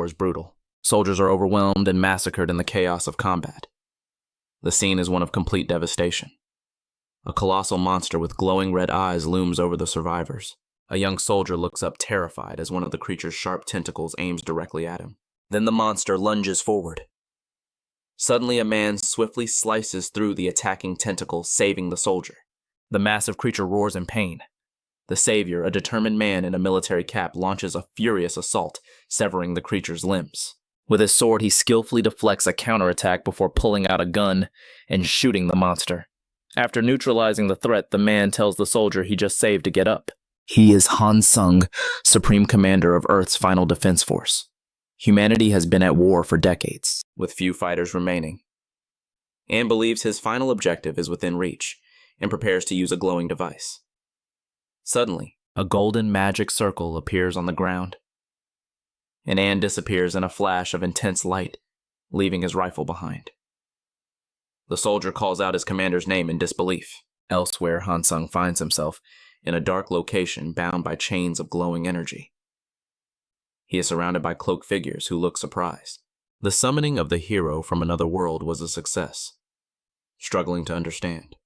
is brutal. Soldiers are overwhelmed and massacred in the chaos of combat. The scene is one of complete devastation. A colossal monster with glowing red eyes looms over the survivors. A young soldier looks up terrified as one of the creature's sharp tentacles aims directly at him. Then the monster lunges forward. Suddenly, a man swiftly slices through the attacking tentacle, saving the soldier. The massive creature roars in pain. The savior, a determined man in a military cap, launches a furious assault, severing the creature's limbs. With his sword, he skillfully deflects a counterattack before pulling out a gun and shooting the monster. After neutralizing the threat, the man tells the soldier he just saved to get up. He is Hansung, Supreme Commander of Earth's Final Defense Force. Humanity has been at war for decades, with few fighters remaining. Anne believes his final objective is within reach, and prepares to use a glowing device. Suddenly, a golden magic circle appears on the ground, and Anne disappears in a flash of intense light, leaving his rifle behind. The soldier calls out his commander's name in disbelief. Elsewhere, Hansung finds himself in a dark location bound by chains of glowing energy. He is surrounded by cloaked figures who look surprised. The summoning of the hero from another world was a success. Struggling to understand,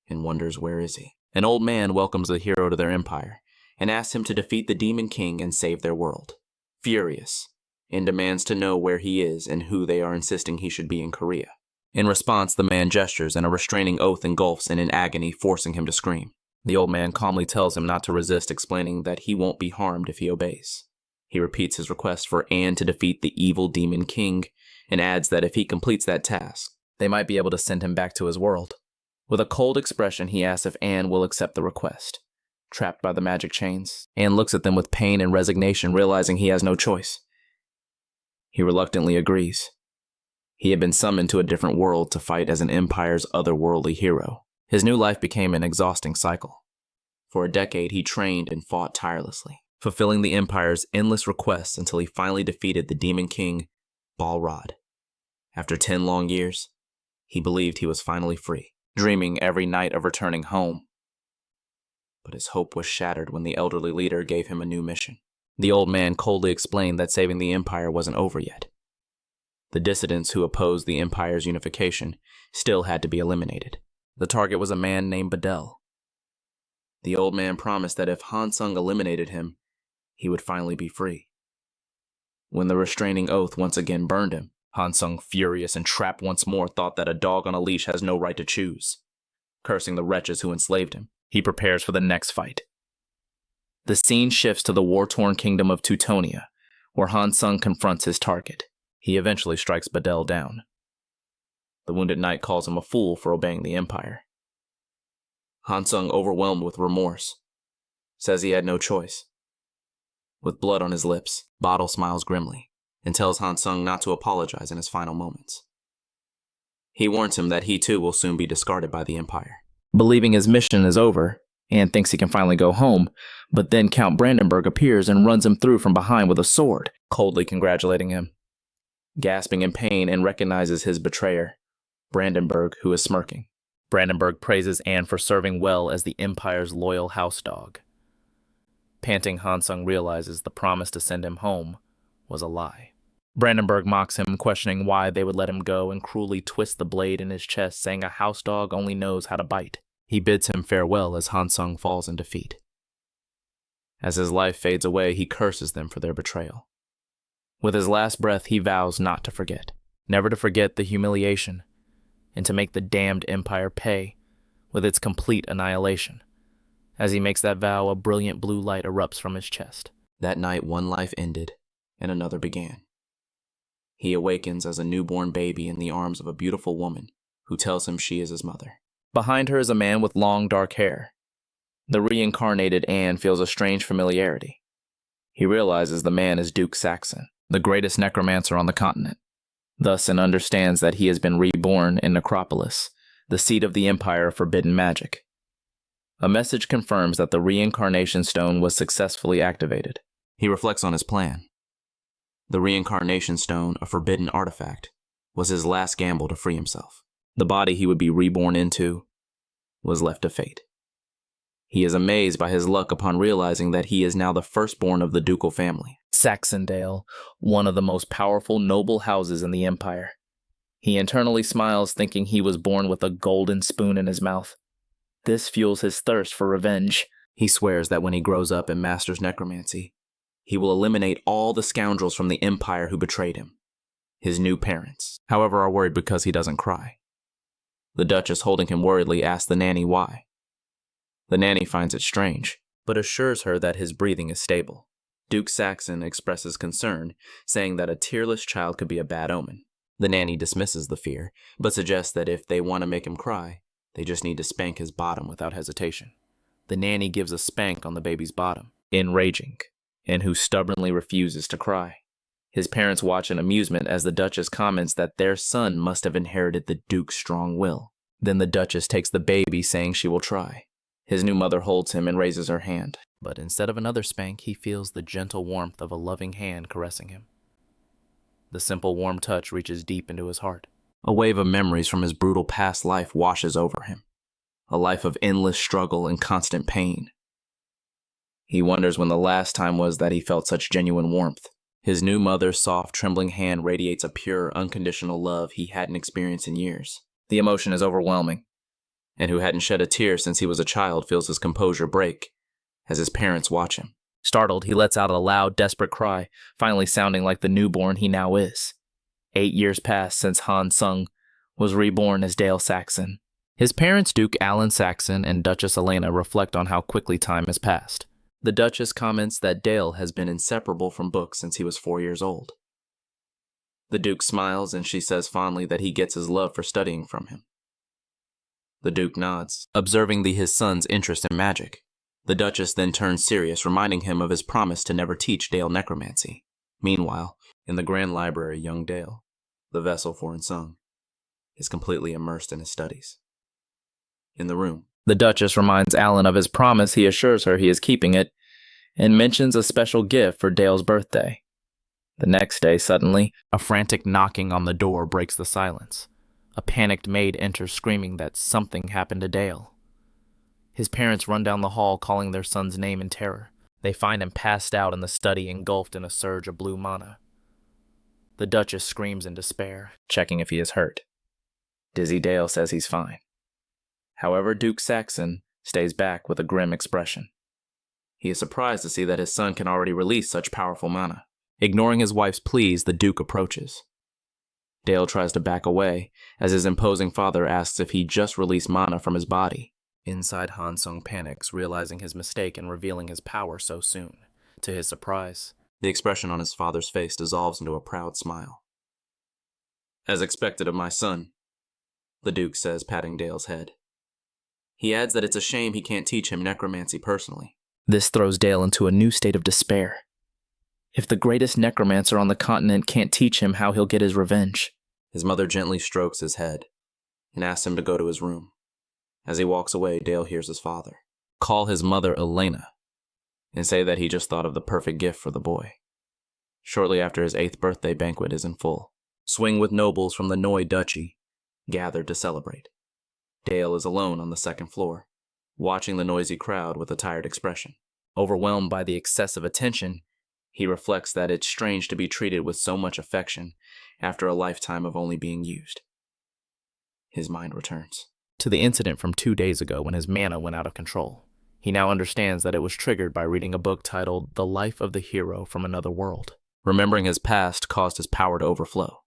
and wonders where is he. An old man welcomes the hero to their empire and asks him to defeat the Demon King and save their world. Furious, and demands to know where he is and who they are insisting he should be in Korea. In response, the man gestures and a restraining oath engulfs him in agony, forcing him to scream. The old man calmly tells him not to resist, explaining that he won't be harmed if he obeys. He repeats his request for Anne to defeat the evil Demon King and adds that if he completes that task, they might be able to send him back to his world. With a cold expression, he asks if Anne will accept the request. Trapped by the magic chains, Anne looks at them with pain and resignation, realizing he has no choice. He reluctantly agrees. He had been summoned to a different world to fight as an empire's otherworldly hero. His new life became an exhausting cycle. For a decade, he trained and fought tirelessly, fulfilling the empire's endless requests until he finally defeated the Demon King, Bal Rad. After 10 long years, he believed he was finally free, dreaming every night of returning home. But his hope was shattered when the elderly leader gave him a new mission. The old man coldly explained that saving the empire wasn't over yet. The dissidents who opposed the empire's unification still had to be eliminated. The target was a man named Betrayal. The old man promised that if Hansung eliminated him, he would finally be free. When the restraining oath once again burned him, Hansung, furious and trapped once more, thought that a dog on a leash has no right to choose. Cursing the wretches who enslaved him, he prepares for the next fight. The scene shifts to the war-torn kingdom of Teutonia, where Hansung confronts his target. He eventually strikes Betrayal down. The wounded knight calls him a fool for obeying the empire. Hansung, overwhelmed with remorse, says he had no choice. With blood on his lips, Bottle smiles grimly and tells Hansung not to apologize in his final moments. He warns him that he too will soon be discarded by the empire. Believing his mission is over, Anne thinks he can finally go home, but then Count Brandenburg appears and runs him through from behind with a sword, coldly congratulating him. Gasping in pain, and recognizes his betrayer, Brandenburg, who is smirking. Brandenburg praises Anne for serving well as the Empire's loyal house dog. Panting, Hansung realizes the promise to send him home was a lie. Brandenburg mocks him, questioning why they would let him go, and cruelly twists the blade in his chest, saying a house dog only knows how to bite. He bids him farewell as Hansung falls in defeat. As his life fades away, he curses them for their betrayal. With his last breath, he vows not to forget, never to forget the humiliation, and to make the damned empire pay with its complete annihilation. As he makes that vow, a brilliant blue light erupts from his chest. That night, one life ended, and another began. He awakens as a newborn baby in the arms of a beautiful woman who tells him she is his mother. Behind her is a man with long, dark hair. The reincarnated Anne feels a strange familiarity. He realizes the man is Duke Saxon, the greatest necromancer on the continent. Thus, and understands that he has been reborn in Necropolis, the seat of the Empire of Forbidden Magic. A message confirms that the Reincarnation Stone was successfully activated. He reflects on his plan. The Reincarnation Stone, a forbidden artifact, was his last gamble to free himself. The body he would be reborn into was left to fate. He is amazed by his luck upon realizing that he is now the firstborn of the ducal family. Saxondale, one of the most powerful noble houses in the empire. He internally smiles, thinking he was born with a golden spoon in his mouth. This fuels his thirst for revenge. He swears that when he grows up and masters necromancy, he will eliminate all the scoundrels from the empire who betrayed him. His new parents, however, are worried because he doesn't cry. The Duchess, holding him worriedly, asks the nanny why. The nanny finds it strange, but assures her that his breathing is stable. Duke Saxon expresses concern, saying that a tearless child could be a bad omen. The nanny dismisses the fear, but suggests that if they want to make him cry, they just need to spank his bottom without hesitation. The nanny gives a spank on the baby's bottom, enraging, and who stubbornly refuses to cry. His parents watch in amusement as the Duchess comments that their son must have inherited the Duke's strong will. Then the Duchess takes the baby, saying she will try. His new mother holds him and raises her hand, but instead of another spank, he feels the gentle warmth of a loving hand caressing him. The simple warm touch reaches deep into his heart. A wave of memories from his brutal past life washes over him. A life of endless struggle and constant pain. He wonders when the last time was that he felt such genuine warmth. His new mother's soft, trembling hand radiates a pure, unconditional love he hadn't experienced in years. The emotion is overwhelming, and who hadn't shed a tear since he was a child feels his composure break as his parents watch him. Startled, he lets out a loud, desperate cry, finally sounding like the newborn he now is. 8 years pass since Hansung was reborn as Dale Saxon. His parents, Duke Alan Saxon and Duchess Elena, reflect on how quickly time has passed. The Duchess comments that Dale has been inseparable from books since he was 4 years old. The Duke smiles, and she says fondly that he gets his love for studying from him. The Duke nods, observing his son's interest in magic. The Duchess then turns serious, reminding him of his promise to never teach Dale necromancy. Meanwhile, in the Grand Library, young Dale, the vessel for Hansung, is completely immersed in his studies. In the room, the Duchess reminds Alan of his promise. He assures her he is keeping it, and mentions a special gift for Dale's birthday. The next day, suddenly, a frantic knocking on the door breaks the silence. A panicked maid enters screaming that something happened to Dale. His parents run down the hall calling their son's name in terror. They find him passed out in the study, engulfed in a surge of blue mana. The Duchess screams in despair, checking if he is hurt. Dizzy Dale says he's fine. However, Duke Saxon stays back with a grim expression. He is surprised to see that his son can already release such powerful mana. Ignoring his wife's pleas, the Duke approaches. Dale tries to back away, as his imposing father asks if he just released mana from his body. Inside, Hansung panics, realizing his mistake and revealing his power so soon. To his surprise, the expression on his father's face dissolves into a proud smile. As expected of my son, the Duke says, patting Dale's head. He adds that it's a shame he can't teach him necromancy personally. This throws Dale into a new state of despair. If the greatest necromancer on the continent can't teach him how he'll get his revenge. His mother gently strokes his head and asks him to go to his room. As he walks away, Dale hears his father call his mother Elena and say that he just thought of the perfect gift for the boy. Shortly after, his 8th birthday banquet is in full swing with nobles from the Noi Duchy gathered to celebrate. Dale is alone on the 2nd floor, watching the noisy crowd with a tired expression. Overwhelmed by the excessive attention, he reflects that it's strange to be treated with so much affection after a lifetime of only being used. His mind returns to the incident from 2 days ago when his mana went out of control. He now understands that it was triggered by reading a book titled The Life of the Hero from Another World. Remembering his past caused his power to overflow.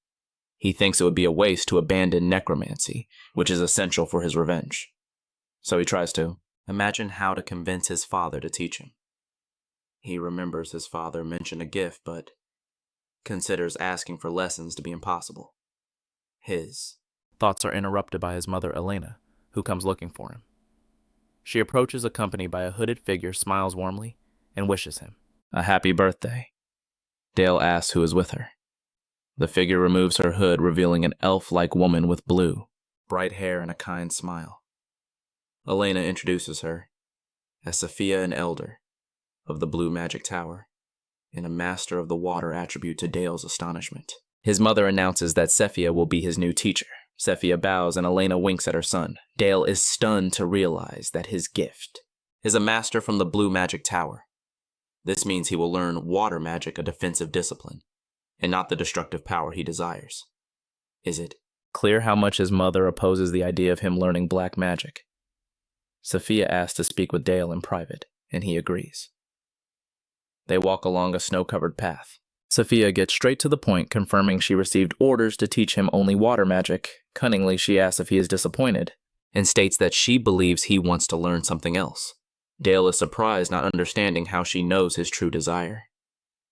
He thinks it would be a waste to abandon necromancy, which is essential for his revenge. So he tries to imagine how to convince his father to teach him. He remembers his father mentioned a gift, but considers asking for lessons to be impossible. His thoughts are interrupted by his mother Elena, who comes looking for him. She approaches accompanied by a hooded figure, smiles warmly, and wishes him a happy birthday. Dale asks who is with her. The figure removes her hood, revealing an elf-like woman with blue, bright hair and a kind smile. Elena introduces her as Sophia, an elder of the Blue Magic Tower, and a master of the water attribute to Dale's astonishment. His mother announces that Sophia will be his new teacher. Sophia bows and Elena winks at her son. Dale is stunned to realize that his gift is a master from the Blue Magic Tower. This means he will learn water magic, a defensive discipline, and not the destructive power he desires. Is it clear how much his mother opposes the idea of him learning black magic? Sophia asks to speak with Dale in private, and he agrees. They walk along a snow-covered path. Sophia gets straight to the point, confirming she received orders to teach him only water magic. Cunningly, she asks if he is disappointed, and states that she believes he wants to learn something else. Dale is surprised, not understanding how she knows his true desire.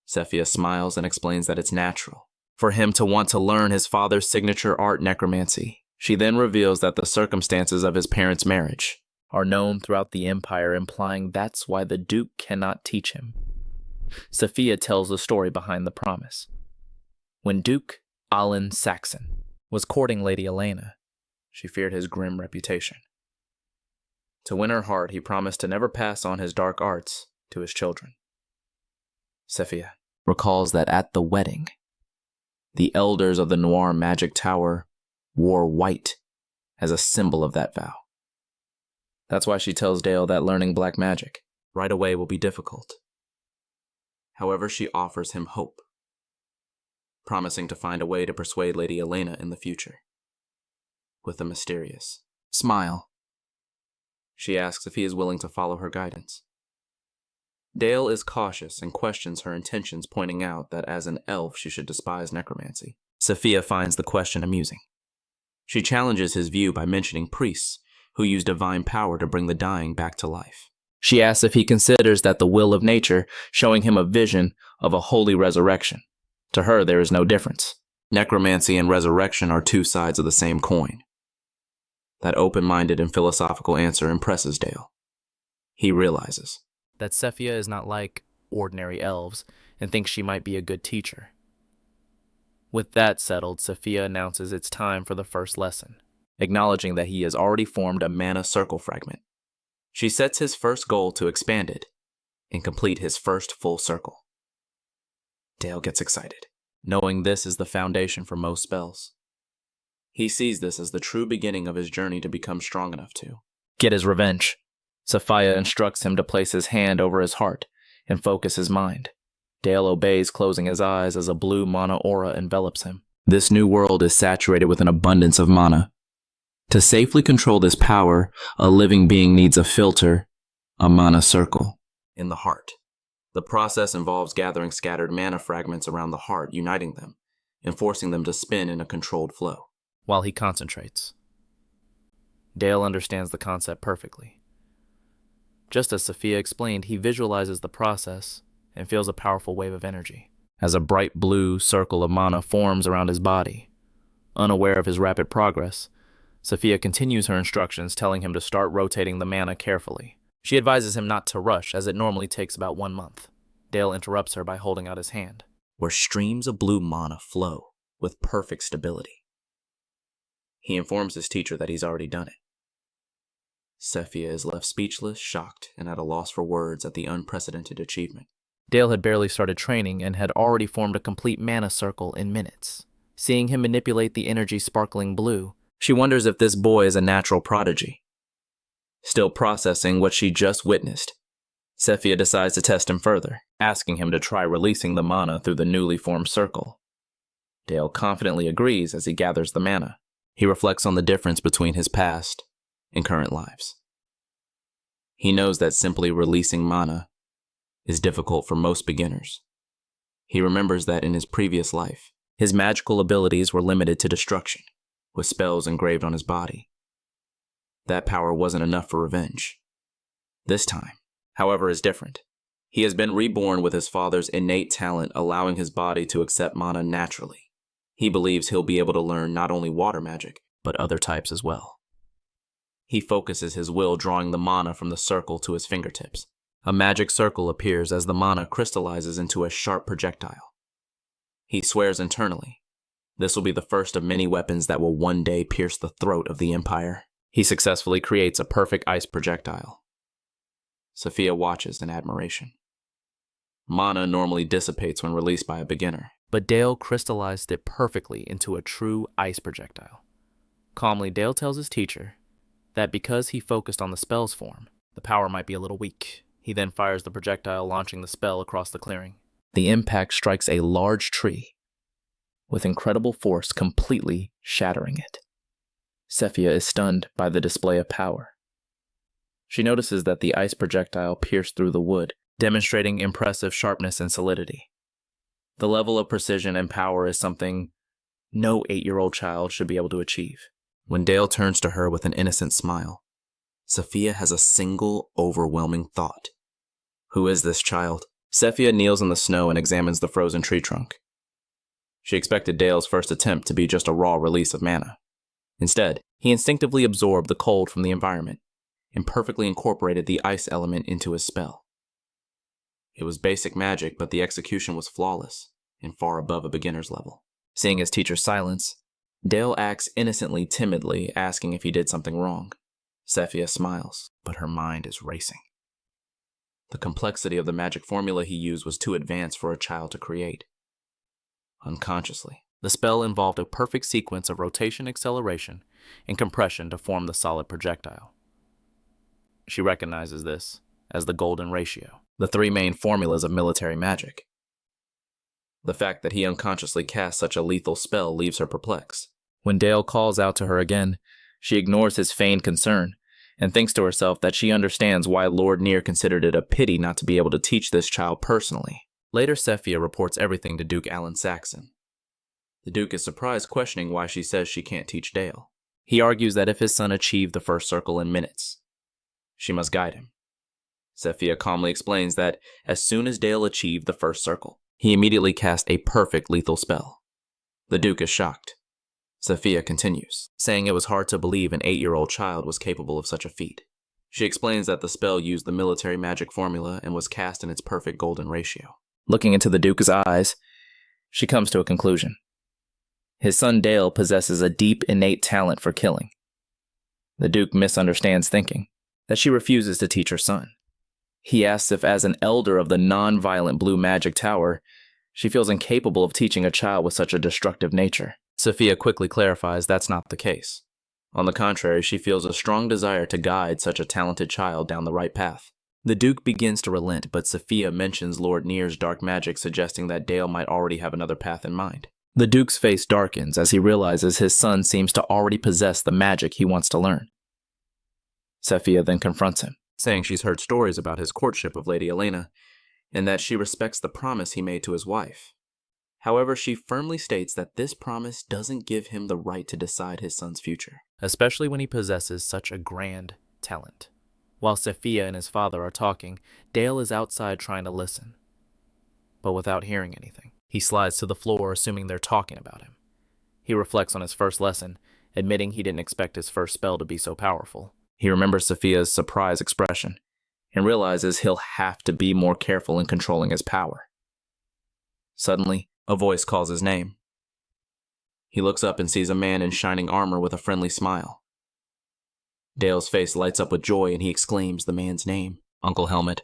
Sophia smiles and explains that it's natural for him to want to learn his father's signature art, necromancy. She then reveals that the circumstances of his parents' marriage are known throughout the Empire, implying that's why the Duke cannot teach him. Sophia tells the story behind the promise. When Duke Alan Saxon was courting Lady Elena, she feared his grim reputation. To win her heart, he promised to never pass on his dark arts to his children. Sophia recalls that at the wedding, the elders of the Noir Magic Tower wore white as a symbol of that vow. That's why she tells Dale that learning black magic right away will be difficult. However, she offers him hope, promising to find a way to persuade Lady Elena in the future. With a mysterious smile, she asks if he is willing to follow her guidance. Dale is cautious and questions her intentions, pointing out that as an elf she should despise necromancy. Sophia finds the question amusing. She challenges his view by mentioning priests who use divine power to bring the dying back to life. She asks if he considers that the will of nature, showing him a vision of a holy resurrection. To her, there is no difference. Necromancy and resurrection are two sides of the same coin. That open-minded and philosophical answer impresses Dale. He realizes that Sophia is not like ordinary elves and thinks she might be a good teacher. With that settled, Sophia announces it's time for the first lesson, acknowledging that he has already formed a mana circle fragment. She sets his first goal to expand it and complete his first full circle. Dale gets excited, knowing this is the foundation for most spells. He sees this as the true beginning of his journey to become strong enough to get his revenge. Sophia instructs him to place his hand over his heart and focus his mind. Dale obeys, closing his eyes as a blue mana aura envelops him. This new world is saturated with an abundance of mana. To safely control this power, a living being needs a filter, a mana circle, in the heart. The process involves gathering scattered mana fragments around the heart, uniting them, and forcing them to spin in a controlled flow. While he concentrates, Dale understands the concept perfectly. Just as Sophia explained, he visualizes the process and feels a powerful wave of energy as a bright blue circle of mana forms around his body. Unaware of his rapid progress, Sophia continues her instructions, telling him to start rotating the mana carefully. She advises him not to rush, as it normally takes about 1 month. Dale interrupts her by holding out his hand, where streams of blue mana flow with perfect stability. He informs his teacher that he's already done it. Sophia is left speechless, shocked, and at a loss for words at the unprecedented achievement. Dale had barely started training and had already formed a complete mana circle in minutes. Seeing him manipulate the energy sparkling blue, she wonders if this boy is a natural prodigy. Still processing what she just witnessed, Sophia decides to test him further, asking him to try releasing the mana through the newly formed circle. Dale confidently agrees as he gathers the mana. He reflects on the difference between his past and current lives. He knows that simply releasing mana is difficult for most beginners. He remembers that in his previous life, his magical abilities were limited to destruction, with spells engraved on his body. That power wasn't enough for revenge. This time, however, is different. He has been reborn with his father's innate talent, allowing his body to accept mana naturally. He believes he'll be able to learn not only water magic, but other types as well. He focuses his will, drawing the mana from the circle to his fingertips. A magic circle appears as the mana crystallizes into a sharp projectile. He swears internally, this will be the first of many weapons that will one day pierce the throat of the Empire. He successfully creates a perfect ice projectile. Sophia watches in admiration. Mana normally dissipates when released by a beginner, but Dale crystallized it perfectly into a true ice projectile. Calmly, Dale tells his teacher that because he focused on the spell's form, The power might be a little weak. He then fires the projectile, launching the spell across the clearing. The impact strikes a large tree, with incredible force completely shattering it. Sephia is stunned by the display of power. She notices that the ice projectile pierced through the wood, demonstrating impressive sharpness and solidity. The level of precision and power is something no 8-year-old child should be able to achieve. When Dale turns to her with an innocent smile, Sephia has a single overwhelming thought. Who is this child? Sephia kneels in the snow and examines the frozen tree trunk. She expected Dale's first attempt to be just a raw release of mana. Instead, he instinctively absorbed the cold from the environment and perfectly incorporated the ice element into his spell. It was basic magic, but the execution was flawless and far above a beginner's level. Seeing his teacher's silence, Dale acts innocently, timidly, asking if he did something wrong. Sephia smiles, but her mind is racing. The complexity of the magic formula he used was too advanced for a child to create. Unconsciously, the spell involved a perfect sequence of rotation, acceleration, and compression to form the solid projectile. She recognizes this as the golden ratio, the 3 main formulas of military magic. The fact that he unconsciously cast such a lethal spell leaves her perplexed. When Dale calls out to her again, she ignores his feigned concern and thinks to herself that she understands why Lord Near considered it a pity not to be able to teach this child personally. Later, Sephia reports everything to Duke Alan Saxon. The Duke is surprised, questioning why she says she can't teach Dale. He argues that if his son achieved the first circle in minutes, she must guide him. Sephia calmly explains that as soon as Dale achieved the first circle, he immediately cast a perfect lethal spell. The Duke is shocked. Sephia continues, saying it was hard to believe an 8-year-old child was capable of such a feat. She explains that the spell used the military magic formula and was cast in its perfect golden ratio. Looking into the Duke's eyes, she comes to a conclusion. His son Dale possesses a deep, innate talent for killing. The Duke misunderstands, thinking that she refuses to teach her son. He asks if, as an elder of the non-violent Blue Magic Tower, she feels incapable of teaching a child with such a destructive nature. Sephia quickly clarifies that's not the case. On the contrary, she feels a strong desire to guide such a talented child down the right path. The Duke begins to relent, but Sephia mentions Lord Near's dark magic, suggesting that Dale might already have another path in mind. The Duke's face darkens as he realizes his son seems to already possess the magic he wants to learn. Sephia then confronts him, saying she's heard stories about his courtship of Lady Elena, and that she respects the promise he made to his wife. However, she firmly states that this promise doesn't give him the right to decide his son's future, especially when he possesses such a grand talent. While Sephia and his father are talking, Dale is outside trying to listen, but without hearing anything. He slides to the floor, assuming they're talking about him. He reflects on his first lesson, admitting he didn't expect his first spell to be so powerful. He remembers Sophia's surprised expression and realizes he'll have to be more careful in controlling his power. Suddenly, a voice calls his name. He looks up and sees a man in shining armor with a friendly smile. Dale's face lights up with joy and he exclaims the man's name, Uncle Helmet.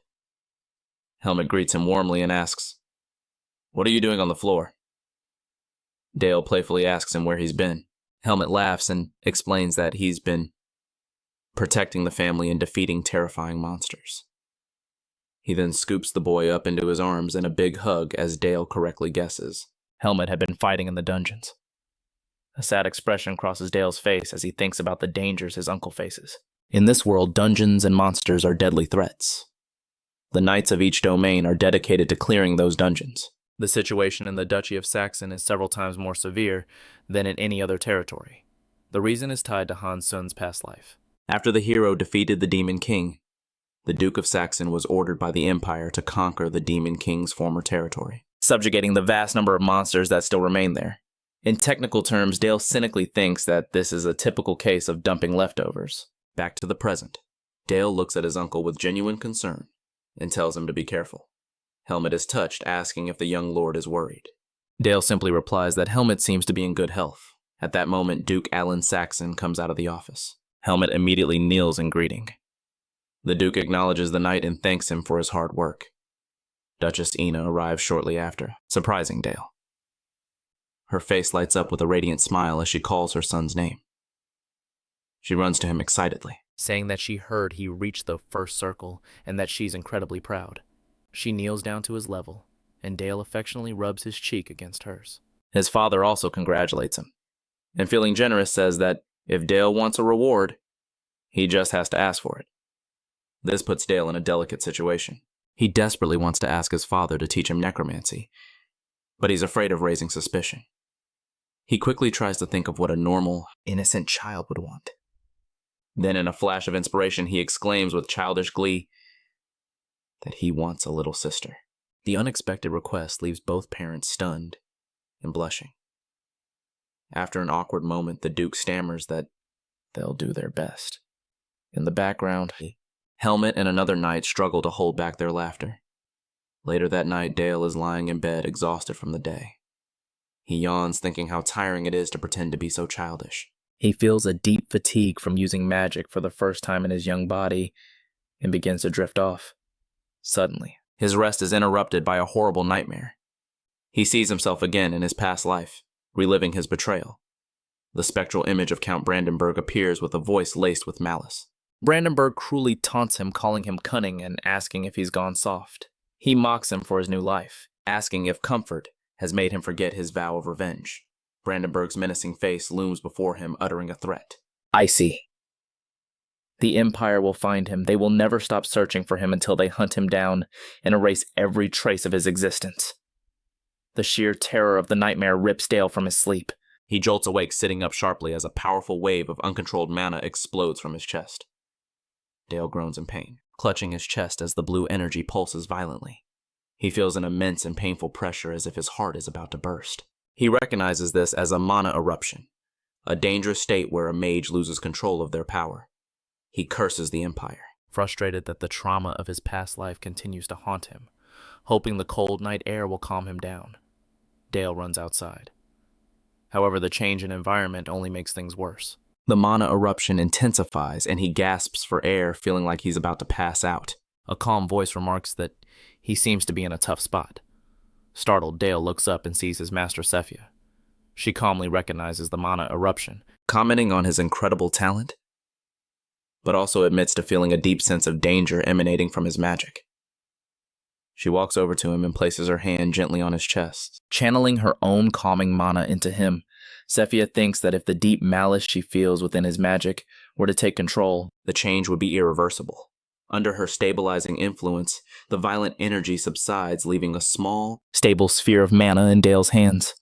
Helmet greets him warmly and asks, "What are you doing on the floor?" Dale playfully asks him where he's been. Helmet laughs and explains that he's been protecting the family and defeating terrifying monsters. He then scoops the boy up into his arms in a big hug, as Dale correctly guesses. Helmet had been fighting in the dungeons. A sad expression crosses Dale's face as he thinks about the dangers his uncle faces. In this world, dungeons and monsters are deadly threats. The knights of each domain are dedicated to clearing those dungeons. The situation in the Duchy of Saxon is several times more severe than in any other territory. The reason is tied to Hansung's past life. After the hero defeated the Demon King, the Duke of Saxon was ordered by the Empire to conquer the Demon King's former territory, subjugating the vast number of monsters that still remain there. In technical terms, Dale cynically thinks that this is a typical case of dumping leftovers. Back to the present. Dale looks at his uncle with genuine concern and tells him to be careful. Helmet is touched, asking if the young lord is worried. Dale simply replies that Helmet seems to be in good health. At that moment, Duke Alan Saxon comes out of the office. Helmet immediately kneels in greeting. The Duke acknowledges the knight and thanks him for his hard work. Duchess Ina arrives shortly after, surprising Dale. Her face lights up with a radiant smile as she calls her son's name. She runs to him excitedly. saying that she heard he reached the first circle and that she's incredibly proud. She kneels down to his level, and Dale affectionately rubs his cheek against hers. His father also congratulates him, and feeling generous says that if Dale wants a reward, he just has to ask for it. This puts Dale in a delicate situation. He desperately wants to ask his father to teach him necromancy, but he's afraid of raising suspicion. He quickly tries to think of what a normal, innocent child would want. Then, in a flash of inspiration, he exclaims with childish glee that he wants a little sister. The unexpected request leaves both parents stunned and blushing. After an awkward moment, the Duke stammers that they'll do their best. In the background, Helmet and another knight struggle to hold back their laughter. Later that night, Dale is lying in bed, exhausted from the day. He yawns, thinking how tiring it is to pretend to be so childish. He feels a deep fatigue from using magic for the first time in his young body and begins to drift off. Suddenly, his rest is interrupted by a horrible nightmare. He sees himself again in his past life, reliving his betrayal. The spectral image of Count Brandenburg appears with a voice laced with malice. Brandenburg cruelly taunts him, calling him cunning and asking if he's gone soft. He mocks him for his new life, asking if comfort has made him forget his vow of revenge. Brandenburg's menacing face looms before him, uttering a threat. I see. The Empire will find him. They will never stop searching for him until they hunt him down and erase every trace of his existence. The sheer terror of the nightmare rips Dale from his sleep. He jolts awake, sitting up sharply as a powerful wave of uncontrolled mana explodes from his chest. Dale groans in pain, clutching his chest as the blue energy pulses violently. He feels an immense and painful pressure as if his heart is about to burst. He recognizes this as a mana eruption, a dangerous state where a mage loses control of their power. He curses the Empire. Frustrated that the trauma of his past life continues to haunt him, hoping the cold night air will calm him down, Dale runs outside. However, the change in environment only makes things worse. The mana eruption intensifies, and he gasps for air, feeling like he's about to pass out. A calm voice remarks that he seems to be in a tough spot. Startled, Dale looks up and sees his master Sephia. She calmly recognizes the mana eruption, commenting on his incredible talent, but also admits to feeling a deep sense of danger emanating from his magic. She walks over to him and places her hand gently on his chest. Channeling her own calming mana into him, Sephia thinks that if the deep malice she feels within his magic were to take control, the change would be irreversible. Under her stabilizing influence, the violent energy subsides, leaving a small, stable sphere of mana in Dale's hands.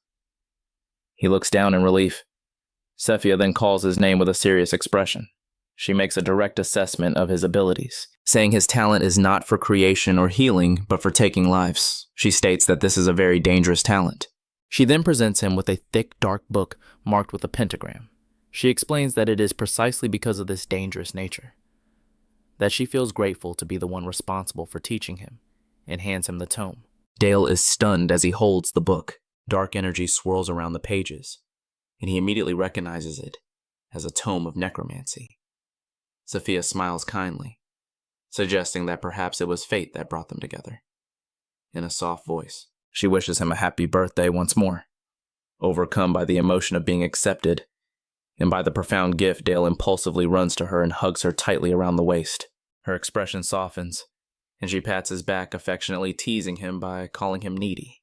He looks down in relief. Sephia then calls his name with a serious expression. She makes a direct assessment of his abilities, saying his talent is not for creation or healing, but for taking lives. She states that this is a very dangerous talent. She then presents him with a thick, dark book marked with a pentagram. She explains that it is precisely because of this dangerous nature that she feels grateful to be the one responsible for teaching him, and hands him the tome. Dale is stunned as he holds the book. Dark energy swirls around the pages, and he immediately recognizes it as a tome of necromancy. Sophia smiles kindly, suggesting that perhaps it was fate that brought them together. In a soft voice, she wishes him a happy birthday once more. Overcome by the emotion of being accepted, and by the profound gift, Dale impulsively runs to her and hugs her tightly around the waist. Her expression softens, and she pats his back, affectionately teasing him by calling him needy.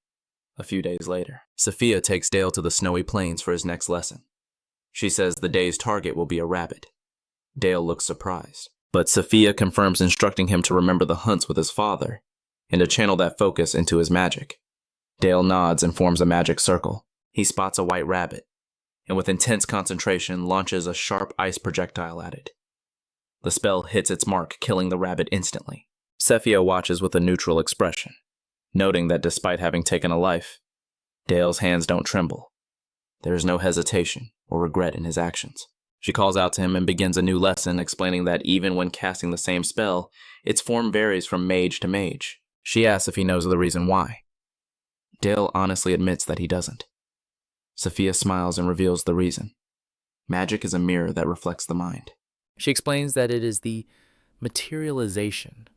A few days later, Sophia takes Dale to the snowy plains for his next lesson. She says the day's target will be a rabbit. Dale looks surprised, but Sophia confirms instructing him to remember the hunts with his father and to channel that focus into his magic. Dale nods and forms a magic circle. He spots a white rabbit, and with intense concentration launches a sharp ice projectile at it. The spell hits its mark, killing the rabbit instantly. Sephia watches with a neutral expression, noting that despite having taken a life, Dale's hands don't tremble. There is no hesitation or regret in his actions. She calls out to him and begins a new lesson, explaining that even when casting the same spell, its form varies from mage to mage. She asks if he knows the reason why. Dale honestly admits that he doesn't. Sophia smiles and reveals the reason. Magic is a mirror that reflects the mind. She explains that it is the materialization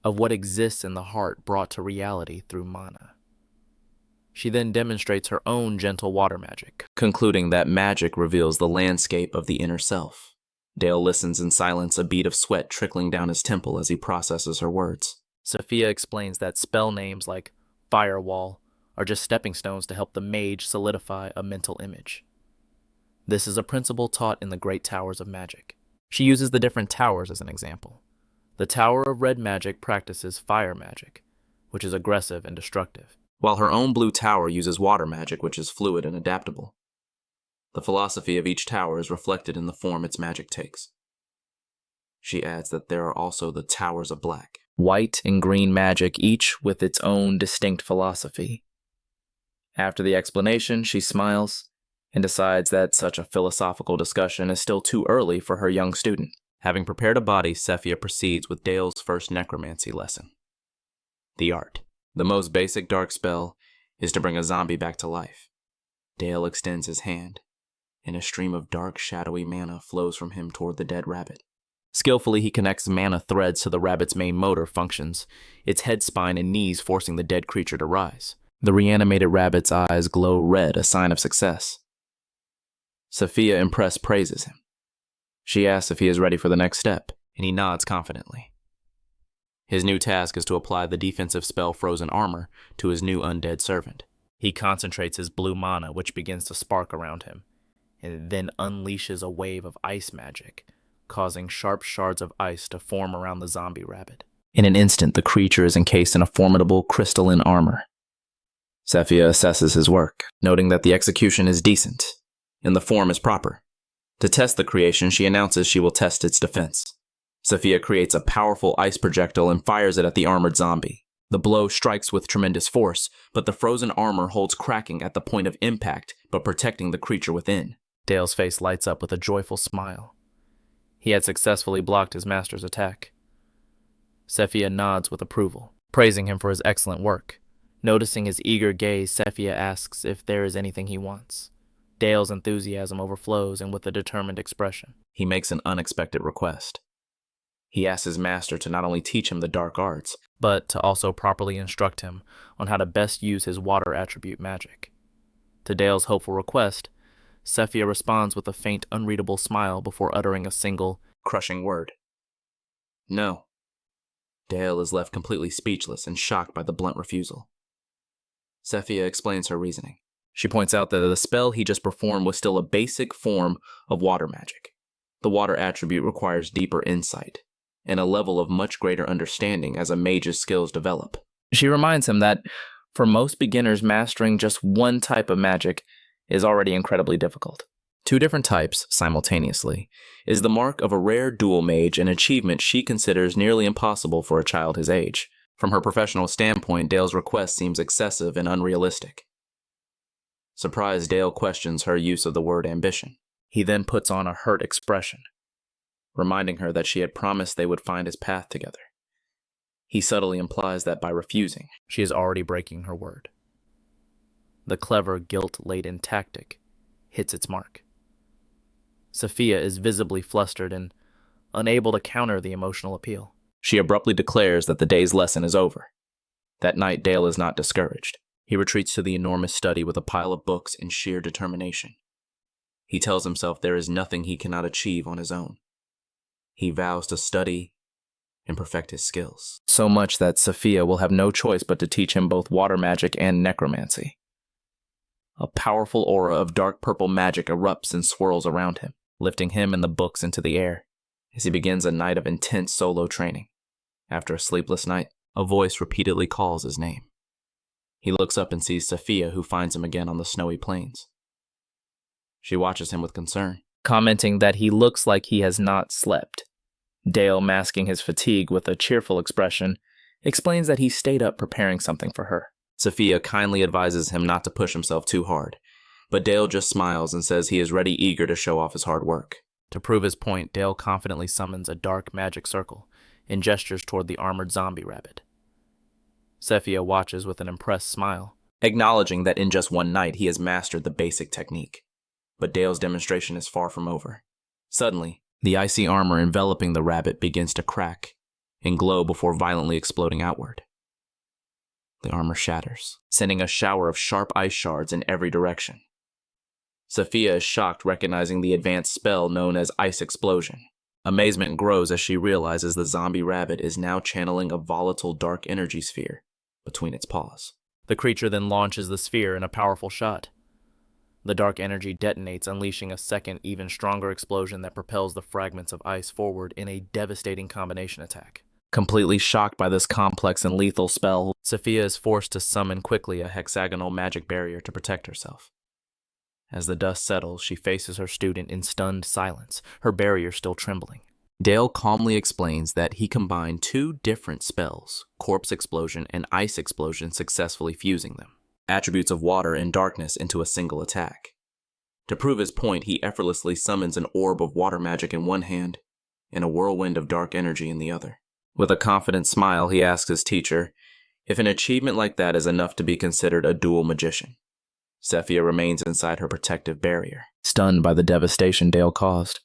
of what exists in the heart brought to reality through mana. She then demonstrates her own gentle water magic, concluding that magic reveals the landscape of the inner self. Dale listens in silence, a bead of sweat trickling down his temple as he processes her words. Sophia explains that spell names like Firewall are just stepping stones to help the mage solidify a mental image. This is a principle taught in the Great Towers of Magic. She uses the different towers as an example. The Tower of Red Magic practices fire magic, which is aggressive and destructive, while her own blue tower uses water magic, which is fluid and adaptable. The philosophy of each tower is reflected in the form its magic takes. She adds that there are also the Towers of Black. White and green magic, each with its own distinct philosophy. After the explanation, she smiles and decides that such a philosophical discussion is still too early for her young student. Having prepared a body, Sophia proceeds with Dale's first necromancy lesson. The art. The most basic dark spell is to bring a zombie back to life. Dale extends his hand, and a stream of dark, shadowy mana flows from him toward the dead rabbit. Skillfully, he connects mana threads to the rabbit's main motor functions, its head, spine, and knees forcing the dead creature to rise. The reanimated rabbit's eyes glow red, a sign of success. Sophia, impressed, praises him. She asks if he is ready for the next step, and he nods confidently. His new task is to apply the defensive spell Frozen Armor to his new undead servant. He concentrates his blue mana, which begins to spark around him, and then unleashes a wave of ice magic, causing sharp shards of ice to form around the zombie rabbit. In an instant, the creature is encased in a formidable crystalline armor. Sophia assesses his work, noting that the execution is decent, and the form is proper. To test the creation, she announces she will test its defense. Sophia creates a powerful ice projectile and fires it at the armored zombie. The blow strikes with tremendous force, but the frozen armor holds cracking at the point of impact, but protecting the creature within. Dale's face lights up with a joyful smile. He had successfully blocked his master's attack. Sophia nods with approval, praising him for his excellent work. Noticing his eager gaze, Sophia asks if there is anything he wants. Dale's enthusiasm overflows, and with a determined expression, he makes an unexpected request. He asks his master to not only teach him the dark arts, but to also properly instruct him on how to best use his water attribute magic. To Dale's hopeful request, Sophia responds with a faint, unreadable smile before uttering a single, crushing word. No. Dale is left completely speechless and shocked by the blunt refusal. Sophia explains her reasoning. She points out that the spell he just performed was still a basic form of water magic. The water attribute requires deeper insight and a level of much greater understanding as a mage's skills develop. She reminds him that for most beginners, mastering just one type of magic is already incredibly difficult. Two different types, simultaneously, is the mark of a rare dual mage, an achievement she considers nearly impossible for a child his age. From her professional standpoint, Dale's request seems excessive and unrealistic. Surprised, Dale questions her use of the word ambition. He then puts on a hurt expression, reminding her that she had promised they would find his path together. He subtly implies that by refusing, she is already breaking her word. The clever, guilt-laden tactic hits its mark. Sophia is visibly flustered and unable to counter the emotional appeal. She abruptly declares that the day's lesson is over. That night, Dale is not discouraged. He retreats to the enormous study with a pile of books in sheer determination. He tells himself there is nothing he cannot achieve on his own. He vows to study and perfect his skills, so much that Sophia will have no choice but to teach him both water magic and necromancy. A powerful aura of dark purple magic erupts and swirls around him, lifting him and the books into the air as he begins a night of intense solo training. After a sleepless night, a voice repeatedly calls his name. He looks up and sees Sophia, who finds him again on the snowy plains. She watches him with concern, commenting that he looks like he has not slept. Dale, masking his fatigue with a cheerful expression, explains that he stayed up preparing something for her. Sophia kindly advises him not to push himself too hard, but Dale just smiles and says he is ready, eager to show off his hard work. To prove his point, Dale confidently summons a dark magic circle and gestures toward the armored zombie rabbit. Sophia watches with an impressed smile, acknowledging that in just one night he has mastered the basic technique. But Dale's demonstration is far from over. Suddenly, the icy armor enveloping the rabbit begins to crack and glow before violently exploding outward. The armor shatters, sending a shower of sharp ice shards in every direction. Sophia is shocked, recognizing the advanced spell known as Ice Explosion. Amazement grows as she realizes the zombie rabbit is now channeling a volatile dark energy sphere between its paws. The creature then launches the sphere in a powerful shot. The dark energy detonates, unleashing a second, even stronger explosion that propels the fragments of ice forward in a devastating combination attack. Completely shocked by this complex and lethal spell, Sophia is forced to summon quickly a hexagonal magic barrier to protect herself. As the dust settles, she faces her student in stunned silence, her barrier still trembling. Dale calmly explains that he combined two different spells, Corpse Explosion and Ice Explosion, successfully fusing them, attributes of water and darkness, into a single attack. To prove his point, he effortlessly summons an orb of water magic in one hand and a whirlwind of dark energy in the other. With a confident smile, he asks his teacher if an achievement like that is enough to be considered a dual magician. Sophia remains inside her protective barrier, stunned by the devastation Dale caused.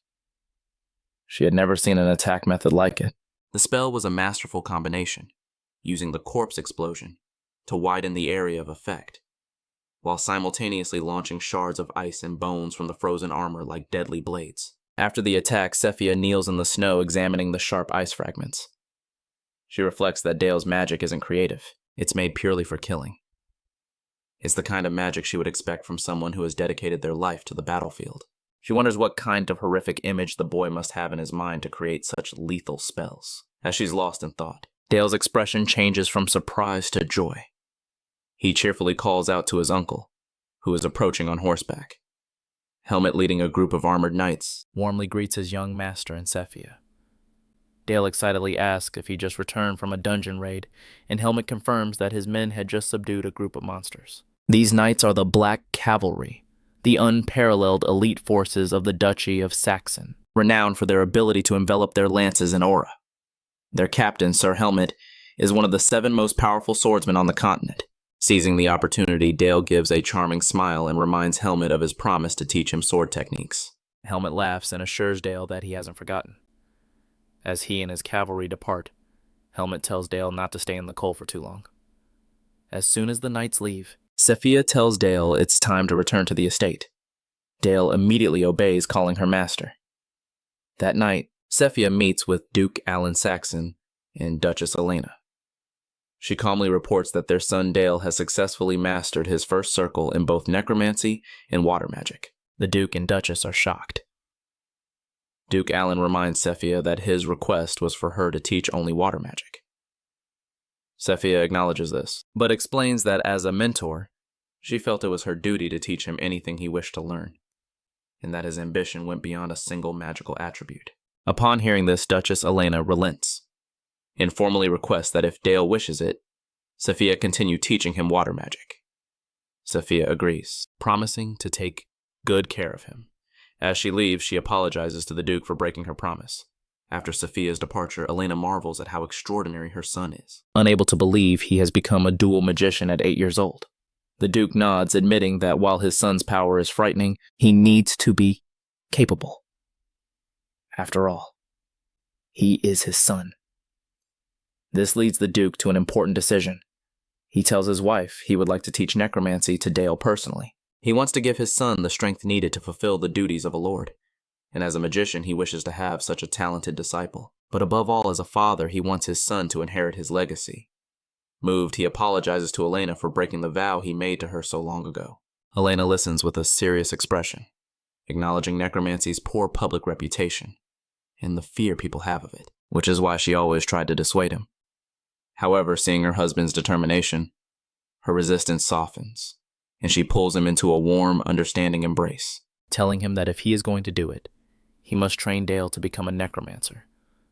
She had never seen an attack method like it. The spell was a masterful combination, using the Corpse Explosion to widen the area of effect, while simultaneously launching shards of ice and bones from the frozen armor like deadly blades. After the attack, Sophia kneels in the snow, examining the sharp ice fragments. She reflects that Dale's magic isn't creative. It's made purely for killing. It's the kind of magic she would expect from someone who has dedicated their life to the battlefield. She wonders what kind of horrific image the boy must have in his mind to create such lethal spells. As she's lost in thought, Dale's expression changes from surprise to joy. He cheerfully calls out to his uncle, who is approaching on horseback. Helmet, leading a group of armored knights, warmly greets his young master and Sophia. Dale excitedly asks if he just returned from a dungeon raid, and Helmet confirms that his men had just subdued a group of monsters. These knights are the Black Cavalry, the unparalleled elite forces of the Duchy of Saxon, renowned for their ability to envelop their lances in aura. Their captain, Sir Helmet, is one of the 7 most powerful swordsmen on the continent. Seizing the opportunity, Dale gives a charming smile and reminds Helmet of his promise to teach him sword techniques. Helmet laughs and assures Dale that he hasn't forgotten. As he and his cavalry depart, Helmet tells Dale not to stay in the cold for too long. As soon as the knights leave, Sophia tells Dale it's time to return to the estate. Dale immediately obeys, calling her master. That night, Sophia meets with Duke Alan Saxon and Duchess Elena. She calmly reports that their son Dale has successfully mastered his first circle in both necromancy and water magic. The Duke and Duchess are shocked. Duke Alan reminds Sophia that his request was for her to teach only water magic. Sophia acknowledges this, but explains that as a mentor, she felt it was her duty to teach him anything he wished to learn, and that his ambition went beyond a single magical attribute. Upon hearing this, Duchess Elena relents and formally requests that if Dale wishes it, Sophia continue teaching him water magic. Sophia agrees, promising to take good care of him. As she leaves, she apologizes to the Duke for breaking her promise. After Sophia's departure, Elena marvels at how extraordinary her son is, unable to believe he has become a dual magician at 8 years old. The Duke nods, admitting that while his son's power is frightening, he needs to be capable. After all, he is his son. This leads the Duke to an important decision. He tells his wife he would like to teach necromancy to Dale personally. He wants to give his son the strength needed to fulfill the duties of a lord, and as a magician he wishes to have such a talented disciple. But above all, as a father, he wants his son to inherit his legacy. Moved, he apologizes to Elena for breaking the vow he made to her so long ago. Elena listens with a serious expression, acknowledging necromancy's poor public reputation and the fear people have of it, which is why she always tried to dissuade him. However, seeing her husband's determination, her resistance softens, and she pulls him into a warm, understanding embrace, telling him that if he is going to do it, he must train Dale to become a necromancer,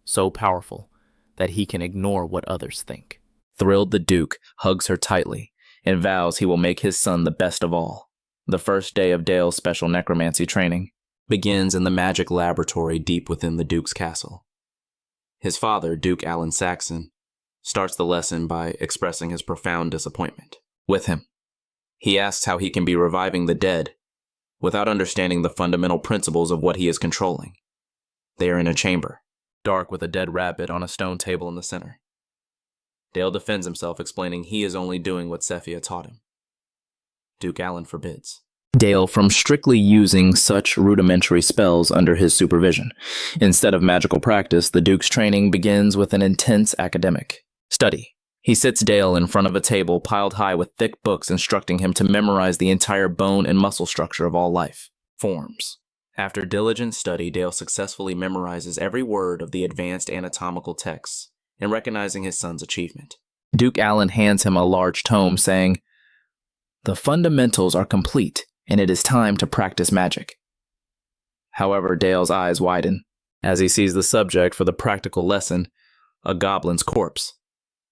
so powerful that he can ignore what others think. Thrilled, the Duke hugs her tightly and vows he will make his son the best of all. The first day of Dale's special necromancy training begins in the magic laboratory deep within the Duke's castle. His father, Duke Alan Saxon, starts the lesson by expressing his profound disappointment with him. He asks how he can be reviving the dead without understanding the fundamental principles of what he is controlling. They are in a chamber, dark, with a dead rabbit on a stone table in the center. Dale defends himself, explaining he is only doing what Sophia taught him. Duke Alan forbids. Dale from strictly using such rudimentary spells under his supervision. Instead of magical practice, the Duke's training begins with an intense academic study. He sits Dale in front of a table piled high with thick books instructing him to memorize the entire bone and muscle structure of all life forms. After diligent study, Dale successfully memorizes every word of the advanced anatomical texts and recognizing his son's achievement. Duke Allen hands him a large tome saying, "The fundamentals are complete, and it is time to practice magic." However, Dale's eyes widen as he sees the subject for the practical lesson, a goblin's corpse.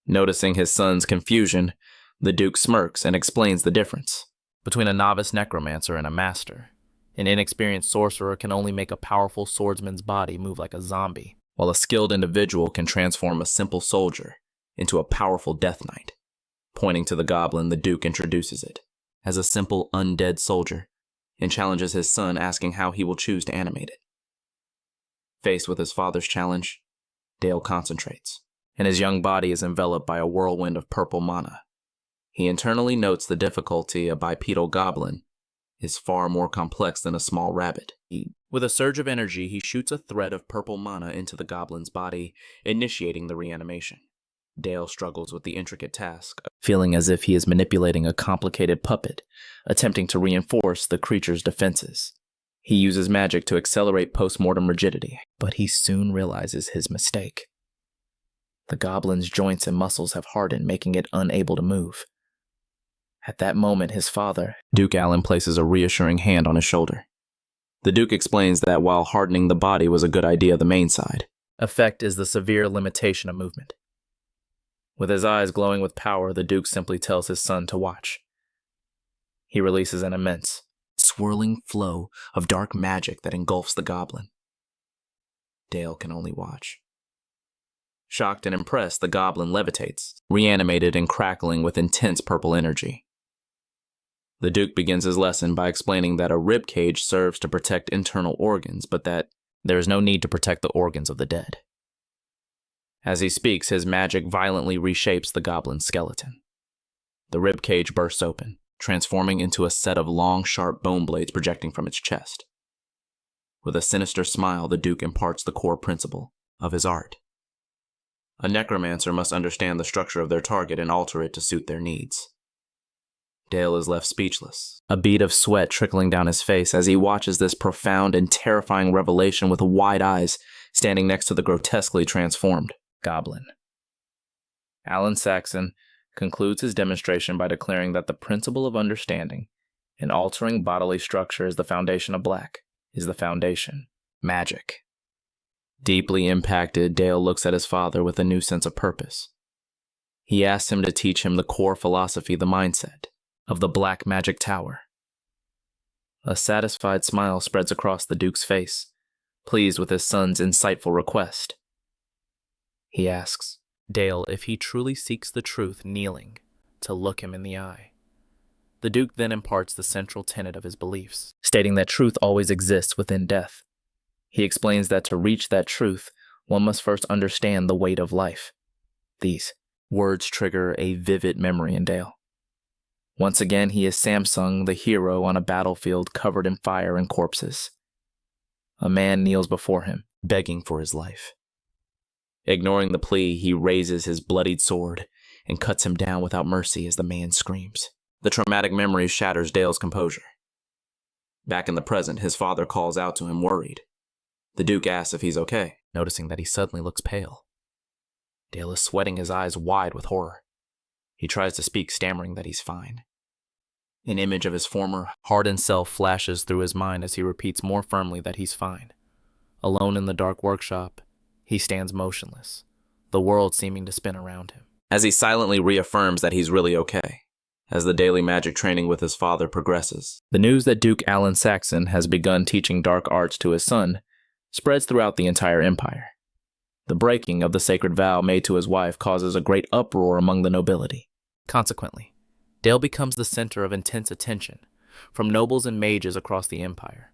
Noticing his son's confusion, the Duke smirks and explains the difference between a novice necromancer and a master. An inexperienced sorcerer can only make a powerful swordsman's body move like a zombie, while a skilled individual can transform a simple soldier into a powerful death knight. Pointing to the goblin, the Duke introduces it as a simple undead soldier and challenges his son, asking how he will choose to animate it. Faced with his father's challenge, Dale concentrates, and his young body is enveloped by a whirlwind of purple mana. He internally notes the difficulty a bipedal goblin is far more complex than a small rabbit. With a surge of energy, he shoots a thread of purple mana into the goblin's body, initiating the reanimation. Dale struggles with the intricate task, feeling as if he is manipulating a complicated puppet, attempting to reinforce the creature's defenses. He uses magic to accelerate post-mortem rigidity, but he soon realizes his mistake. The goblin's joints and muscles have hardened, making it unable to move. At that moment, his father, Duke Allen, places a reassuring hand on his shoulder. The Duke explains that while hardening the body was a good idea, the main side effect is the severe limitation of movement. With his eyes glowing with power, the Duke simply tells his son to watch. He releases an immense, swirling flow of dark magic that engulfs the goblin. Dale can only watch. Shocked and impressed, the goblin levitates, reanimated and crackling with intense purple energy. The Duke begins his lesson by explaining that a rib cage serves to protect internal organs, but that there is no need to protect the organs of the dead. As he speaks, his magic violently reshapes the goblin's skeleton. The rib cage bursts open, transforming into a set of long, sharp bone blades projecting from its chest. With a sinister smile, the Duke imparts the core principle of his art. A necromancer must understand the structure of their target and alter it to suit their needs. Dale is left speechless, a bead of sweat trickling down his face as he watches this profound and terrifying revelation with wide eyes, standing next to the grotesquely transformed goblin. Alan Saxon concludes his demonstration by declaring that the principle of understanding and altering bodily structure is the foundation of black, is the foundation, magic. Deeply impacted, Dale looks at his father with a new sense of purpose. He asks him to teach him the core philosophy, the mindset, of the Black Magic Tower. A satisfied smile spreads across the Duke's face, pleased with his son's insightful request. He asks Dale if he truly seeks the truth kneeling to look him in the eye. The Duke then imparts the central tenet of his beliefs, stating that truth always exists within death. He explains that to reach that truth, one must first understand the weight of life. These words trigger a vivid memory in Dale. Once again, he is Hansung, the hero on a battlefield covered in fire and corpses. A man kneels before him, begging for his life. Ignoring the plea, he raises his bloodied sword and cuts him down without mercy as the man screams. The traumatic memory shatters Dale's composure. Back in the present, his father calls out to him, worried. The Duke asks if he's okay, noticing that he suddenly looks pale. Dale is sweating, his eyes wide with horror. He tries to speak, stammering that he's fine. An image of his former, hardened self flashes through his mind as he repeats more firmly that he's fine. Alone in the dark workshop, he stands motionless, the world seeming to spin around him. As he silently reaffirms that he's really okay, as the daily magic training with his father progresses. The news that Duke Alan Saxon has begun teaching dark arts to his son spreads throughout the entire empire. The breaking of the sacred vow made to his wife causes a great uproar among the nobility. Consequently, Dale becomes the center of intense attention from nobles and mages across the empire.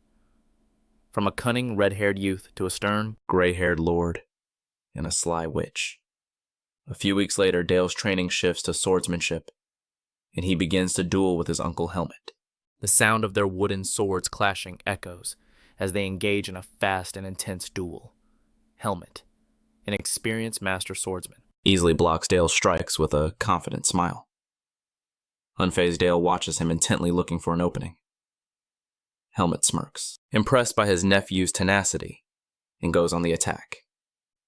From a cunning red-haired youth to a stern, gray-haired lord and a sly witch. A few weeks later, Dale's training shifts to swordsmanship, and he begins to duel with his Uncle Helmet. The sound of their wooden swords clashing echoes as they engage in a fast and intense duel. Helmet, an experienced master swordsman, easily blocks Dale's strikes with a confident smile. Unfazed Dale watches him intently, looking for an opening. Helmet smirks, impressed by his nephew's tenacity, and goes on the attack.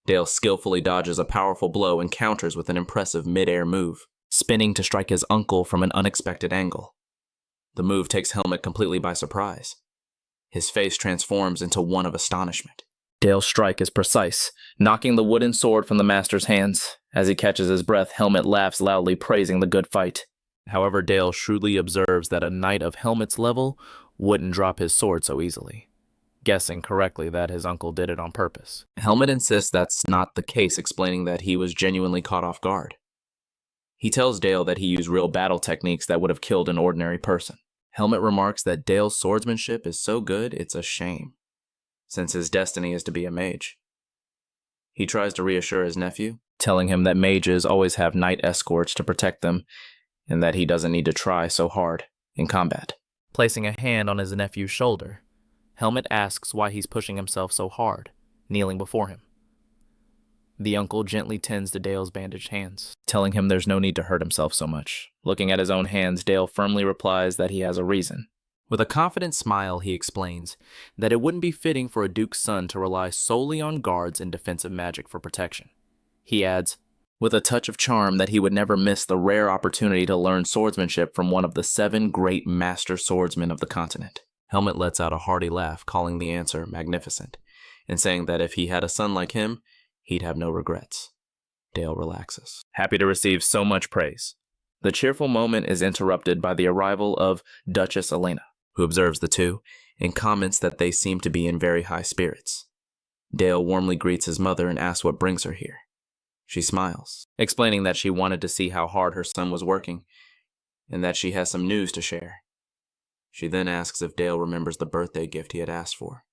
Dale skillfully dodges a powerful blow and counters with an impressive mid-air move, spinning to strike his uncle from an unexpected angle. The move takes Helmet completely by surprise. His face transforms into one of astonishment. Dale's strike is precise, knocking the wooden sword from the master's hands. As he catches his breath, Helmet laughs loudly, praising the good fight. However, Dale shrewdly observes that a knight of Helmet's level wouldn't drop his sword so easily, guessing correctly that his uncle did it on purpose. Helmet insists that's not the case, explaining that he was genuinely caught off guard. He tells Dale that he used real battle techniques that would have killed an ordinary person. Helmet remarks that Dale's swordsmanship is so good it's a shame, since his destiny is to be a mage. He tries to reassure his nephew, telling him that mages always have knight escorts to protect them, and that he doesn't need to try so hard in combat. Placing a hand on his nephew's shoulder, Helmet asks why he's pushing himself so hard, kneeling before him. The uncle gently tends to Dale's bandaged hands, telling him there's no need to hurt himself so much. Looking at his own hands, Dale firmly replies that he has a reason. With a confident smile, he explains that it wouldn't be fitting for a duke's son to rely solely on guards and defensive magic for protection. He adds, with a touch of charm, that he would never miss the rare opportunity to learn swordsmanship from one of the 7 great master swordsmen of the continent. Helmet lets out a hearty laugh, calling the answer magnificent, and saying that if he had a son like him, he'd have no regrets. Dale relaxes, happy to receive so much praise. The cheerful moment is interrupted by the arrival of Duchess Elena, who observes the two and comments that they seem to be in very high spirits. Dale warmly greets his mother and asks what brings her here. She smiles, explaining that she wanted to see how hard her son was working and that she has some news to share. She then asks if Dale remembers the birthday gift he had asked for.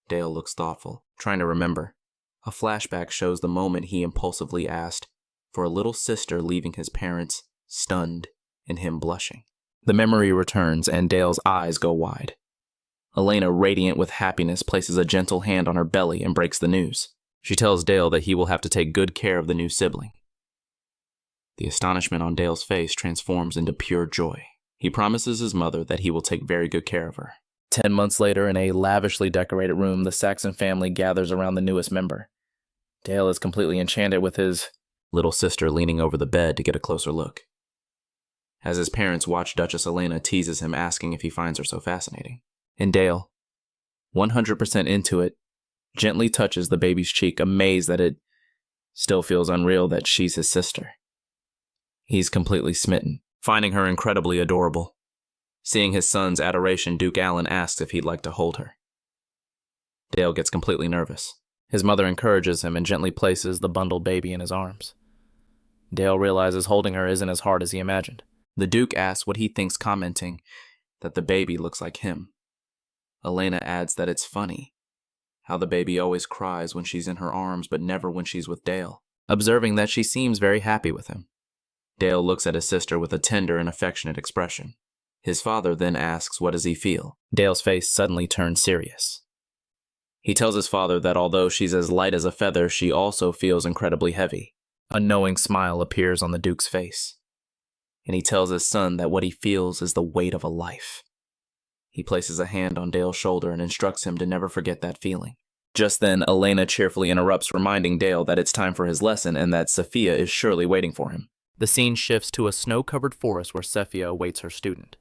Dale looks thoughtful, trying to remember. A flashback shows the moment he impulsively asked for a little sister, leaving his parents stunned and him blushing. The memory returns and Dale's eyes go wide. Elena, radiant with happiness, places a gentle hand on her belly and breaks the news. She tells Dale that he will have to take good care of the new sibling. The astonishment on Dale's face transforms into pure joy. He promises his mother that he will take very good care of her. 10 months later, in a lavishly decorated room, the Saxon family gathers around the newest member. Dale is completely enchanted with his little sister leaning over the bed to get a closer look. As his parents watch, Duchess Elena teases him, asking if he finds her so fascinating. And Dale, 100% into it, gently touches the baby's cheek, amazed that it still feels unreal that she's his sister. He's completely smitten, finding her incredibly adorable. Seeing his son's adoration, Duke Allen asks if he'd like to hold her. Dale gets completely nervous. His mother encourages him and gently places the bundled baby in his arms. Dale realizes holding her isn't as hard as he imagined. The Duke asks what he thinks, commenting that the baby looks like him. Elena adds that it's funny how the baby always cries when she's in her arms but never when she's with Dale, observing that she seems very happy with him. Dale looks at his sister with a tender and affectionate expression. His father then asks what does he feel. Dale's face suddenly turns serious. He tells his father that although she's as light as a feather, she also feels incredibly heavy. A knowing smile appears on the Duke's face, and he tells his son that what he feels is the weight of a life. He places a hand on Dale's shoulder and instructs him to never forget that feeling. Just then, Elena cheerfully interrupts, reminding Dale that it's time for his lesson and that Sophia is surely waiting for him. The scene shifts to a snow-covered forest where Sophia awaits her student.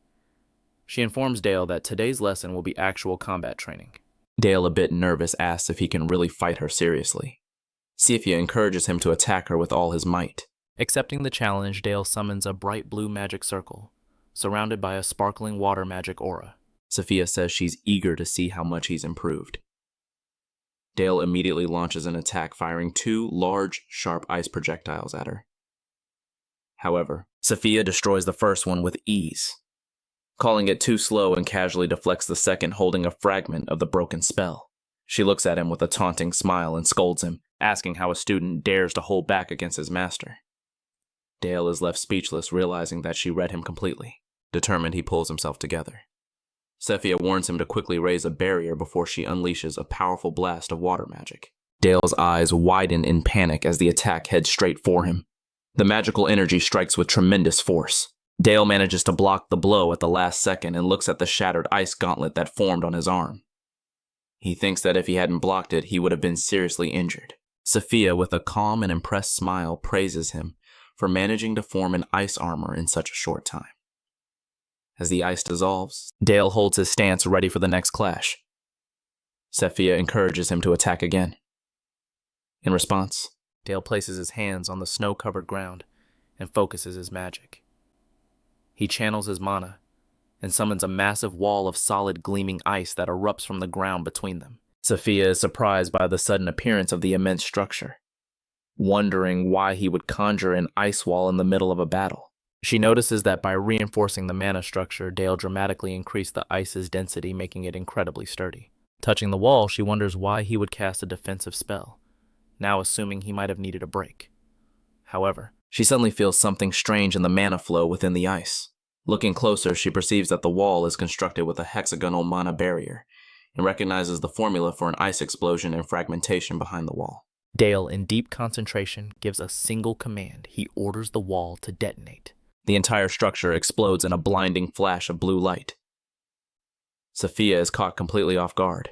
She informs Dale that today's lesson will be actual combat training. Dale, a bit nervous, asks if he can really fight her seriously. Sophia encourages him to attack her with all his might. Accepting the challenge, Dale summons a bright blue magic circle, surrounded by a sparkling water magic aura. Sophia says she's eager to see how much he's improved. Dale immediately launches an attack, firing 2 large, sharp ice projectiles at her. However, Sophia destroys the first one with ease. Calling it too slow and casually deflects the second, holding a fragment of the broken spell. She looks at him with a taunting smile and scolds him, asking how a student dares to hold back against his master. Dale is left speechless, realizing that she read him completely. Determined, he pulls himself together. Sephia warns him to quickly raise a barrier before she unleashes a powerful blast of water magic. Dale's eyes widen in panic as the attack heads straight for him. The magical energy strikes with tremendous force. Dale manages to block the blow at the last second and looks at the shattered ice gauntlet that formed on his arm. He thinks that if he hadn't blocked it, he would have been seriously injured. Sephia, with a calm and impressed smile, praises him for managing to form an ice armor in such a short time. As the ice dissolves, Dale holds his stance ready for the next clash. Sephia encourages him to attack again. In response, Dale places his hands on the snow-covered ground and focuses his magic. He channels his mana and summons a massive wall of solid gleaming ice that erupts from the ground between them. Sephia is surprised by the sudden appearance of the immense structure, wondering why he would conjure an ice wall in the middle of a battle. She notices that by reinforcing the mana structure, Dale dramatically increased the ice's density, making it incredibly sturdy. Touching the wall, she wonders why he would cast a defensive spell, now assuming he might have needed a break. However, she suddenly feels something strange in the mana flow within the ice. Looking closer, she perceives that the wall is constructed with a hexagonal mana barrier, and recognizes the formula for an ice explosion and fragmentation behind the wall. Dale, in deep concentration, gives a single command. He orders the wall to detonate. The entire structure explodes in a blinding flash of blue light. Sephia is caught completely off guard,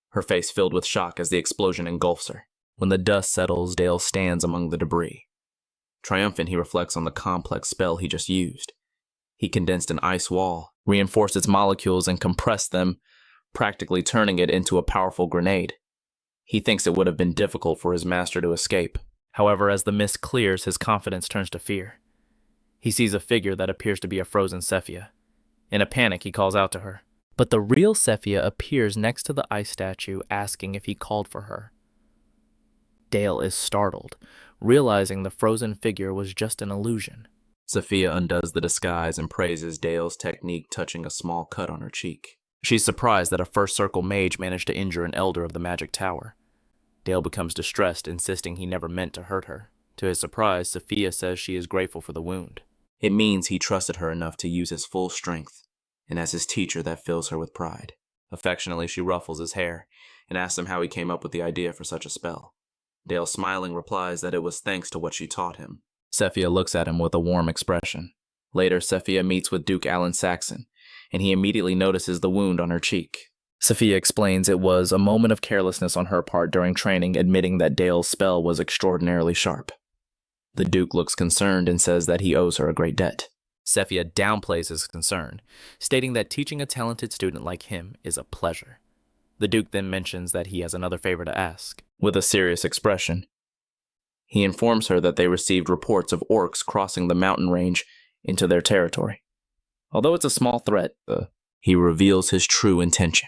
her face filled with shock as the explosion engulfs her. When the dust settles, Dale stands among the debris. Triumphant, he reflects on the complex spell he just used. He condensed an ice wall, reinforced its molecules, and compressed them, practically turning it into a powerful grenade. He thinks it would have been difficult for his master to escape. However, as the mist clears, his confidence turns to fear. He sees a figure that appears to be a frozen Sephia. In a panic, he calls out to her. But the real Sephia appears next to the ice statue, asking if he called for her. Dale is startled, realizing the frozen figure was just an illusion. Sephia undoes the disguise and praises Dale's technique, touching a small cut on her cheek. She's surprised that a First Circle mage managed to injure an elder of the Magic Tower. Dale becomes distressed, insisting he never meant to hurt her. To his surprise, Sephia says she is grateful for the wound. It means he trusted her enough to use his full strength, and as his teacher that fills her with pride. Affectionately, she ruffles his hair and asks him how he came up with the idea for such a spell. Dale, smiling, replies that it was thanks to what she taught him. Sephia looks at him with a warm expression. Later, Sephia meets with Duke Alan Saxon, and he immediately notices the wound on her cheek. Sephia explains it was a moment of carelessness on her part during training, admitting that Dale's spell was extraordinarily sharp. The Duke looks concerned and says that he owes her a great debt. Sephia downplays his concern, stating that teaching a talented student like him is a pleasure. The Duke then mentions that he has another favor to ask. With a serious expression, he informs her that they received reports of orcs crossing the mountain range into their territory. Although it's a small threat, he reveals his true intention.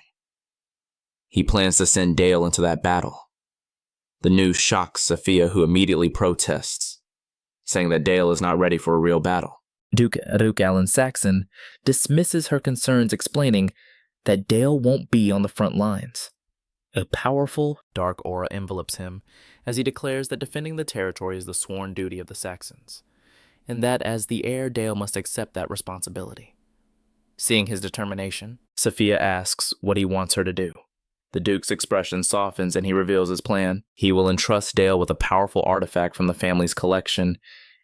He plans to send Dale into that battle. The news shocks Sephia, who immediately protests, saying that Dale is not ready for a real battle. Duke Alan Saxon dismisses her concerns, explaining that Dale won't be on the front lines. A powerful, dark aura envelops him as he declares that defending the territory is the sworn duty of the Saxons, and that as the heir, Dale must accept that responsibility. Seeing his determination, Sephia asks what he wants her to do. The Duke's expression softens and he reveals his plan. He will entrust Dale with a powerful artifact from the family's collection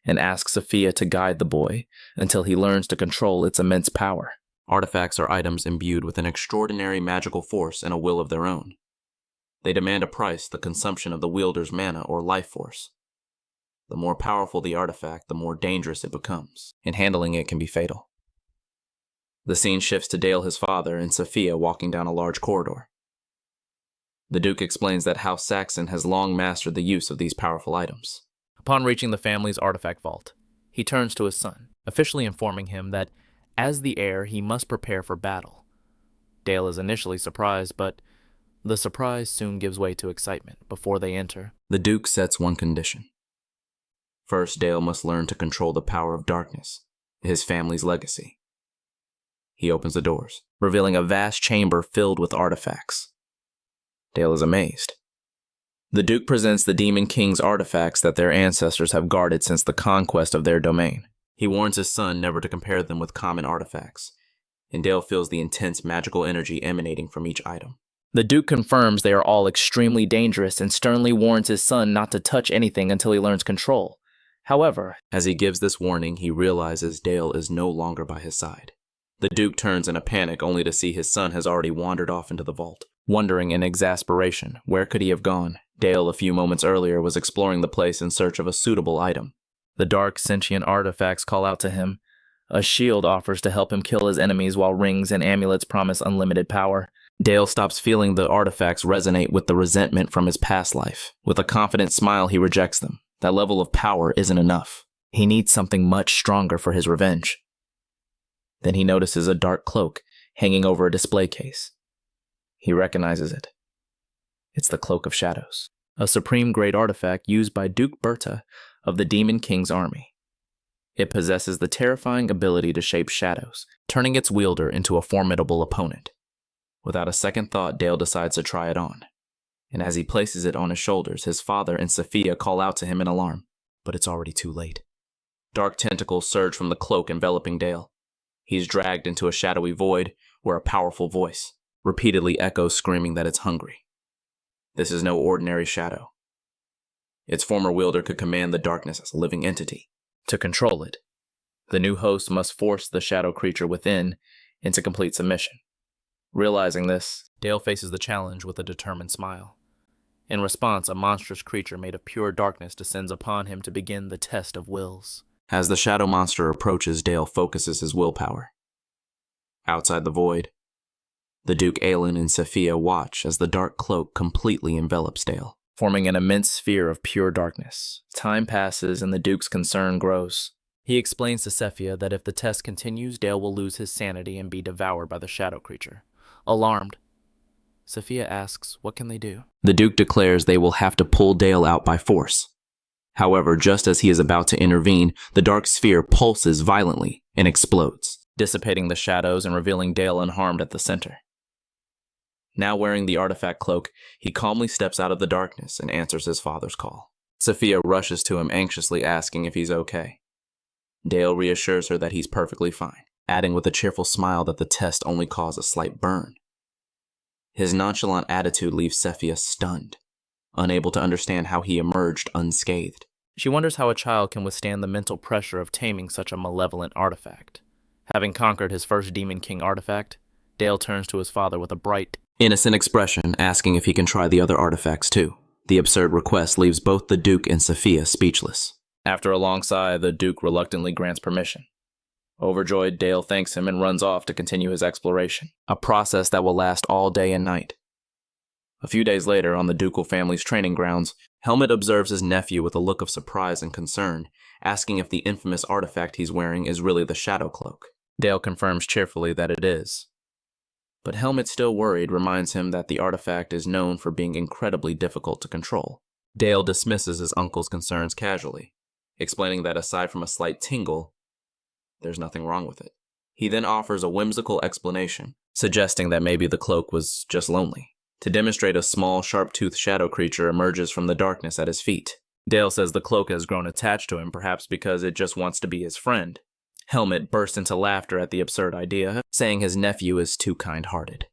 and ask Sephia to guide the boy until he learns to control its immense power. Artifacts are items imbued with an extraordinary magical force and a will of their own. They demand a price, the consumption of the wielder's mana or life force. The more powerful the artifact, the more dangerous it becomes, and handling it can be fatal. The scene shifts to Dale, his father, and Sephia walking down a large corridor. The Duke explains that House Saxon has long mastered the use of these powerful items. Upon reaching the family's artifact vault, he turns to his son, officially informing him that, as the heir, he must prepare for battle. Dale is initially surprised, but the surprise soon gives way to excitement. Before they enter, the Duke sets one condition. First, Dale must learn to control the power of darkness, his family's legacy. He opens the doors, revealing a vast chamber filled with artifacts. Dale is amazed. The Duke presents the Demon King's artifacts that their ancestors have guarded since the conquest of their domain. He warns his son never to compare them with common artifacts, and Dale feels the intense magical energy emanating from each item. The Duke confirms they are all extremely dangerous and sternly warns his son not to touch anything until he learns control. However, as he gives this warning, he realizes Dale is no longer by his side. The Duke turns in a panic only to see his son has already wandered off into the vault. Wondering in exasperation, where could he have gone? Dale, a few moments earlier, was exploring the place in search of a suitable item. The dark sentient artifacts call out to him. A shield offers to help him kill his enemies while rings and amulets promise unlimited power. Dale stops feeling the artifacts resonate with the resentment from his past life. With a confident smile, he rejects them. That level of power isn't enough. He needs something much stronger for his revenge. Then he notices a dark cloak hanging over a display case. He recognizes it. It's the Cloak of Shadows, a supreme-grade artifact used by Duke Berta of the Demon King's army. It possesses the terrifying ability to shape shadows, turning its wielder into a formidable opponent. Without a second thought, Dale decides to try it on. And as he places it on his shoulders, his father and Sophia call out to him in alarm, but it's already too late. Dark tentacles surge from the cloak enveloping Dale. He's dragged into a shadowy void where a powerful voice repeatedly echoes, screaming that it's hungry. This is no ordinary shadow. Its former wielder could command the darkness as a living entity. To control it, the new host must force the shadow creature within into complete submission. Realizing this, Dale faces the challenge with a determined smile. In response, a monstrous creature made of pure darkness descends upon him to begin the test of wills. As the shadow monster approaches, Dale focuses his willpower. Outside the void, the Duke Aelin and Sophia watch as the dark cloak completely envelops Dale, forming an immense sphere of pure darkness. Time passes and the Duke's concern grows. He explains to Sophia that if the test continues, Dale will lose his sanity and be devoured by the shadow creature. Alarmed, Sophia asks, what can they do? The Duke declares they will have to pull Dale out by force. However, just as he is about to intervene, the dark sphere pulses violently and explodes, dissipating the shadows and revealing Dale unharmed at the center. Now wearing the artifact cloak, he calmly steps out of the darkness and answers his father's call. Sophia rushes to him, anxiously asking if he's okay. Dale reassures her that he's perfectly fine, adding with a cheerful smile that the test only caused a slight burn. His nonchalant attitude leaves Sophia stunned, unable to understand how he emerged unscathed. She wonders how a child can withstand the mental pressure of taming such a malevolent artifact. Having conquered his first Demon King artifact, Dale turns to his father with a bright, innocent expression, asking if he can try the other artifacts too. The absurd request leaves both the Duke and Sophia speechless. After a long sigh, the Duke reluctantly grants permission. Overjoyed, Dale thanks him and runs off to continue his exploration, a process that will last all day and night. A few days later, on the ducal family's training grounds, Helmut observes his nephew with a look of surprise and concern, asking if the infamous artifact he's wearing is really the Shadow Cloak. Dale confirms cheerfully that it is. But Helmut, still worried, reminds him that the artifact is known for being incredibly difficult to control. Dale dismisses his uncle's concerns casually, explaining that aside from a slight tingle, there's nothing wrong with it. He then offers a whimsical explanation, suggesting that maybe the cloak was just lonely. To demonstrate, a small, sharp-toothed shadow creature emerges from the darkness at his feet. Dale says the cloak has grown attached to him, perhaps because it just wants to be his friend. Helmut bursts into laughter at the absurd idea, saying his nephew is too kind-hearted.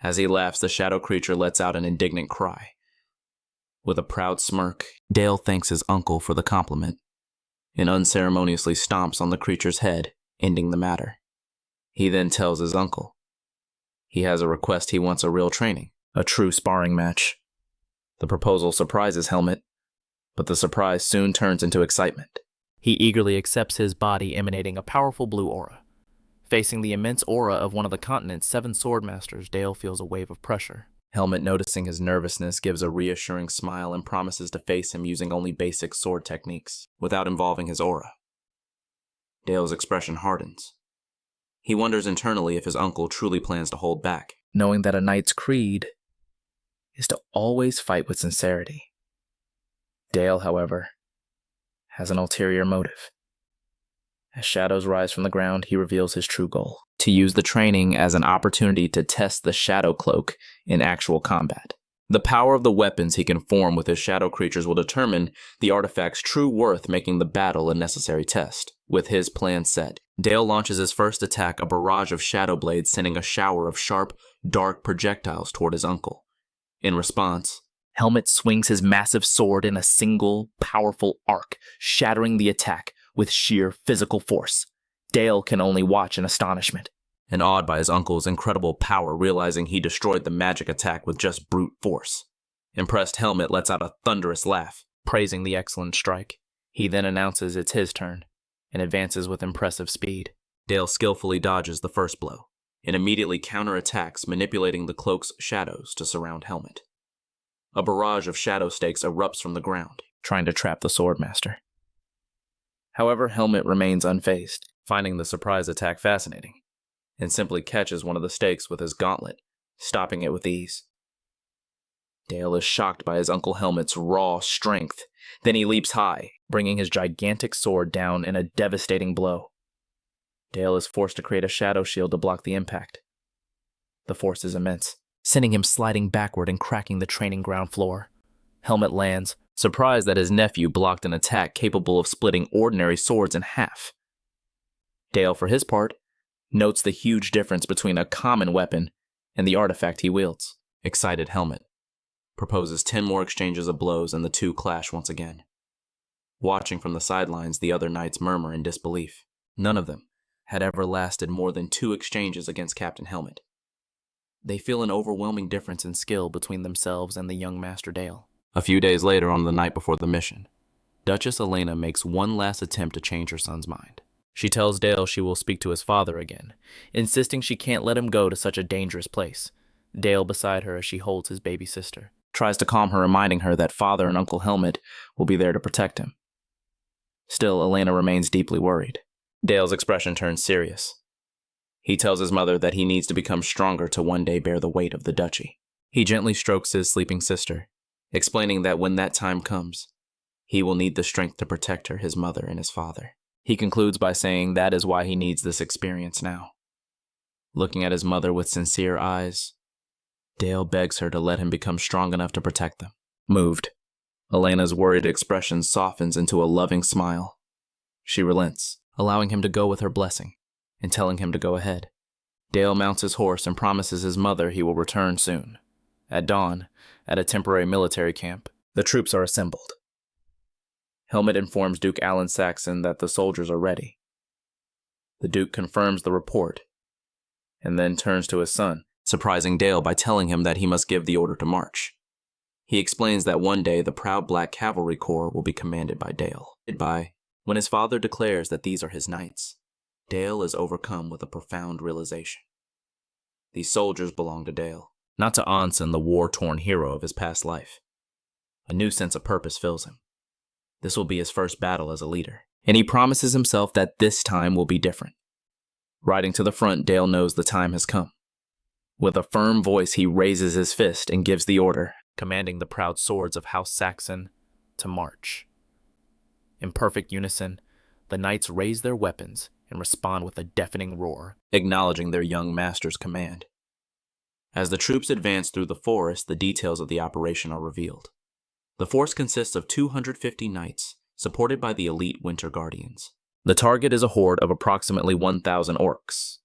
As he laughs, the shadow creature lets out an indignant cry. With a proud smirk, Dale thanks his uncle for the compliment and unceremoniously stomps on the creature's head, ending the matter. He then tells his uncle he has a request. He wants a real training, a true sparring match. The proposal surprises Helmut, but the surprise soon turns into excitement. He eagerly accepts his body emanating a powerful blue aura. Facing the immense aura of one of the continent's 7 swordmasters, Dale feels a wave of pressure. Helmut, noticing his nervousness, gives a reassuring smile and promises to face him using only basic sword techniques, without involving his aura. Dale's expression hardens. He wonders internally if his uncle truly plans to hold back, knowing that a knight's creed is to always fight with sincerity. Dale, however, has an ulterior motive. As shadows rise from the ground, he reveals his true goal: to use the training as an opportunity to test the Shadow Cloak in actual combat. The power of the weapons he can form with his shadow creatures will determine the artifact's true worth, making the battle a necessary test. With his plan set, Dale launches his first attack, a barrage of shadow blades, sending a shower of sharp, dark projectiles toward his uncle. In response, Helmet swings his massive sword in a single, powerful arc, shattering the attack with sheer physical force. Dale can only watch in astonishment. And awed by his uncle's incredible power, realizing he destroyed the magic attack with just brute force. Impressed Helmet lets out a thunderous laugh, praising the excellent strike. He then announces it's his turn, and advances with impressive speed. Dale skillfully dodges the first blow, and immediately counterattacks, manipulating the cloak's shadows to surround Helmet. A barrage of shadow stakes erupts from the ground, trying to trap the Swordmaster. However, Helmet remains unfazed, finding the surprise attack fascinating, and simply catches one of the stakes with his gauntlet, stopping it with ease. Dale is shocked by his Uncle Helmet's raw strength. Then he leaps high, bringing his gigantic sword down in a devastating blow. Dale is forced to create a shadow shield to block the impact. The force is immense, sending him sliding backward and cracking the training ground floor. Helmet lands, surprised that his nephew blocked an attack capable of splitting ordinary swords in half. Dale, for his part, notes the huge difference between a common weapon and the artifact he wields. Excited Helmet proposes 10 more exchanges of blows, and the two clash once again. Watching from the sidelines, the other knights murmur in disbelief. None of them had ever lasted more than 2 exchanges against Captain Helmet. They feel an overwhelming difference in skill between themselves and the young Master Dale. A few days later, on the night before the mission, Duchess Elena makes one last attempt to change her son's mind. She tells Dale she will speak to his father again, insisting she can't let him go to such a dangerous place. Dale beside her as she holds his baby sister tries to calm her, reminding her that Father and Uncle Helmet will be there to protect him. Still, Elena remains deeply worried. Dale's expression turns serious. He tells his mother that he needs to become stronger to one day bear the weight of the duchy. He gently strokes his sleeping sister, explaining that when that time comes, he will need the strength to protect her, his mother, and his father. He concludes by saying that is why he needs this experience now. Looking at his mother with sincere eyes, Dale begs her to let him become strong enough to protect them. Moved, Elena's worried expression softens into a loving smile. She relents, allowing him to go with her blessing, and telling him to go ahead. Dale mounts his horse and promises his mother he will return soon. At dawn, at a temporary military camp, the troops are assembled. Helmet informs Duke Alan Saxon that the soldiers are ready. The Duke confirms the report, and then turns to his son, surprising Dale by telling him that he must give the order to march. He explains that one day the proud Black Cavalry Corps will be commanded by Dale. When his father declares that these are his knights, Dale is overcome with a profound realization. These soldiers belong to Dale, not to Anson, the war-torn hero of his past life. A new sense of purpose fills him. This will be his first battle as a leader, and he promises himself that this time will be different. Riding to the front, Dale knows the time has come. With a firm voice, he raises his fist and gives the order, commanding the proud swords of House Saxon to march. In perfect unison, the knights raise their weapons and respond with a deafening roar, acknowledging their young master's command. As the troops advance through the forest, the details of the operation are revealed. The force consists of 250 knights, supported by the elite Winter Guardians. The target is a horde of approximately 1,000 orcs.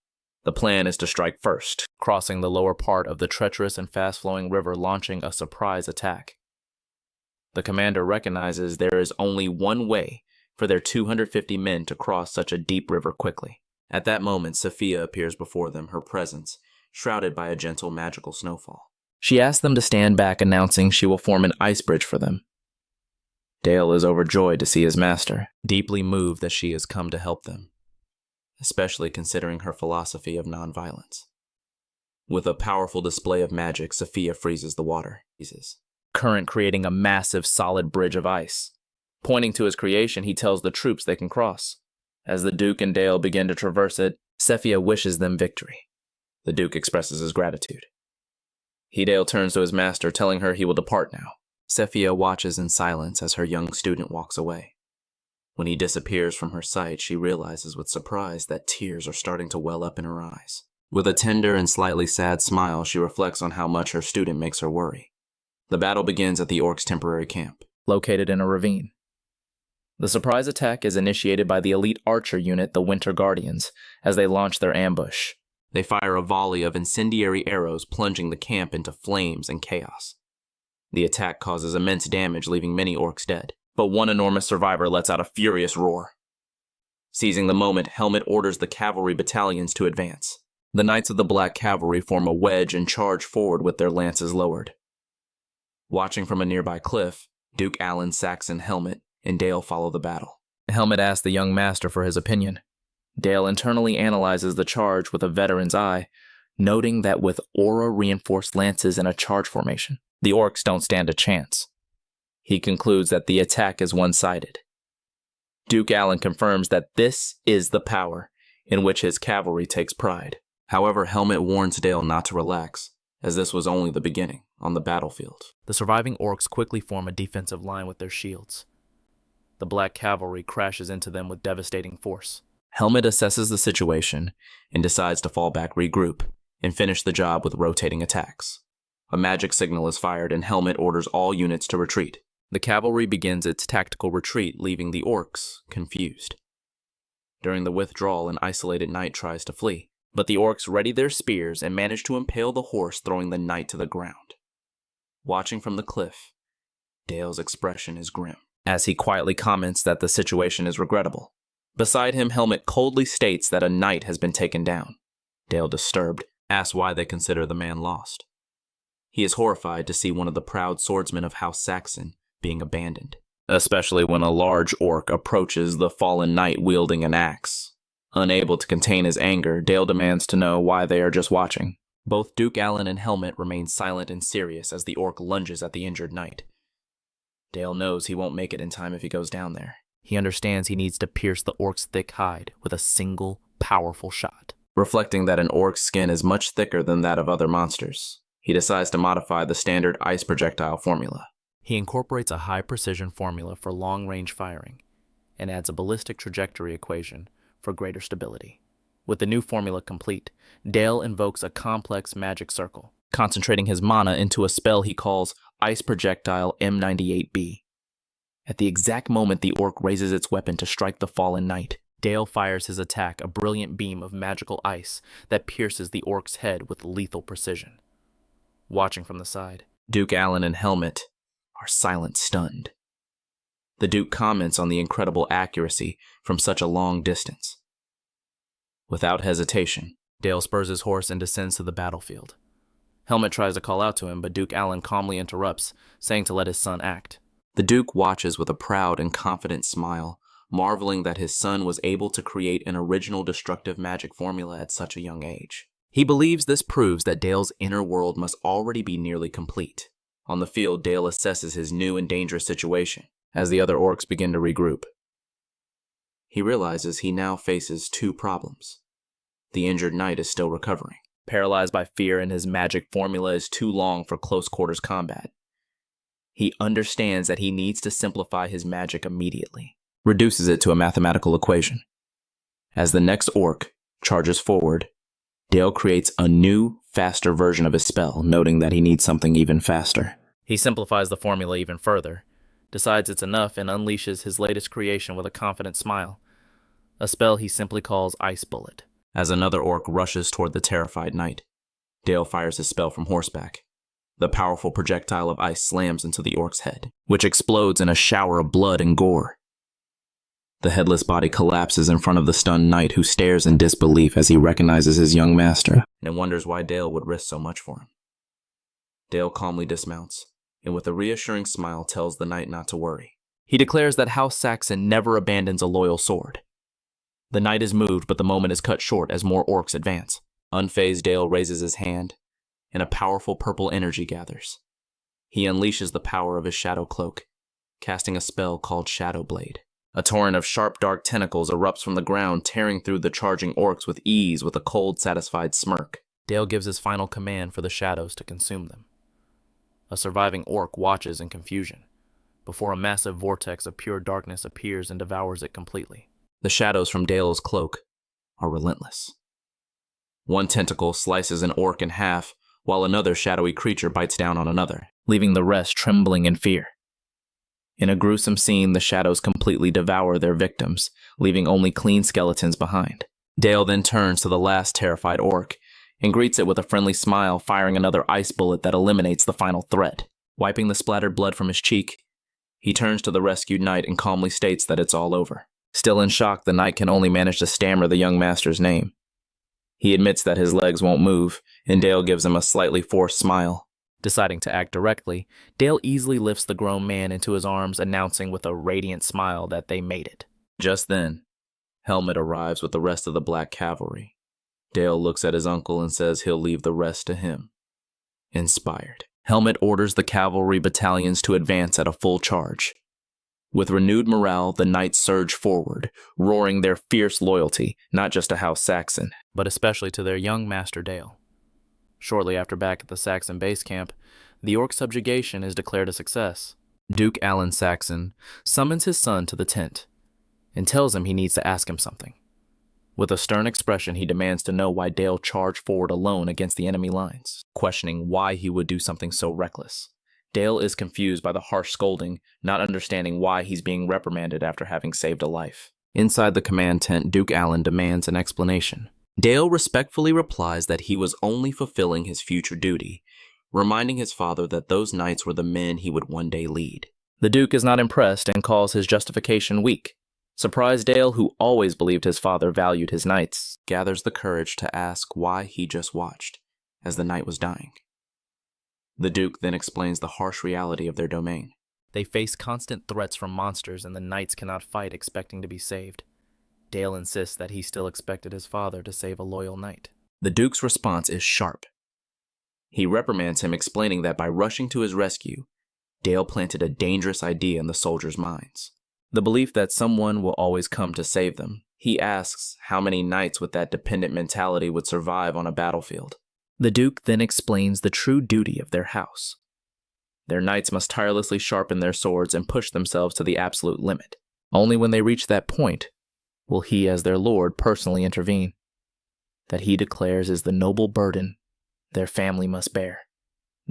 The plan is to strike first, crossing the lower part of the treacherous and fast-flowing river, launching a surprise attack. The commander recognizes there is only one way for their 250 men to cross such a deep river quickly. At that moment, Sophia appears before them, her presence shrouded by a gentle magical snowfall. She asks them to stand back, announcing she will form an ice bridge for them. Dale is overjoyed to see his master, deeply moved that she has come to help them, especially considering her philosophy of nonviolence. With a powerful display of magic, Sophia freezes the water, current creating a massive solid bridge of ice. Pointing to his creation, he tells the troops they can cross. As the Duke and Dale begin to traverse it, Sophia wishes them victory. The Duke expresses his gratitude. Dale turns to his master, telling her he will depart now. Sophia watches in silence as her young student walks away. When he disappears from her sight, she realizes with surprise that tears are starting to well up in her eyes. With a tender and slightly sad smile, she reflects on how much her student makes her worry. The battle begins at the orcs' temporary camp, located in a ravine. The surprise attack is initiated by the elite archer unit, the Winter Guardians, as they launch their ambush. They fire a volley of incendiary arrows, plunging the camp into flames and chaos. The attack causes immense damage, leaving many orcs dead, but one enormous survivor lets out a furious roar. Seizing the moment, Helmet orders the cavalry battalions to advance. The Knights of the Black Cavalry form a wedge and charge forward with their lances lowered. Watching from a nearby cliff, Duke Alan, Saxon, Helmet, and Dale follow the battle. Helmet asks the young master for his opinion. Dale internally analyzes the charge with a veteran's eye, noting that with aura-reinforced lances in a charge formation, the orcs don't stand a chance. He concludes that the attack is one-sided. Duke Alan confirms that this is the power in which his cavalry takes pride. However, Helmet warns Dale not to relax, as this was only the beginning on the battlefield. The surviving orcs quickly form a defensive line with their shields. The Black Cavalry crashes into them with devastating force. Helmet assesses the situation and decides to fall back, regroup, and finish the job with rotating attacks. A magic signal is fired and Helmet orders all units to retreat. The cavalry begins its tactical retreat, leaving the orcs confused. During the withdrawal, an isolated knight tries to flee, but the orcs ready their spears and manage to impale the horse, throwing the knight to the ground. Watching from the cliff, Dale's expression is grim, as he quietly comments that the situation is regrettable. Beside him, Helmet coldly states that a knight has been taken down. Dale, disturbed, asks why they consider the man lost. He is horrified to see one of the proud swordsmen of House Saxon being abandoned, especially when a large orc approaches the fallen knight wielding an axe. Unable to contain his anger, Dale demands to know why they are just watching. Both Duke Alan and Helmet remain silent and serious as the orc lunges at the injured knight. Dale knows he won't make it in time if he goes down there. He understands he needs to pierce the orc's thick hide with a single, powerful shot. Reflecting that an orc's skin is much thicker than that of other monsters, he decides to modify the standard ice projectile formula. He incorporates a high-precision formula for long-range firing and adds a ballistic trajectory equation for greater stability. With the new formula complete, Dale invokes a complex magic circle, concentrating his mana into a spell he calls Ice Projectile M98B. At the exact moment the orc raises its weapon to strike the fallen knight, Dale fires his attack, a brilliant beam of magical ice that pierces the orc's head with lethal precision. Watching from the side, Duke Alan and Helmet are silent, stunned. The Duke comments on the incredible accuracy from such a long distance. Without hesitation, Dale spurs his horse and descends to the battlefield. Helmet tries to call out to him, but Duke Alan calmly interrupts, saying to let his son act. The Duke watches with a proud and confident smile, marveling that his son was able to create an original destructive magic formula at such a young age. He believes this proves that Dale's inner world must already be nearly complete. On the field, Dale assesses his new and dangerous situation as the other orcs begin to regroup. He realizes he now faces two problems. The injured knight is still recovering, paralyzed by fear, and his magic formula is too long for close quarters combat. He understands that he needs to simplify his magic immediately, reduces it to a mathematical equation. As the next orc charges forward, Dale creates a new, faster version of his spell, noting that he needs something even faster. He simplifies the formula even further, decides it's enough, and unleashes his latest creation with a confident smile, a spell he simply calls Ice Bullet. As another orc rushes toward the terrified knight, Dale fires his spell from horseback. The powerful projectile of ice slams into the orc's head, which explodes in a shower of blood and gore. The headless body collapses in front of the stunned knight, who stares in disbelief as he recognizes his young master and wonders why Dale would risk so much for him. Dale calmly dismounts, and with a reassuring smile tells the knight not to worry. He declares that House Saxon never abandons a loyal sword. The knight is moved, but the moment is cut short as more orcs advance. Unfazed, Dale raises his hand, and a powerful purple energy gathers. He unleashes the power of his shadow cloak, casting a spell called Shadow Blade. A torrent of sharp, dark tentacles erupts from the ground, tearing through the charging orcs with ease with a cold, satisfied smirk. Dale gives his final command for the shadows to consume them. A surviving orc watches in confusion, before a massive vortex of pure darkness appears and devours it completely. The shadows from Dale's cloak are relentless. One tentacle slices an orc in half, while another shadowy creature bites down on another, leaving the rest trembling in fear. In a gruesome scene, the shadows completely devour their victims, leaving only clean skeletons behind. Dale then turns to the last terrified orc and greets it with a friendly smile, firing another ice bullet that eliminates the final threat. Wiping the splattered blood from his cheek, he turns to the rescued knight and calmly states that it's all over. Still in shock, the knight can only manage to stammer the young master's name. He admits that his legs won't move, and Dale gives him a slightly forced smile. Deciding to act directly, Dale easily lifts the grown man into his arms, announcing with a radiant smile that they made it. Just then, Helmet arrives with the rest of the Black Cavalry. Dale looks at his uncle and says he'll leave the rest to him. Inspired, Helmet orders the cavalry battalions to advance at a full charge. With renewed morale, the knights surge forward, roaring their fierce loyalty, not just to House Saxon, but especially to their young master Dale. Shortly after, back at the Saxon base camp, the orc subjugation is declared a success. Duke Alan Saxon summons his son to the tent and tells him he needs to ask him something. With a stern expression, he demands to know why Dale charged forward alone against the enemy lines, questioning why he would do something so reckless. Dale is confused by the harsh scolding, not understanding why he's being reprimanded after having saved a life. Inside the command tent, Duke Alan demands an explanation. Dale respectfully replies that he was only fulfilling his future duty, reminding his father that those knights were the men he would one day lead. The Duke is not impressed and calls his justification weak. Surprised Dale, who always believed his father valued his knights, gathers the courage to ask why he just watched, as the knight was dying. The Duke then explains the harsh reality of their domain. They face constant threats from monsters, and the knights cannot fight expecting to be saved. Dale insists that he still expected his father to save a loyal knight. The Duke's response is sharp. He reprimands him, explaining that by rushing to his rescue, Dale planted a dangerous idea in the soldiers' minds. The belief that someone will always come to save them. He asks how many knights with that dependent mentality would survive on a battlefield. The Duke then explains the true duty of their house. Their knights must tirelessly sharpen their swords and push themselves to the absolute limit. Only when they reach that point will he, as their lord, personally intervene. That he declares is the noble burden their family must bear.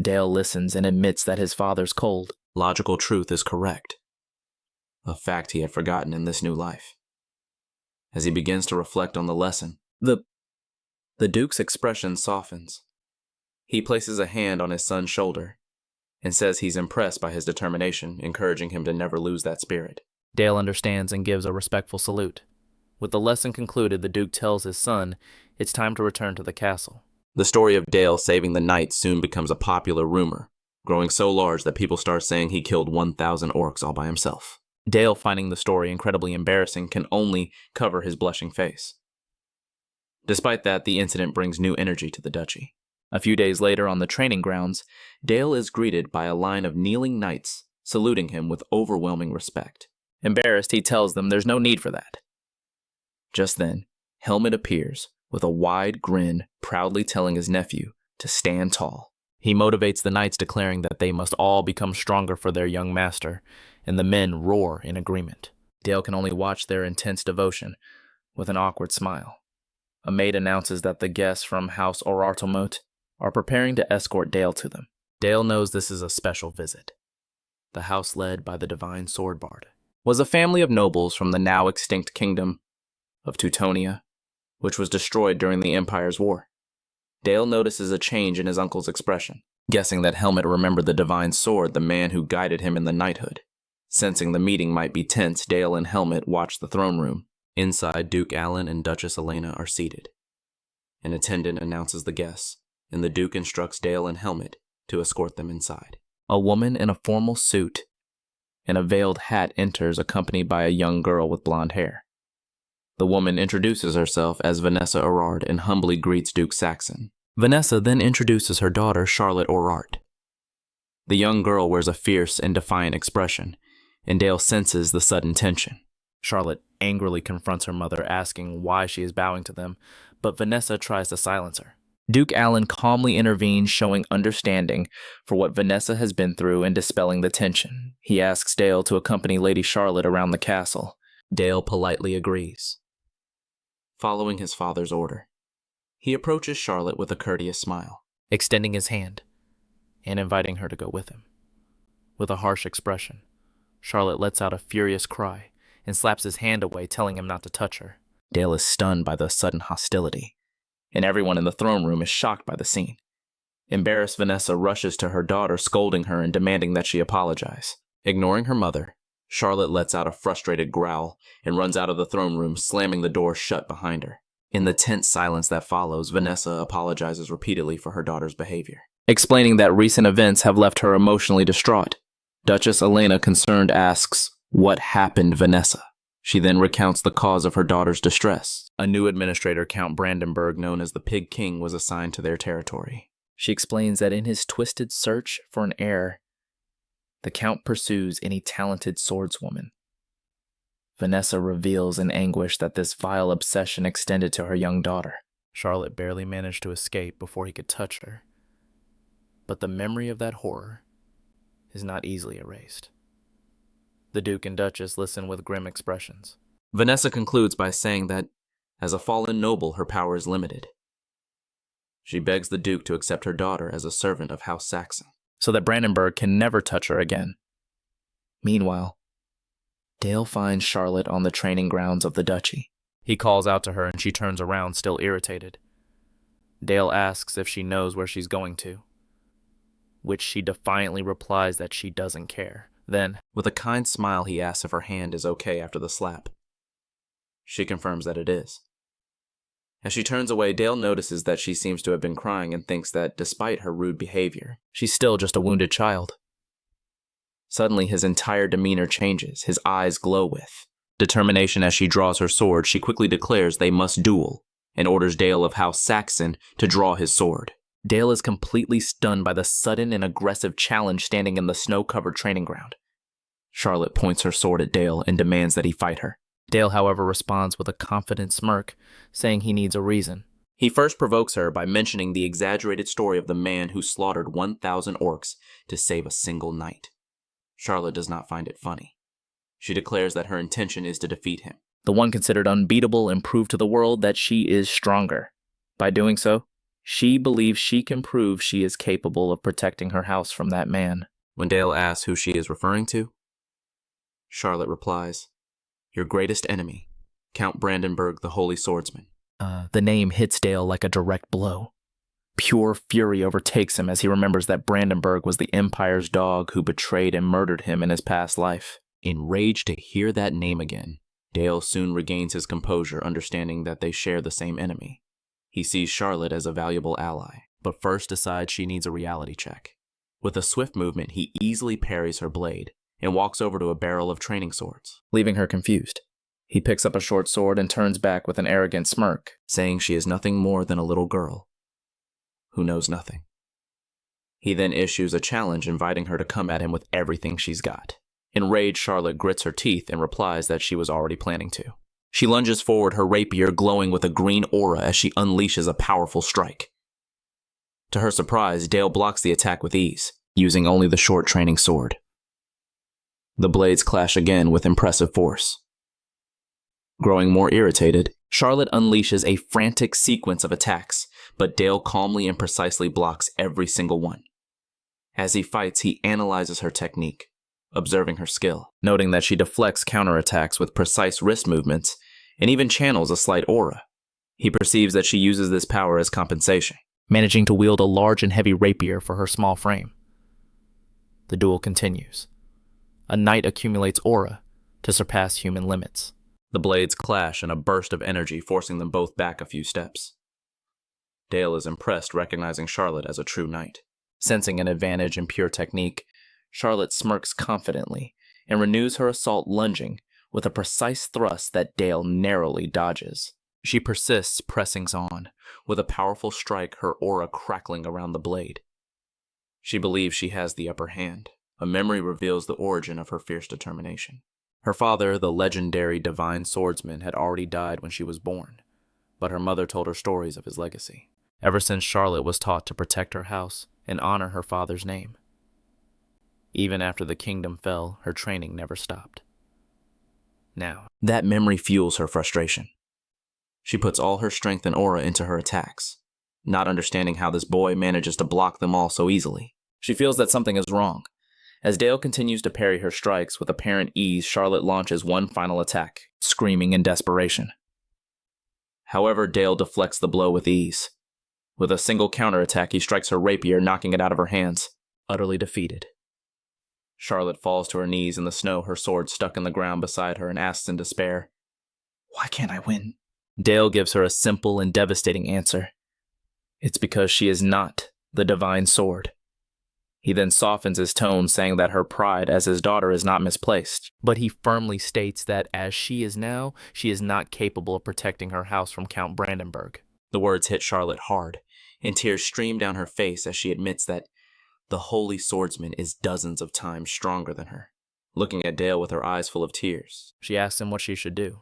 Dale listens and admits that his father's cold, logical truth is correct. A fact he had forgotten in this new life. As he begins to reflect on the lesson, the Duke's expression softens. He places a hand on his son's shoulder and says he's impressed by his determination, encouraging him to never lose that spirit. Dale understands and gives a respectful salute. With the lesson concluded, the Duke tells his son it's time to return to the castle. The story of Dale saving the knights soon becomes a popular rumor, growing so large that people start saying he killed 1,000 orcs all by himself. Dale, finding the story incredibly embarrassing, can only cover his blushing face. Despite that, the incident brings new energy to the duchy. A few days later, on the training grounds, Dale is greeted by a line of kneeling knights, saluting him with overwhelming respect. Embarrassed, he tells them there's no need for that. Just then, Helmet appears, with a wide grin, proudly telling his nephew to stand tall. He motivates the knights, declaring that they must all become stronger for their young master, and the men roar in agreement. Dale can only watch their intense devotion with an awkward smile. A maid announces that the guests from House Orartomot are preparing to escort Dale to them. Dale knows this is a special visit. The house led by the divine sword bard was a family of nobles from the now extinct kingdom of Teutonia, which was destroyed during the Empire's War. Dale notices a change in his uncle's expression, guessing that Helmet remembered the divine sword, the man who guided him in the knighthood. Sensing the meeting might be tense, Dale and Helmet watch the throne room. Inside, Duke Alan and Duchess Elena are seated. An attendant announces the guests, and the Duke instructs Dale and Helmet to escort them inside. A woman in a formal suit and a veiled hat enters, accompanied by a young girl with blonde hair. The woman introduces herself as Vanessa Erard and humbly greets Duke Saxon. Vanessa then introduces her daughter, Charlotte Orard. The young girl wears a fierce and defiant expression, and Dale senses the sudden tension. Charlotte angrily confronts her mother, asking why she is bowing to them, but Vanessa tries to silence her. Duke Alan calmly intervenes, showing understanding for what Vanessa has been through and dispelling the tension. He asks Dale to accompany Lady Charlotte around the castle. Dale politely agrees. Following his father's order, he approaches Charlotte with a courteous smile, extending his hand and inviting her to go with him. With a harsh expression, Charlotte lets out a furious cry and slaps his hand away, telling him not to touch her. Dale is stunned by the sudden hostility, and everyone in the throne room is shocked by the scene. Embarrassed, Vanessa rushes to her daughter, scolding her and demanding that she apologize. Ignoring her mother, Charlotte lets out a frustrated growl and runs out of the throne room, slamming the door shut behind her. In the tense silence that follows, Vanessa apologizes repeatedly for her daughter's behavior, explaining that recent events have left her emotionally distraught. Duchess Elena, concerned, asks, "What happened, Vanessa?" She then recounts the cause of her daughter's distress. A new administrator, Count Brandenburg, known as the Pig King, was assigned to their territory. She explains that in his twisted search for an heir, the Count pursues any talented swordswoman. Vanessa reveals in anguish that this vile obsession extended to her young daughter. Charlotte barely managed to escape before he could touch her. But the memory of that horror is not easily erased. The Duke and Duchess listen with grim expressions. Vanessa concludes by saying that, as a fallen noble, her power is limited. She begs the Duke to accept her daughter as a servant of House Saxon, so that Brandenburg can never touch her again. Meanwhile, Dale finds Charlotte on the training grounds of the duchy. He calls out to her and she turns around, still irritated. Dale asks if she knows where she's going to, which she defiantly replies that she doesn't care. Then, with a kind smile, he asks if her hand is okay after the slap. She confirms that it is. As she turns away, Dale notices that she seems to have been crying and thinks that, despite her rude behavior, she's still just a wounded child. Suddenly, his entire demeanor changes. His eyes glow with determination. As she draws her sword, she quickly declares they must duel and orders Dale of House Saxon to draw his sword. Dale is completely stunned by the sudden and aggressive challenge standing in the snow-covered training ground. Charlotte points her sword at Dale and demands that he fight her. Dale, however, responds with a confident smirk, saying he needs a reason. He first provokes her by mentioning the exaggerated story of the man who slaughtered 1,000 orcs to save a single knight. Charlotte does not find it funny. She declares that her intention is to defeat him, the one considered unbeatable, and prove to the world that she is stronger. By doing so, she believes she can prove she is capable of protecting her house from that man. When Dale asks who she is referring to, Charlotte replies, "Your greatest enemy, Count Brandenburg, the Holy Swordsman." The name hits Dale like a direct blow. Pure fury overtakes him as he remembers that Brandenburg was the Empire's dog who betrayed and murdered him in his past life. Enraged to hear that name again, Dale soon regains his composure, understanding that they share the same enemy. He sees Charlotte as a valuable ally, but first decides she needs a reality check. With a swift movement, he easily parries her blade and walks over to a barrel of training swords, leaving her confused. He picks up a short sword and turns back with an arrogant smirk, saying she is nothing more than a little girl who knows nothing. He then issues a challenge, inviting her to come at him with everything she's got. Enraged, Charlotte grits her teeth and replies that she was already planning to. She lunges forward, her rapier glowing with a green aura as she unleashes a powerful strike. To her surprise, Dale blocks the attack with ease, using only the short training sword. The blades clash again with impressive force. Growing more irritated, Charlotte unleashes a frantic sequence of attacks, but Dale calmly and precisely blocks every single one. As he fights, he analyzes her technique, observing her skill, noting that she deflects counterattacks with precise wrist movements and even channels a slight aura. He perceives that she uses this power as compensation, managing to wield a large and heavy rapier for her small frame. The duel continues. A knight accumulates aura to surpass human limits. The blades clash in a burst of energy, forcing them both back a few steps. Dale is impressed, recognizing Charlotte as a true knight. Sensing an advantage in pure technique, Charlotte smirks confidently and renews her assault, lunging with a precise thrust that Dale narrowly dodges. She persists, pressing on, with a powerful strike, her aura crackling around the blade. She believes she has the upper hand. A memory reveals the origin of her fierce determination. Her father, the legendary divine swordsman, had already died when she was born, but her mother told her stories of his legacy. Ever since, Charlotte was taught to protect her house and honor her father's name. Even after the kingdom fell, her training never stopped. Now, that memory fuels her frustration. She puts all her strength and aura into her attacks, not understanding how this boy manages to block them all so easily. She feels that something is wrong. As Dale continues to parry her strikes with apparent ease, Charlotte launches one final attack, screaming in desperation. However, Dale deflects the blow with ease. With a single counterattack, he strikes her rapier, knocking it out of her hands, utterly defeated. Charlotte falls to her knees in the snow, her sword stuck in the ground beside her, and asks in despair, "Why can't I win?" Dale gives her a simple and devastating answer. It's because she is not the divine sword. He then softens his tone, saying that her pride as his daughter is not misplaced. But he firmly states that as she is now, she is not capable of protecting her house from Count Brandenburg. The words hit Charlotte hard, and tears stream down her face as she admits that the holy swordsman is dozens of times stronger than her. Looking at Dale with her eyes full of tears, she asks him what she should do.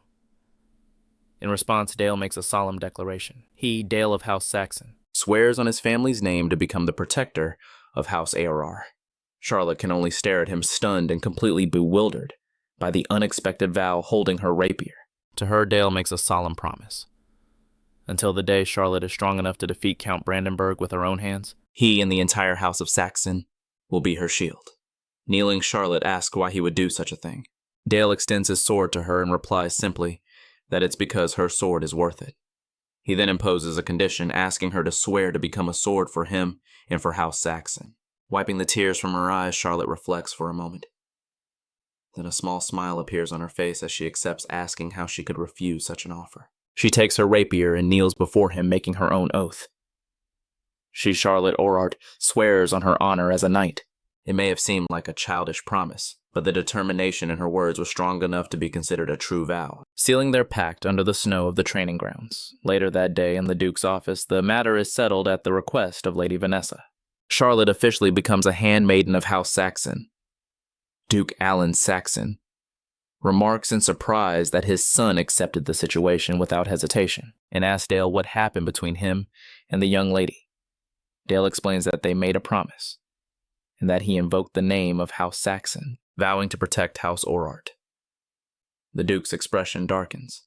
In response, Dale makes a solemn declaration. He, Dale of House Saxon, swears on his family's name to become the protector of House ARR. Charlotte can only stare at him, stunned and completely bewildered by the unexpected vow holding her rapier. To her, Dale makes a solemn promise. Until the day Charlotte is strong enough to defeat Count Brandenburg with her own hands, he and the entire House of Saxon will be her shield. Kneeling, Charlotte asks why he would do such a thing. Dale extends his sword to her and replies simply that it's because her sword is worth it. He then imposes a condition, asking her to swear to become a sword for him and for House Saxon. Wiping the tears from her eyes, Charlotte reflects for a moment. Then a small smile appears on her face as she accepts, asking how she could refuse such an offer. She takes her rapier and kneels before him, making her own oath. She, Charlotte Orart, swears on her honor as a knight. It may have seemed like a childish promise, but the determination in her words was strong enough to be considered a true vow. Sealing their pact under the snow of the training grounds. Later that day in the Duke's office, the matter is settled at the request of Lady Vanessa. Charlotte officially becomes a handmaiden of House Saxon. Duke Alan Saxon remarks in surprise that his son accepted the situation without hesitation and asks Dale what happened between him and the young lady. Dale explains that they made a promise and that he invoked the name of House Saxon, vowing to protect House Orart. The Duke's expression darkens.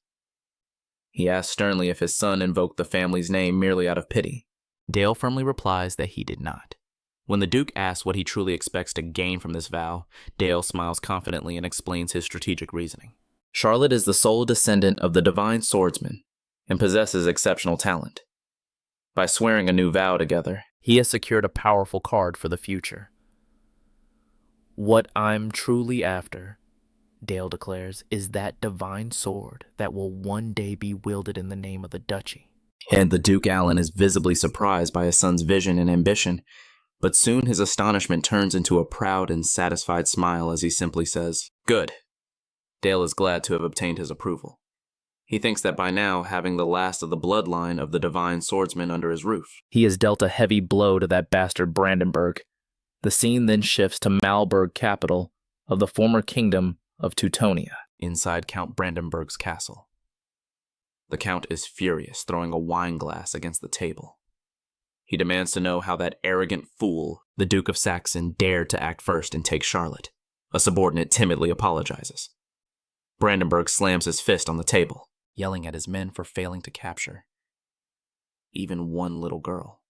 He asks sternly if his son invoked the family's name merely out of pity. Dale firmly replies that he did not. When the Duke asks what he truly expects to gain from this vow, Dale smiles confidently and explains his strategic reasoning. Charlotte is the sole descendant of the divine swordsman and possesses exceptional talent. By swearing a new vow together, he has secured a powerful card for the future. What I'm truly after, Dale declares, is that divine sword that will one day be wielded in the name of the duchy. And the Duke Alan is visibly surprised by his son's vision and ambition, but soon his astonishment turns into a proud and satisfied smile as he simply says, "Good." Dale is glad to have obtained his approval. He thinks that by now, having the last of the bloodline of the divine swordsman under his roof, he has dealt a heavy blow to that bastard Brandenburg. The scene then shifts to Malberg, capital of the former kingdom of Teutonia, inside Count Brandenburg's castle. The Count is furious, throwing a wine glass against the table. He demands to know how that arrogant fool, the Duke of Saxon, dared to act first and take Charlotte. A subordinate timidly apologizes. Brandenburg slams his fist on the table, yelling at his men for failing to capture even one little girl.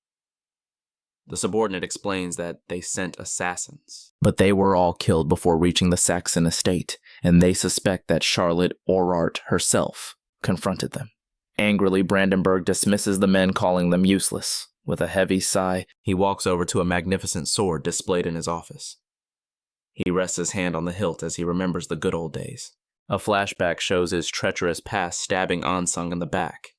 The subordinate explains that they sent assassins, but they were all killed before reaching the Saxon estate, and they suspect that Charlotte Orart herself confronted them. Angrily, Brandenburg dismisses the men, calling them useless. With a heavy sigh, he walks over to a magnificent sword displayed in his office. He rests his hand on the hilt as he remembers the good old days. A flashback shows his treacherous past stabbing Hansung in the back.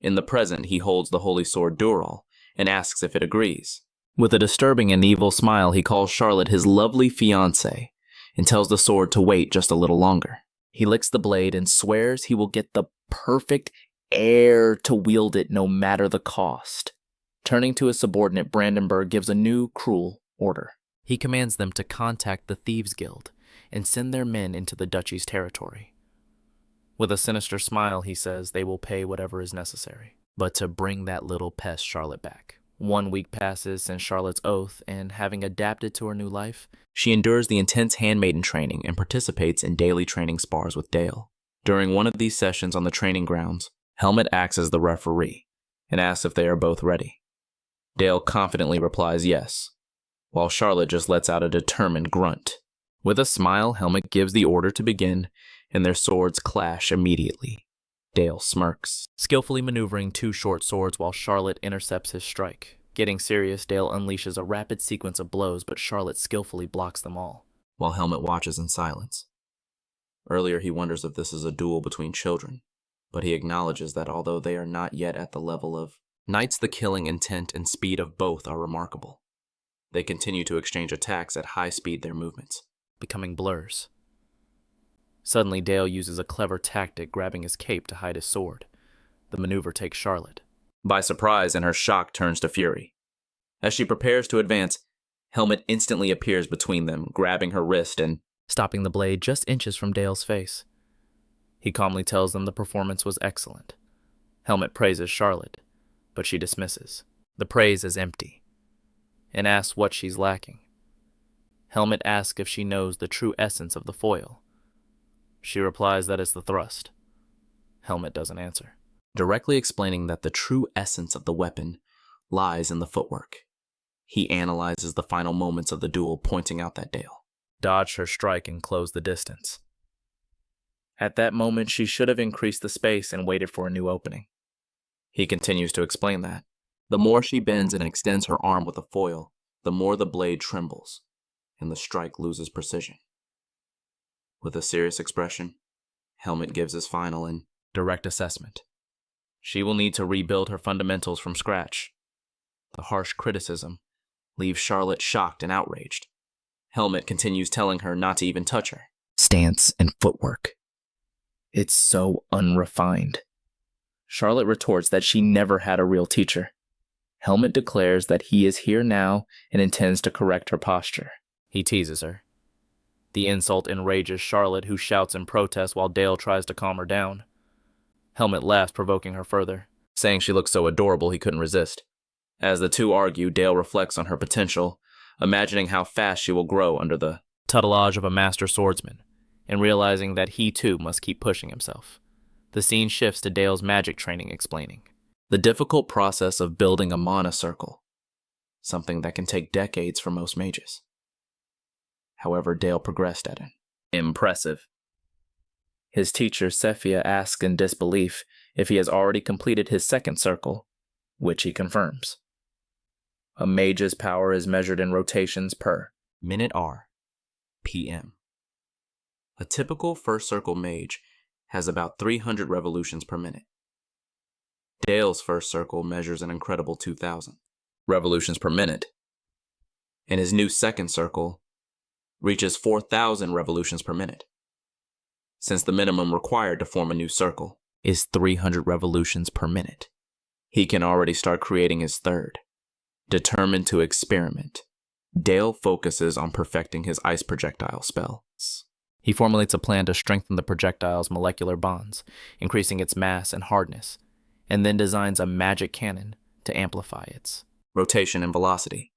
In the present, he holds the holy sword Dural and asks if it agrees. With a disturbing and evil smile, he calls Charlotte his lovely fiancée and tells the sword to wait just a little longer. He licks the blade and swears he will get the perfect heir to wield it no matter the cost. Turning to his subordinate, Brandenburg gives a new, cruel order. He commands them to contact the Thieves' Guild and send their men into the duchy's territory. With a sinister smile, he says they will pay whatever is necessary, but to bring that little pest Charlotte back. 1 week passes since Charlotte's oath, and having adapted to her new life, she endures the intense handmaiden training and participates in daily training spars with Dale. During one of these sessions on the training grounds, Helmut acts as the referee and asks if they are both ready. Dale confidently replies yes, while Charlotte just lets out a determined grunt. With a smile, Helmet gives the order to begin, and their swords clash immediately. Dale smirks, skillfully maneuvering two short swords while Charlotte intercepts his strike. Getting serious, Dale unleashes a rapid sequence of blows, but Charlotte skillfully blocks them all, while Helmet watches in silence. Earlier, he wonders if this is a duel between children, but he acknowledges that although they are not yet at the level of knights, the killing intent and speed of both are remarkable. They continue to exchange attacks at high speed, their movements becoming blurs. Suddenly, Dale uses a clever tactic, grabbing his cape to hide his sword. The maneuver takes Charlotte by surprise, and her shock turns to fury. As she prepares to advance, Helmet instantly appears between them, grabbing her wrist and stopping the blade just inches from Dale's face. He calmly tells them the performance was excellent. Helmet praises Charlotte, but she dismisses. The praise is empty, and asks what she's lacking. Helmet asks if she knows the true essence of the foil. She replies that it's the thrust. Helmet doesn't answer, directly explaining that the true essence of the weapon lies in the footwork. He analyzes the final moments of the duel, pointing out that Dale dodged her strike and closed the distance. At that moment, she should have increased the space and waited for a new opening. He continues to explain that the more she bends and extends her arm with the foil, the more the blade trembles, and the strike loses precision. With a serious expression, Helmet gives his final and direct assessment. She will need to rebuild her fundamentals from scratch. The harsh criticism leaves Charlotte shocked and outraged. Helmet continues telling her not to even touch her stance and footwork. It's so unrefined. Charlotte retorts that she never had a real teacher. Helmet declares that he is here now and intends to correct her posture. He teases her. The insult enrages Charlotte, who shouts in protest while Dale tries to calm her down. Helmet laughs, provoking her further, saying she looks so adorable he couldn't resist. As the two argue, Dale reflects on her potential, imagining how fast she will grow under the tutelage of a master swordsman, and realizing that he too must keep pushing himself. The scene shifts to Dale's magic training, explaining the difficult process of building a mana circle, something that can take decades for most mages. However, Dale progressed at it. Impressive. His teacher, Sephia, asks in disbelief if he has already completed his second circle, which he confirms. A mage's power is measured in rotations per minute R, PM. A typical first circle mage has about 300 revolutions per minute. Dale's first circle measures an incredible 2,000 revolutions per minute, and his new second circle reaches 4,000 revolutions per minute, since the minimum required to form a new circle is 300 revolutions per minute. He can already start creating his third. Determined to experiment, Dale focuses on perfecting his ice projectile spell. He formulates a plan to strengthen the projectile's molecular bonds, increasing its mass and hardness, and then designs a magic cannon to amplify its rotation and velocity.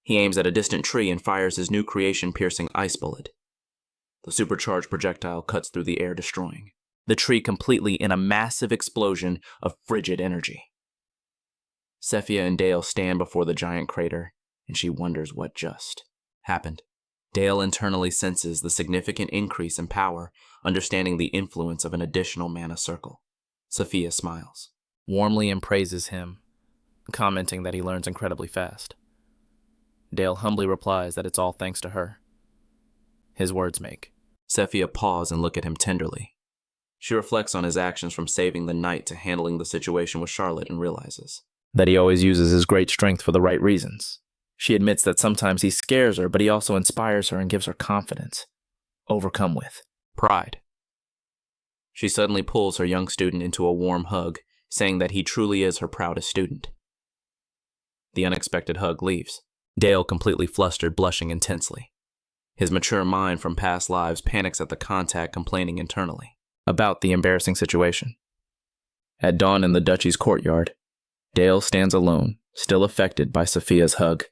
He aims at a distant tree and fires his new creation, piercing ice bullet. The supercharged projectile cuts through the air, destroying the tree completely in a massive explosion of frigid energy. Sephia and Dale stand before the giant crater, and she wonders what just happened. Dale internally senses the significant increase in power, understanding the influence of an additional mana circle. Sephia smiles warmly and praises him, commenting that he learns incredibly fast. Dale humbly replies that it's all thanks to her. His words make Sephia pause and look at him tenderly. She reflects on his actions, from saving the knight to handling the situation with Charlotte, and realizes that he always uses his great strength for the right reasons. She admits that sometimes he scares her, but he also inspires her and gives her confidence, overcome with pride. She suddenly pulls her young student into a warm hug, saying that he truly is her proudest student. The unexpected hug leaves, Dale completely flustered, blushing intensely. His mature mind from past lives panics at the contact, complaining internally about the embarrassing situation. At dawn in the duchy's courtyard, Dale stands alone, still affected by Sophia's hug.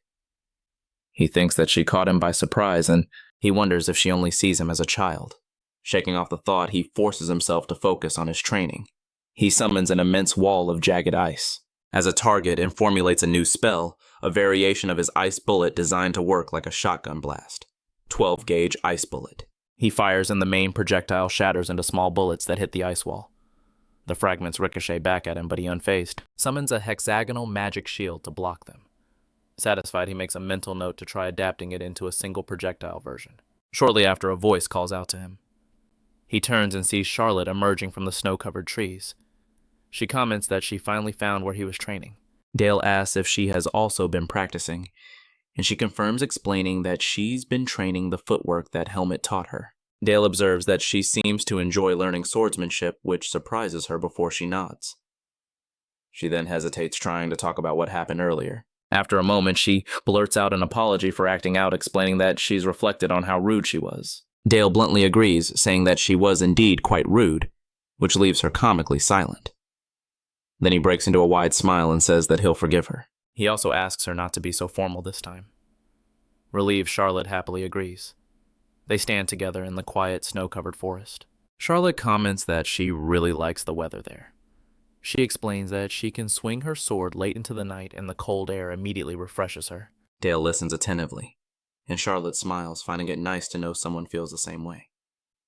He thinks that she caught him by surprise, and he wonders if she only sees him as a child. Shaking off the thought, he forces himself to focus on his training. He summons an immense wall of jagged ice as a target and formulates a new spell, a variation of his ice bullet designed to work like a shotgun blast. 12-gauge ice bullet. He fires and the main projectile shatters into small bullets that hit the ice wall. The fragments ricochet back at him, but he unfazed. Summons a hexagonal magic shield to block them. Satisfied, he makes a mental note to try adapting it into a single projectile version. Shortly after, a voice calls out to him. He turns and sees Charlotte emerging from the snow-covered trees. She comments that she finally found where he was training. Dale asks if she has also been practicing, and she confirms, explaining that she's been training the footwork that Helmet taught her. Dale observes that she seems to enjoy learning swordsmanship, which surprises her before she nods. She then hesitates, trying to talk about what happened earlier. After a moment, she blurts out an apology for acting out, explaining that she's reflected on how rude she was. Dale bluntly agrees, saying that she was indeed quite rude, which leaves her comically silent. Then he breaks into a wide smile and says that he'll forgive her. He also asks her not to be so formal this time. Relieved, Charlotte happily agrees. They stand together in the quiet, snow-covered forest. Charlotte comments that she really likes the weather there. She explains that she can swing her sword late into the night and the cold air immediately refreshes her. Dale listens attentively, and Charlotte smiles, finding it nice to know someone feels the same way.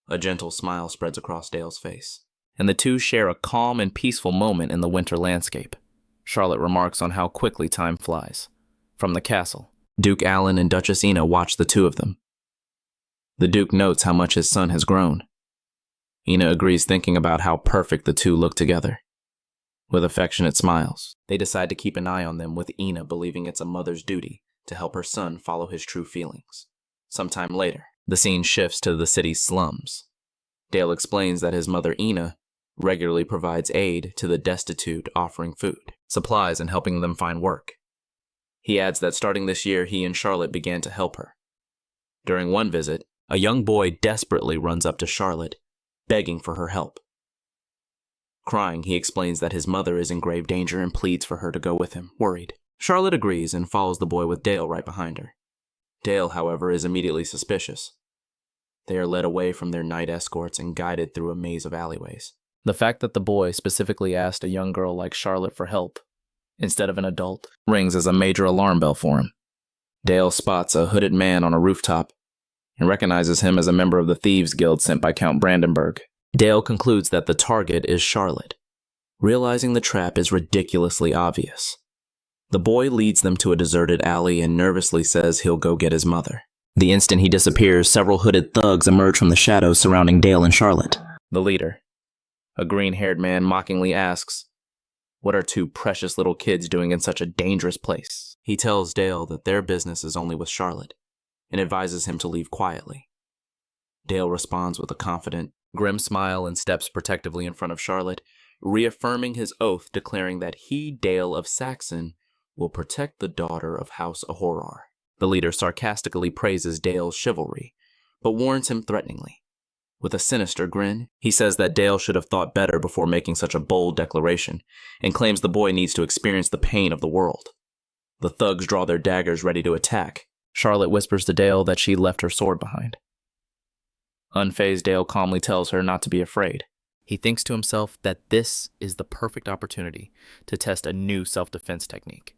A gentle smile spreads across Dale's face, and the two share a calm and peaceful moment in the winter landscape. Charlotte remarks on how quickly time flies. From the castle, Duke Alan and Duchess Ina watch the two of them. The Duke notes how much his son has grown. Ina agrees, thinking about how perfect the two look together. With affectionate smiles, they decide to keep an eye on them, with Ina believing it's a mother's duty to help her son follow his true feelings. Sometime later, the scene shifts to the city's slums. Dale explains that his mother Ina regularly provides aid to the destitute, offering food, supplies, and helping them find work. He adds that starting this year, he and Charlotte began to help her. During one visit, a young boy desperately runs up to Charlotte, begging for her help. Crying, he explains that his mother is in grave danger and pleads for her to go with him, worried. Charlotte agrees and follows the boy, with Dale right behind her. Dale, however, is immediately suspicious. They are led away from their night escorts and guided through a maze of alleyways. The fact that the boy specifically asked a young girl like Charlotte for help, instead of an adult, rings as a major alarm bell for him. Dale spots a hooded man on a rooftop and recognizes him as a member of the Thieves Guild sent by Count Brandenburg. Dale concludes that the target is Charlotte, realizing the trap is ridiculously obvious. The boy leads them to a deserted alley and nervously says he'll go get his mother. The instant he disappears, several hooded thugs emerge from the shadows surrounding Dale and Charlotte. The leader, a green-haired man, mockingly asks, "What are two precious little kids doing in such a dangerous place?" He tells Dale that their business is only with Charlotte, and advises him to leave quietly. Dale responds with a confident, grim smile and steps protectively in front of Charlotte, reaffirming his oath, declaring that he, Dale of Saxon, will protect the daughter of House Ahorar. The leader sarcastically praises Dale's chivalry, but warns him threateningly. With a sinister grin, he says that Dale should have thought better before making such a bold declaration, and claims the boy needs to experience the pain of the world. The thugs draw their daggers ready to attack. Charlotte whispers to Dale that she left her sword behind. Unfazed, Dale calmly tells her not to be afraid. He thinks to himself that this is the perfect opportunity to test a new self-defense technique.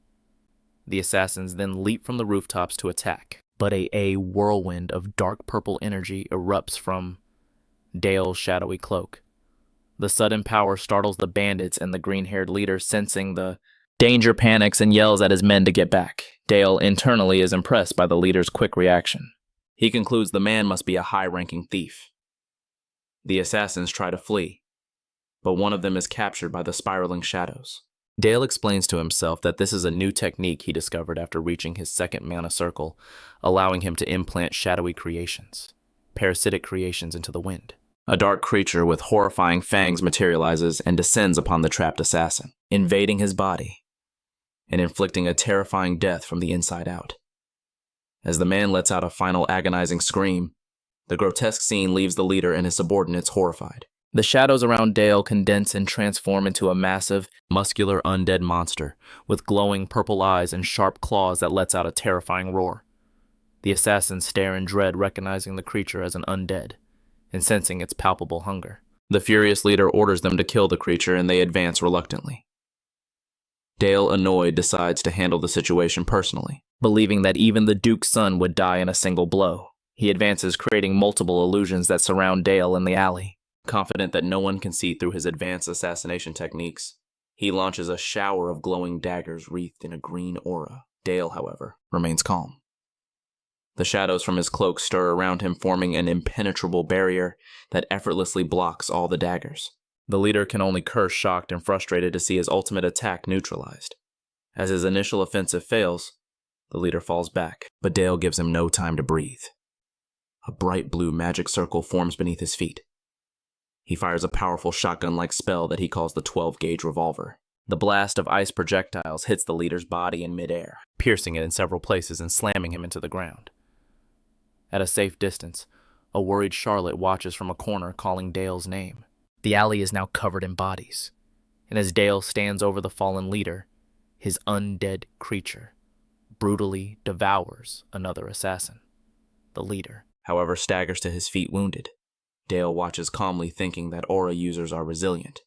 The assassins then leap from the rooftops to attack, but a whirlwind of dark purple energy erupts from Dale's shadowy cloak. The sudden power startles the bandits, and the green-haired leader, sensing the danger, panics and yells at his men to get back. Dale internally is impressed by the leader's quick reaction. He concludes the man must be a high-ranking thief. The assassins try to flee, but one of them is captured by the spiraling shadows. Dale explains to himself that this is a new technique he discovered after reaching his second mana circle, allowing him to implant shadowy creations, parasitic creations, into the wind. A dark creature with horrifying fangs materializes and descends upon the trapped assassin, invading his body and inflicting a terrifying death from the inside out. As the man lets out a final agonizing scream, the grotesque scene leaves the leader and his subordinates horrified. The shadows around Dale condense and transform into a massive, muscular undead monster with glowing purple eyes and sharp claws that lets out a terrifying roar. The assassins stare in dread, recognizing the creature as an undead and sensing its palpable hunger. The furious leader orders them to kill the creature, and they advance reluctantly. Dale, annoyed, decides to handle the situation personally. Believing that even the Duke's son would die in a single blow, he advances, creating multiple illusions that surround Dale in the alley. Confident that no one can see through his advanced assassination techniques, he launches a shower of glowing daggers wreathed in a green aura. Dale, however, remains calm. The shadows from his cloak stir around him, forming an impenetrable barrier that effortlessly blocks all the daggers. The leader can only curse, shocked and frustrated to see his ultimate attack neutralized. As his initial offensive fails, the leader falls back, but Dale gives him no time to breathe. A bright blue magic circle forms beneath his feet. He fires a powerful shotgun-like spell that he calls the 12-gauge revolver. The blast of ice projectiles hits the leader's body in midair, piercing it in several places and slamming him into the ground. At a safe distance, a worried Charlotte watches from a corner, calling Dale's name. The alley is now covered in bodies, and as Dale stands over the fallen leader, his undead creature brutally devours another assassin. The leader, however, staggers to his feet wounded. Dale watches calmly, thinking that aura users are resilient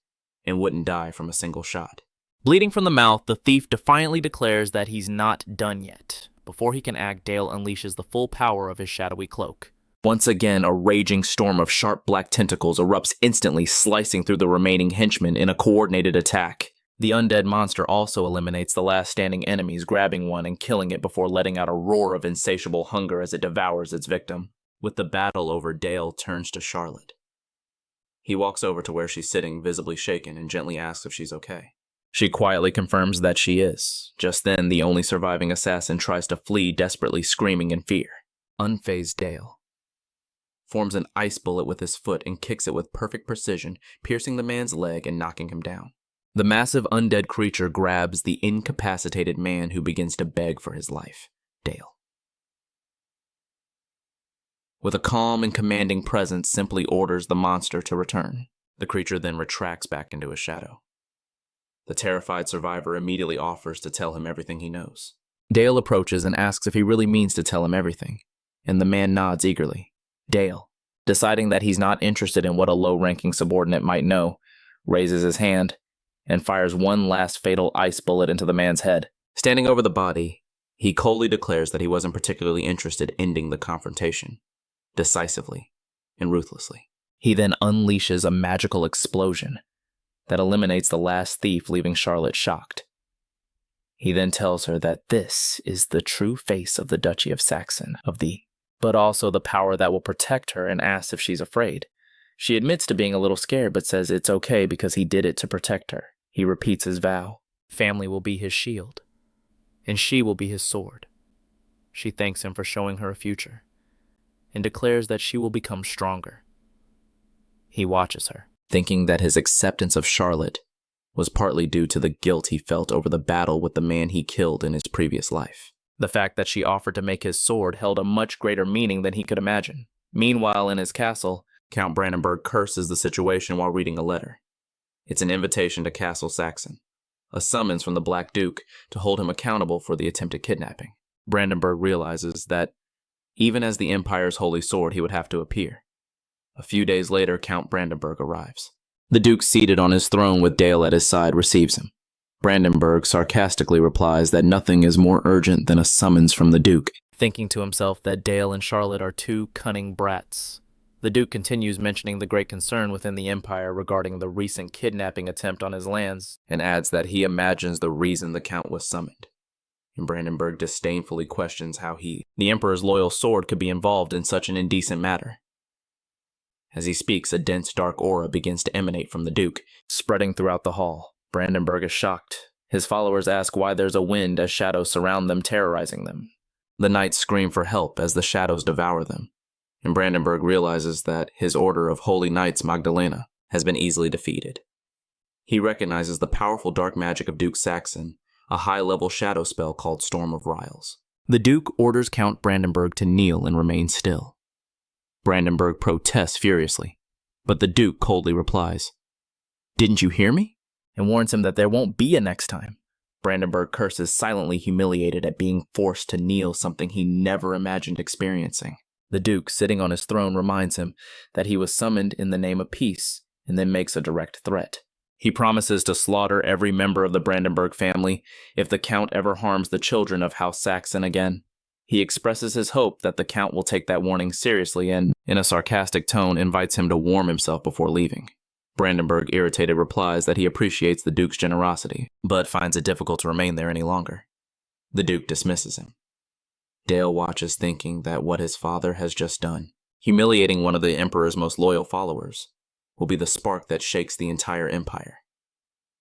and wouldn't die from a single shot. Bleeding from the mouth, the thief defiantly declares that he's not done yet. Before he can act, Dale unleashes the full power of his shadowy cloak. Once again, a raging storm of sharp black tentacles erupts instantly, slicing through the remaining henchmen in a coordinated attack. The undead monster also eliminates the last standing enemies, grabbing one and killing it before letting out a roar of insatiable hunger as it devours its victim. With the battle over, Dale turns to Charlotte. He walks over to where she's sitting, visibly shaken, and gently asks if she's okay. She quietly confirms that she is. Just then, the only surviving assassin tries to flee, desperately screaming in fear. Unfazed Dale forms an ice bullet with his foot and kicks it with perfect precision, piercing the man's leg and knocking him down. The massive undead creature grabs the incapacitated man, who begins to beg for his life. Dale, with a calm and commanding presence, simply orders the monster to return. The creature then retracts back into his shadow. The terrified survivor immediately offers to tell him everything he knows. Dale approaches and asks if he really means to tell him everything, and the man nods eagerly. Dale, deciding that he's not interested in what a low-ranking subordinate might know, raises his hand and fires one last fatal ice bullet into the man's head. Standing over the body, he coldly declares that he wasn't particularly interested in ending the confrontation, decisively and ruthlessly. He then unleashes a magical explosion that eliminates the last thief, leaving Charlotte shocked. He then tells her that this is the true face of the Duchy of Saxon, but also the power that will protect her, and asks if she's afraid. She admits to being a little scared, but says it's okay because he did it to protect her. He repeats his vow. Family will be his shield, and she will be his sword. She thanks him for showing her a future, and declares that she will become stronger. He watches her, thinking that his acceptance of Charlotte was partly due to the guilt he felt over the battle with the man he killed in his previous life. The fact that she offered to make his sword held a much greater meaning than he could imagine. Meanwhile, in his castle, Count Brandenburg curses the situation while reading a letter. It's an invitation to Castle Saxon, a summons from the Black Duke to hold him accountable for the attempted kidnapping. Brandenburg realizes that, even as the Empire's holy sword, he would have to appear. A few days later, Count Brandenburg arrives. The Duke, seated on his throne with Dale at his side, receives him. Brandenburg sarcastically replies that nothing is more urgent than a summons from the Duke, thinking to himself that Dale and Charlotte are two cunning brats. The Duke continues mentioning the great concern within the Empire regarding the recent kidnapping attempt on his lands, and adds that he imagines the reason the Count was summoned. And Brandenburg disdainfully questions how the Emperor's loyal sword, could be involved in such an indecent matter. As he speaks, a dense dark aura begins to emanate from the Duke, spreading throughout the hall. Brandenburg is shocked. His followers ask why there's a wind as shadows surround them, terrorizing them. The knights scream for help as the shadows devour them, and Brandenburg realizes that his order of Holy Knights Magdalena has been easily defeated. He recognizes the powerful dark magic of Duke Saxon, a high-level shadow spell called Storm of Riles. The Duke orders Count Brandenburg to kneel and remain still. Brandenburg protests furiously, but the Duke coldly replies, "Didn't you hear me?" and warns him that there won't be a next time. Brandenburg curses, silently humiliated at being forced to kneel, something he never imagined experiencing. The Duke, sitting on his throne, reminds him that he was summoned in the name of peace, and then makes a direct threat. He promises to slaughter every member of the Brandenburg family if the Count ever harms the children of House Saxon again. He expresses his hope that the Count will take that warning seriously and, in a sarcastic tone, invites him to warm himself before leaving. Brandenburg, irritated, replies that he appreciates the Duke's generosity, but finds it difficult to remain there any longer. The Duke dismisses him. Dale watches, thinking that what his father has just done, humiliating one of the Emperor's most loyal followers, will be the spark that shakes the entire empire,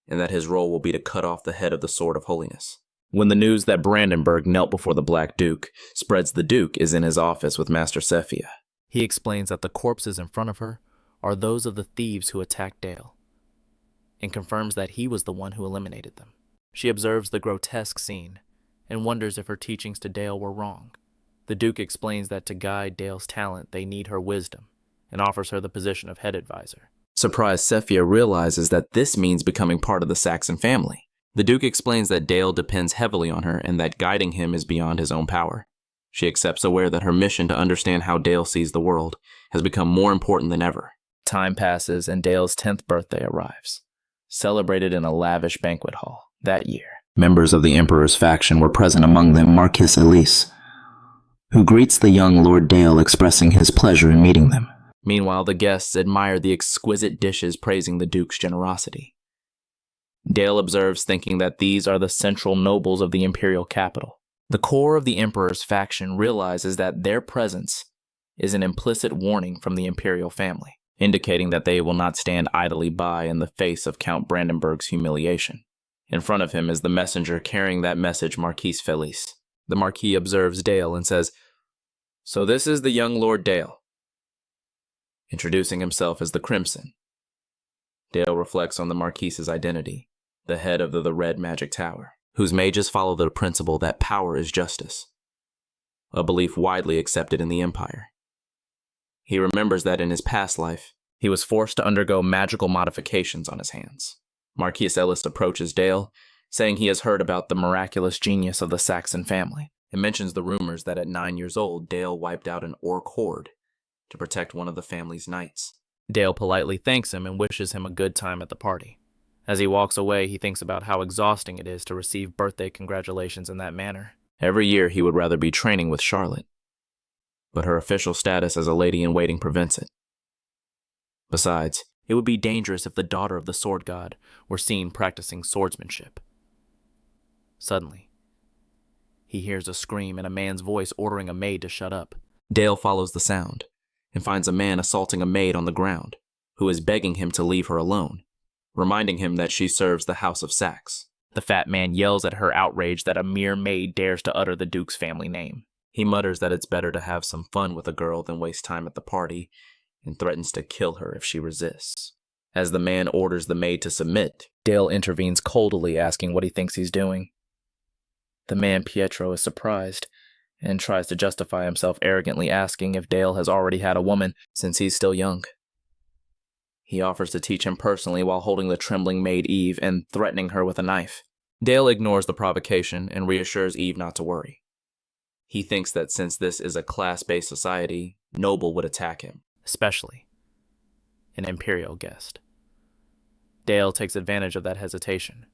and that his role will be to cut off the head of the Sword of Holiness. When the news that Brandenburg knelt before the Black Duke spreads, the Duke is in his office with Master Sephia. He explains that the corpses in front of her are those of the thieves who attacked Dale, and confirms that he was the one who eliminated them. She observes the grotesque scene and wonders if her teachings to Dale were wrong. The Duke explains that to guide Dale's talent, they need her wisdom, and offers her the position of head advisor. Surprised, Sephia realizes that this means becoming part of the Saxon family. The Duke explains that Dale depends heavily on her and that guiding him is beyond his own power. She accepts, aware that her mission to understand how Dale sees the world has become more important than ever. Time passes and Dale's 10th birthday arrives, celebrated in a lavish banquet hall that year. Members of the Emperor's faction were present, among them Marquis Elise, who greets the young Lord Dale, expressing his pleasure in meeting them. Meanwhile, the guests admire the exquisite dishes, praising the Duke's generosity. Dale observes, thinking that these are the central nobles of the imperial capital. The core of the Emperor's faction realizes that their presence is an implicit warning from the imperial family, indicating that they will not stand idly by in the face of Count Brandenburg's humiliation. In front of him is the messenger carrying that message, Marquis Felice. The Marquis observes Dale and says, "So this is the young Lord Dale," introducing himself as the Crimson. Dale reflects on the Marquis's identity, the head of the Red Magic Tower, whose mages follow the principle that power is justice, a belief widely accepted in the Empire. He remembers that in his past life, he was forced to undergo magical modifications on his hands. Marquis Ellis approaches Dale, saying he has heard about the miraculous genius of the Saxon family, and mentions the rumors that at 9 years old, Dale wiped out an orc horde to protect one of the family's knights. Dale politely thanks him and wishes him a good time at the party. As he walks away, he thinks about how exhausting it is to receive birthday congratulations in that manner. Every year, he would rather be training with Charlotte, but her official status as a lady-in-waiting prevents it. Besides, it would be dangerous if the daughter of the sword god were seen practicing swordsmanship. Suddenly, he hears a scream and a man's voice ordering a maid to shut up. Dale follows the sound and finds a man assaulting a maid on the ground, who is begging him to leave her alone, reminding him that she serves the House of Saxe. The fat man yells at her, outraged that a mere maid dares to utter the Duke's family name. He mutters that it's better to have some fun with a girl than waste time at the party, and threatens to kill her if she resists. As the man orders the maid to submit, Dale intervenes coldly, asking what he thinks he's doing. The man Pietro is surprised and tries to justify himself, arrogantly asking if Dale has already had a woman since he's still young. He offers to teach him personally while holding the trembling maid Eve and threatening her with a knife. Dale ignores the provocation and reassures Eve not to worry. He thinks that since this is a class-based society, Noble would attack him, especially an imperial guest. Dale takes advantage of that hesitation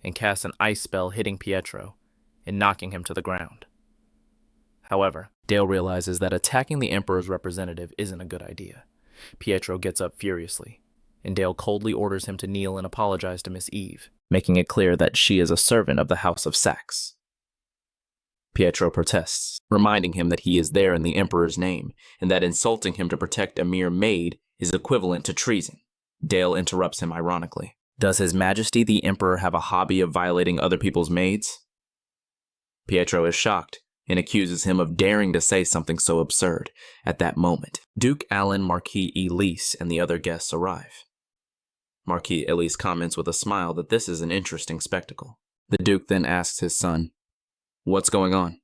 and casts an ice spell, hitting Pietro and knocking him to the ground. However, Dale realizes that attacking the Emperor's representative isn't a good idea. Pietro gets up furiously, and Dale coldly orders him to kneel and apologize to Miss Eve, making it clear that she is a servant of the House of Saxe. Pietro protests, reminding him that he is there in the Emperor's name, and that insulting him to protect a mere maid is equivalent to treason. Dale interrupts him ironically. Does His Majesty the Emperor have a hobby of violating other people's maids? Pietro is shocked and accuses him of daring to say something so absurd. At that moment, Duke Alan Marquis Elise and the other guests arrive. Marquis Elise comments with a smile that this is an interesting spectacle. The Duke then asks his son, "What's going on?"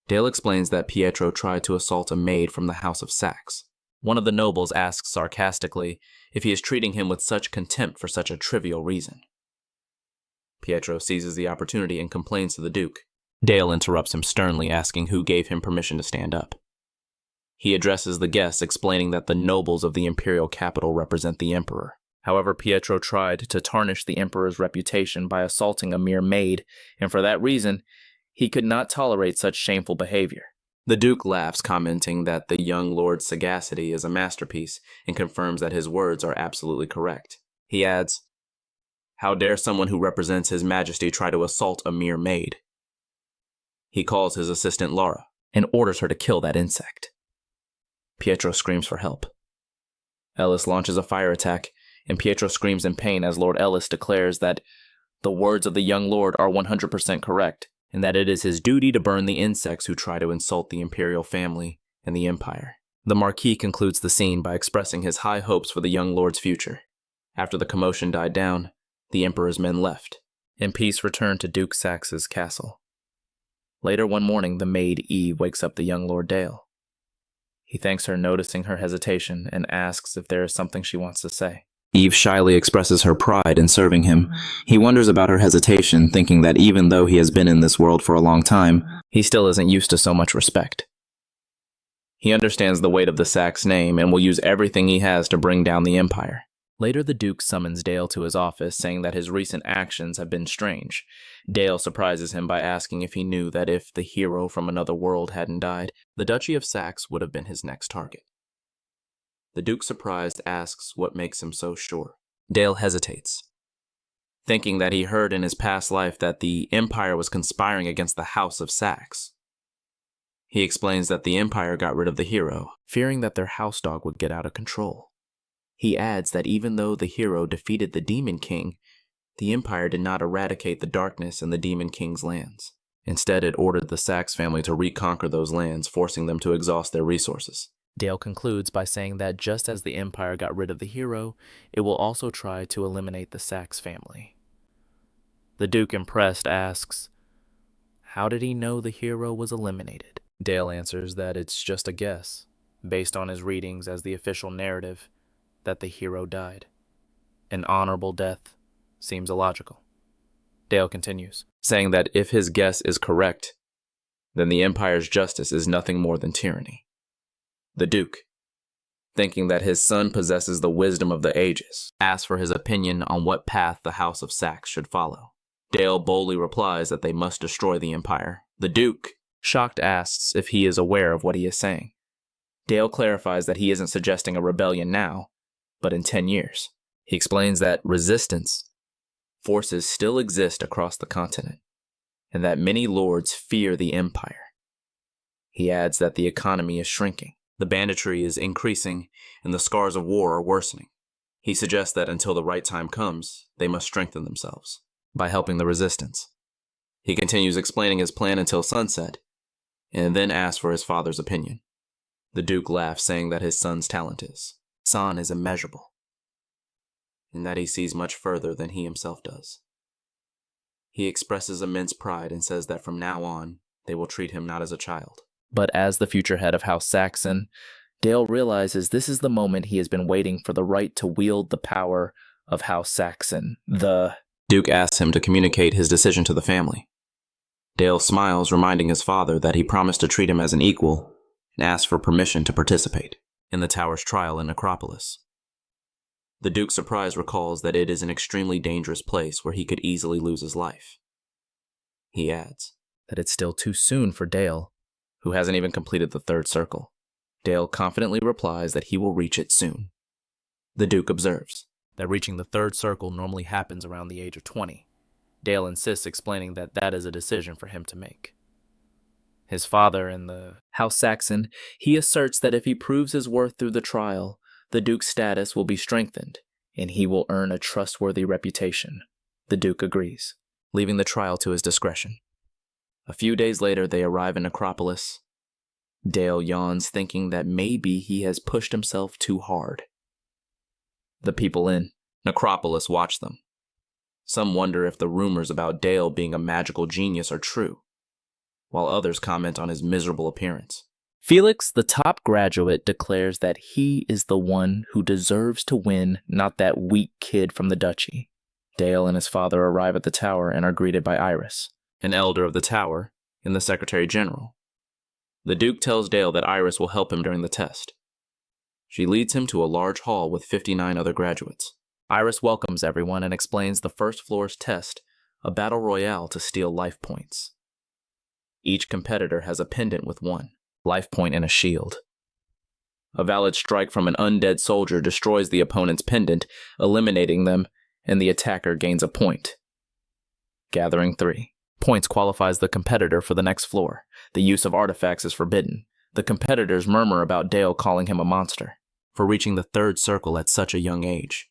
Dale explains that Pietro tried to assault a maid from the House of Saxe. One of the nobles asks sarcastically if he is treating him with such contempt for such a trivial reason. Pietro seizes the opportunity and complains to the Duke. Dale interrupts him sternly, asking who gave him permission to stand up. He addresses the guests, explaining that the nobles of the imperial capital represent the Emperor. However, Pietro tried to tarnish the emperor's reputation by assaulting a mere maid, and for that reason, he could not tolerate such shameful behavior. The Duke laughs, commenting that the young lord's sagacity is a masterpiece and confirms that his words are absolutely correct. He adds, "How dare someone who represents His Majesty try to assault a mere maid?" He calls his assistant Laura and orders her to kill that insect. Pietro screams for help. Ellis launches a fire attack, and Pietro screams in pain as Lord Ellis declares that the words of the young lord are 100% correct, and that it is his duty to burn the insects who try to insult the imperial family and the empire. The Marquis concludes the scene by expressing his high hopes for the young lord's future. After the commotion died down, the emperor's men left, and peace returned to Duke Sax's castle. Later one morning, the maid Eve wakes up the young Lord Dale. He thanks her, noticing her hesitation, and asks if there is something she wants to say. Eve shyly expresses her pride in serving him. He wonders about her hesitation, thinking that even though he has been in this world for a long time, he still isn't used to so much respect. He understands the weight of the Sax name and will use everything he has to bring down the empire. Later, the Duke summons Dale to his office, saying that his recent actions have been strange. Dale surprises him by asking if he knew that if the hero from another world hadn't died, the Duchy of Saxe would have been his next target. The Duke, surprised, asks what makes him so sure. Dale hesitates, thinking that he heard in his past life that the Empire was conspiring against the House of Saxe. He explains that the Empire got rid of the hero, fearing that their house dog would get out of control. He adds that even though the hero defeated the Demon King, the Empire did not eradicate the darkness in the Demon King's lands. Instead, it ordered the Saxe family to reconquer those lands, forcing them to exhaust their resources. Dale concludes by saying that just as the Empire got rid of the hero, it will also try to eliminate the Saxe family. The Duke, impressed, asks, how did he know the hero was eliminated? Dale answers that it's just a guess, based on his readings as the official narrative, that the hero died. An honorable death seems illogical. Dale continues, saying that if his guess is correct, then the Empire's justice is nothing more than tyranny. The Duke, thinking that his son possesses the wisdom of the ages, asks for his opinion on what path the House of Saxe should follow. Dale boldly replies that they must destroy the Empire. The Duke, shocked, asks if he is aware of what he is saying. Dale clarifies that he isn't suggesting a rebellion now, but in 10 years. He explains that resistance forces still exist across the continent, and that many lords fear the Empire. He adds that the economy is shrinking, the banditry is increasing, and the scars of war are worsening. He suggests that until the right time comes, they must strengthen themselves by helping the resistance. He continues explaining his plan until sunset, and then asks for his father's opinion. The Duke laughs, saying that his son's talent is. San is immeasurable, and that he sees much further than he himself does. He expresses immense pride and says that from now on, they will treat him not as a child, but as the future head of House Saxon. Dale realizes this is the moment he has been waiting for, the right to wield the power of House Saxon. The Duke asks him to communicate his decision to the family. Dale smiles, reminding his father that he promised to treat him as an equal, and asks for permission to participate in the Tower's trial in Necropolis. The Duke, surprised, recalls that it is an extremely dangerous place where he could easily lose his life. He adds that it's still too soon for Dale, who hasn't even completed the third circle. Dale confidently replies that he will reach it soon. The Duke observes that reaching the third circle normally happens around the age of 20. Dale insists, explaining that that is a decision for him to make. His father in the House Saxon, he asserts that if he proves his worth through the trial, the Duke's status will be strengthened, and he will earn a trustworthy reputation. The Duke agrees, leaving the trial to his discretion. A few days later, they arrive in Necropolis. Dale yawns, thinking that maybe he has pushed himself too hard. The people in Necropolis watch them. Some wonder if the rumors about Dale being a magical genius are true, while others comment on his miserable appearance. Felix, the top graduate, declares that he is the one who deserves to win, not that weak kid from the duchy. Dale and his father arrive at the tower and are greeted by Iris, an elder of the tower, and the Secretary General. The Duke tells Dale that Iris will help him during the test. She leads him to a large hall with 59 other graduates. Iris welcomes everyone and explains the first floor's test, a battle royale to steal life points. Each competitor has a pendant with one life point and a shield. A valid strike from an undead soldier destroys the opponent's pendant, eliminating them, and the attacker gains a point. Gathering 3. Points qualifies the competitor for the next floor. The use of artifacts is forbidden. The competitors murmur about Dale calling him a monster for reaching the third circle at such a young age.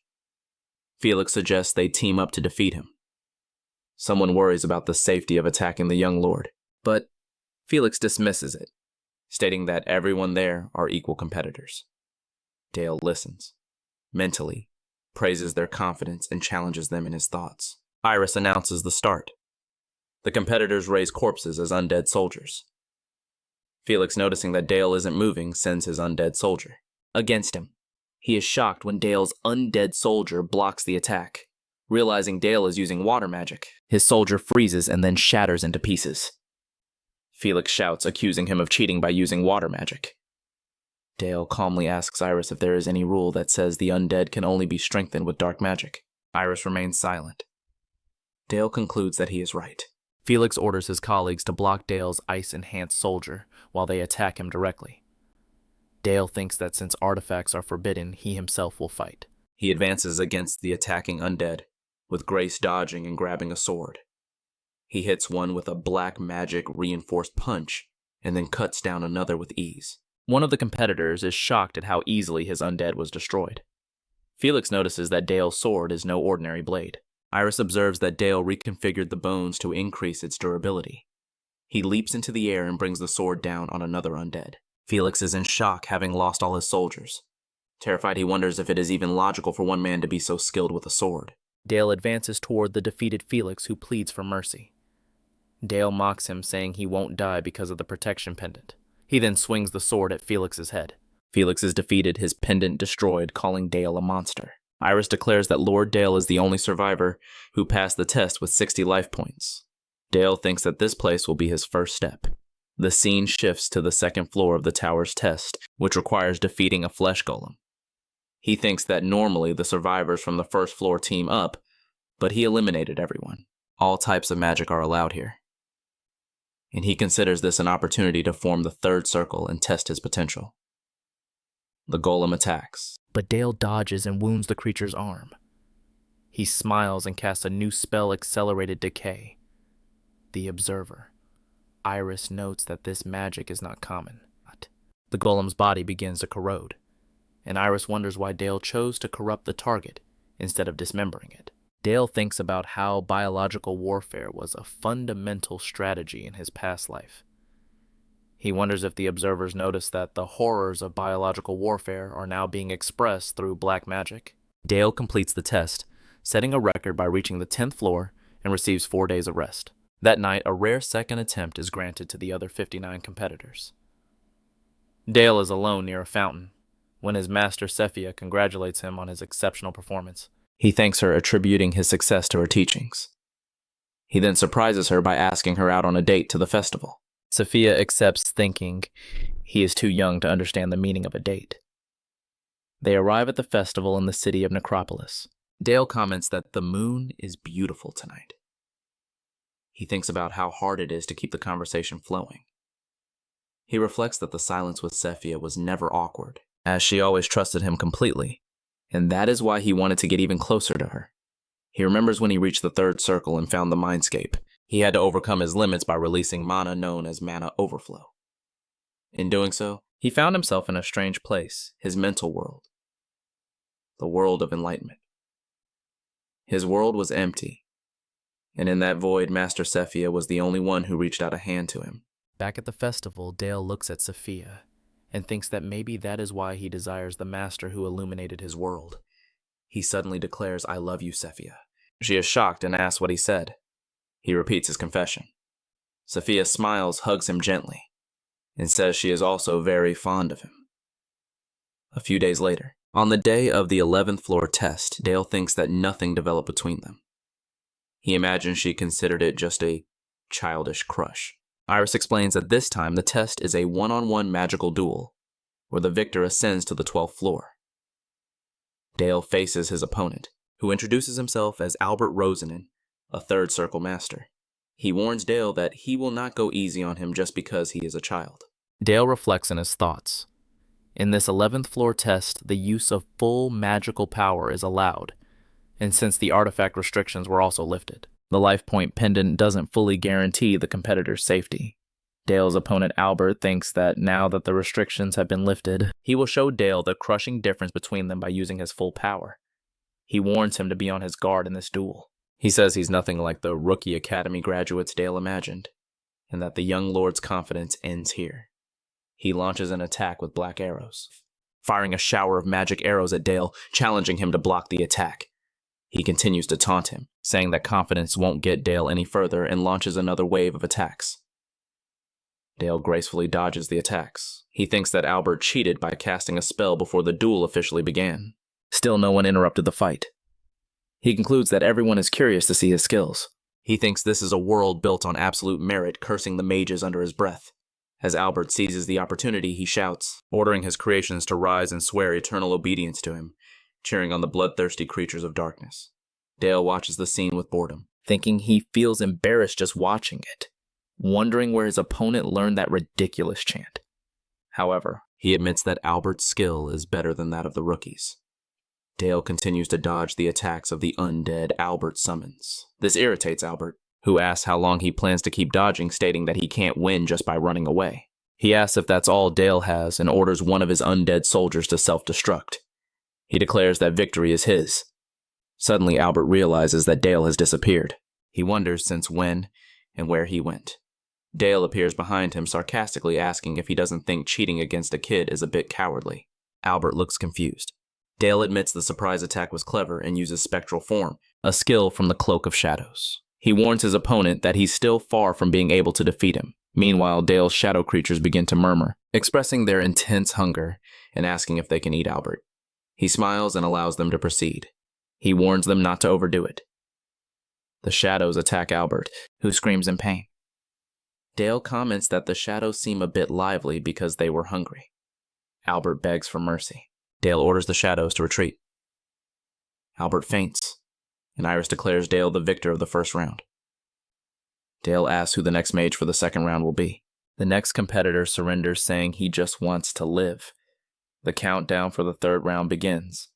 Felix suggests they team up to defeat him. Someone worries about the safety of attacking the young lord, but Felix dismisses it, stating that everyone there are equal competitors. Dale listens, mentally, praises their confidence and challenges them in his thoughts. Iris announces the start. The competitors raise corpses as undead soldiers. Felix, noticing that Dale isn't moving, sends his undead soldier against him. He is shocked when Dale's undead soldier blocks the attack. Realizing Dale is using water magic, his soldier freezes and then shatters into pieces. Felix shouts, accusing him of cheating by using water magic. Dale calmly asks Iris if there is any rule that says the undead can only be strengthened with dark magic. Iris remains silent. Dale concludes that he is right. Felix orders his colleagues to block Dale's ice-enhanced soldier while they attack him directly. Dale thinks that since artifacts are forbidden, he himself will fight. He advances against the attacking undead, with Grace dodging and grabbing a sword. He hits one with a black magic reinforced punch, and then cuts down another with ease. One of the competitors is shocked at how easily his undead was destroyed. Felix notices that Dale's sword is no ordinary blade. Iris observes that Dale reconfigured the bones to increase its durability. He leaps into the air and brings the sword down on another undead. Felix is in shock, having lost all his soldiers. Terrified, he wonders if it is even logical for one man to be so skilled with a sword. Dale advances toward the defeated Felix, who pleads for mercy. Dale mocks him, saying he won't die because of the protection pendant. He then swings the sword at Felix's head. Felix is defeated, his pendant destroyed, calling Dale a monster. Iris declares that Lord Dale is the only survivor who passed the test with 60 life points. Dale thinks that this place will be his first step. The scene shifts to the second floor of the tower's test, which requires defeating a flesh golem. He thinks that normally the survivors from the first floor team up, but he eliminated everyone. All types of magic are allowed here. And he considers this an opportunity to form the third circle and test his potential. The golem attacks, but Dale dodges and wounds the creature's arm. He smiles and casts a new spell, Accelerated Decay. The Observer. Iris notes that this magic is not common. The golem's body begins to corrode, and Iris wonders why Dale chose to corrupt the target instead of dismembering it. Dale thinks about how biological warfare was a fundamental strategy in his past life. He wonders if the observers notice that the horrors of biological warfare are now being expressed through black magic. Dale completes the test, setting a record by reaching the 10th floor and receives 4 days of rest. That night, a rare second attempt is granted to the other 59 competitors. Dale is alone near a fountain when his master Sephia congratulates him on his exceptional performance. He thanks her, attributing his success to her teachings. He then surprises her by asking her out on a date to the festival. Sophia accepts, thinking he is too young to understand the meaning of a date. They arrive at the festival in the city of Necropolis. Dale comments that the moon is beautiful tonight. He thinks about how hard it is to keep the conversation flowing. He reflects that the silence with Sephia was never awkward, as she always trusted him completely, and that is why he wanted to get even closer to her. He remembers when he reached the third circle and found the mindscape. He had to overcome his limits by releasing mana known as mana overflow. In doing so, he found himself in a strange place, his mental world. The world of enlightenment. His world was empty, and in that void, Master Sephia was the only one who reached out a hand to him. Back at the festival, Dale looks at Sophia and thinks that maybe that is why he desires the master who illuminated his world. He suddenly declares, "I love you, Sephia." She is shocked and asks what he said. He repeats his confession. Sophia smiles, hugs him gently, and says she is also very fond of him. A few days later, on the day of the 11th floor test, Dale thinks that nothing developed between them. He imagines she considered it just a childish crush. Iris explains that this time the test is a one-on-one magical duel, where the victor ascends to the 12th floor. Dale faces his opponent, who introduces himself as Albert Rosenin, a third circle master. He warns Dale that he will not go easy on him just because he is a child. Dale reflects on his thoughts. In this 11th floor test, the use of full magical power is allowed, and since the artifact restrictions were also lifted, the life point pendant doesn't fully guarantee the competitor's safety. Dale's opponent Albert thinks that now that the restrictions have been lifted, he will show Dale the crushing difference between them by using his full power. He warns him to be on his guard in this duel. He says he's nothing like the rookie academy graduates Dale imagined, and that the young lord's confidence ends here. He launches an attack with black arrows, firing a shower of magic arrows at Dale, challenging him to block the attack. He continues to taunt him, saying that confidence won't get Dale any further, and launches another wave of attacks. Dale gracefully dodges the attacks. He thinks that Albert cheated by casting a spell before the duel officially began. Still, no one interrupted the fight. He concludes that everyone is curious to see his skills. He thinks this is a world built on absolute merit, cursing the mages under his breath. As Albert seizes the opportunity, he shouts, ordering his creations to rise and swear eternal obedience to him, cheering on the bloodthirsty creatures of darkness. Dale watches the scene with boredom, thinking he feels embarrassed just watching it, wondering where his opponent learned that ridiculous chant. However, he admits that Albert's skill is better than that of the rookies. Dale continues to dodge the attacks of the undead Albert summons. This irritates Albert, who asks how long he plans to keep dodging, stating that he can't win just by running away. He asks if that's all Dale has and orders one of his undead soldiers to self-destruct. He declares that victory is his. Suddenly, Albert realizes that Dale has disappeared. He wonders since when and where he went. Dale appears behind him, sarcastically asking if he doesn't think cheating against a kid is a bit cowardly. Albert looks confused. Dale admits the surprise attack was clever and uses spectral form, a skill from the Cloak of Shadows. He warns his opponent that he's still far from being able to defeat him. Meanwhile, Dale's shadow creatures begin to murmur, expressing their intense hunger and asking if they can eat Albert. He smiles and allows them to proceed. He warns them not to overdo it. The shadows attack Albert, who screams in pain. Dale comments that the shadows seem a bit lively because they were hungry. Albert begs for mercy. Dale orders the shadows to retreat. Albert faints, and Iris declares Dale the victor of the first round. Dale asks who the next mage for the second round will be. The next competitor surrenders, saying he just wants to live. The countdown for the third round begins.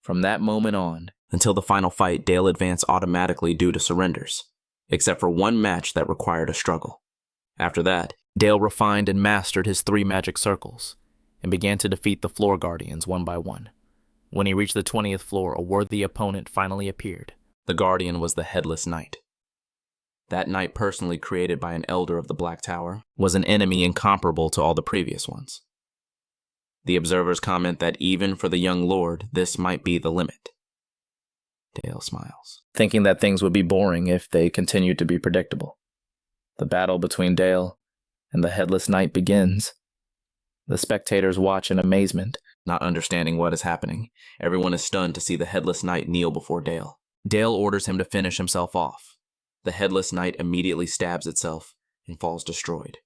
From that moment on, until the final fight, Dale advanced automatically due to surrenders, except for one match that required a struggle. After that, Dale refined and mastered his 3 magic circles, and began to defeat the floor guardians one by one. When he reached the 20th floor, a worthy opponent finally appeared. The guardian was the Headless Knight. That knight, personally created by an elder of the Black Tower, was an enemy incomparable to all the previous ones. The observers comment that even for the young lord, this might be the limit. Dale smiles, thinking that things would be boring if they continued to be predictable. The battle between Dale and the Headless Knight begins. The spectators watch in amazement, not understanding what is happening. Everyone is stunned to see the Headless Knight kneel before Dale. Dale orders him to finish himself off. The Headless Knight immediately stabs itself and falls destroyed.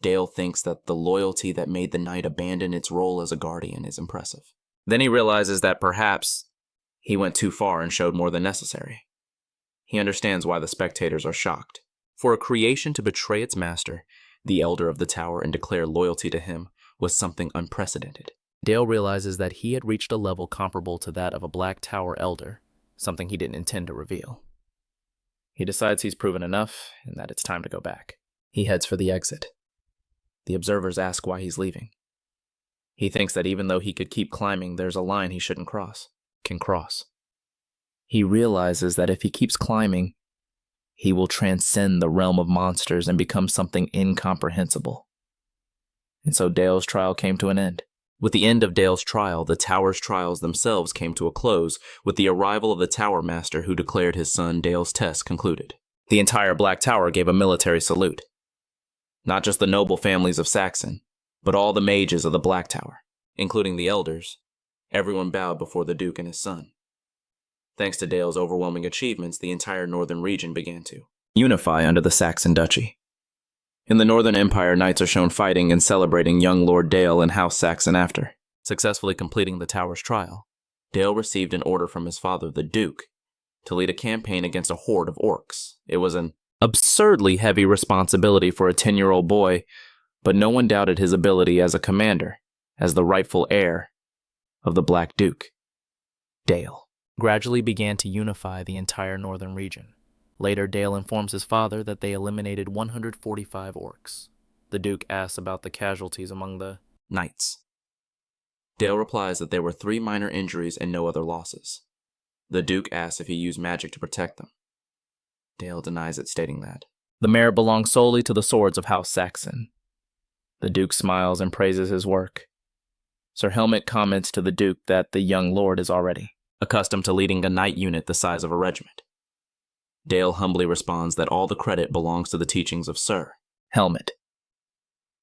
Dale thinks that the loyalty that made the knight abandon its role as a guardian is impressive. Then he realizes that perhaps he went too far and showed more than necessary. He understands why the spectators are shocked. For a creation to betray its master, the elder of the tower, and declare loyalty to him was something unprecedented. Dale realizes that he had reached a level comparable to that of a Black Tower elder, something he didn't intend to reveal. He decides he's proven enough and that it's time to go back. He heads for the exit. The observers ask why he's leaving. He thinks that even though he could keep climbing, there's a line he shouldn't can cross. He realizes that if he keeps climbing, he will transcend the realm of monsters and become something incomprehensible. And so Dale's trial came to an end. With the end of Dale's trial, the tower's trials themselves came to a close, with the arrival of the tower master who declared his son Dale's test concluded. The entire Black Tower gave a military salute. Not just the noble families of Saxon, but all the mages of the Black Tower, including the elders. Everyone bowed before the Duke and his son. Thanks to Dale's overwhelming achievements, the entire northern region began to unify under the Saxon Duchy. In the Northern Empire, knights are shown fighting and celebrating young Lord Dale and House Saxon after successfully completing the tower's trial. Dale received an order from his father, the Duke, to lead a campaign against a horde of orcs. It was an absurdly heavy responsibility for a 10-year-old boy, but no one doubted his ability as a commander, as the rightful heir of the Black Duke. Dale gradually began to unify the entire northern region. Later, Dale informs his father that they eliminated 145 orcs. The Duke asks about the casualties among the knights. Dale replies that there were 3 minor injuries and no other losses. The Duke asks if he used magic to protect them. Dale denies it, stating that the merit belongs solely to the swords of House Saxon. The Duke smiles and praises his work. Sir Helmet comments to the Duke that the young lord is already accustomed to leading a knight unit the size of a regiment. Dale humbly responds that all the credit belongs to the teachings of Sir Helmet.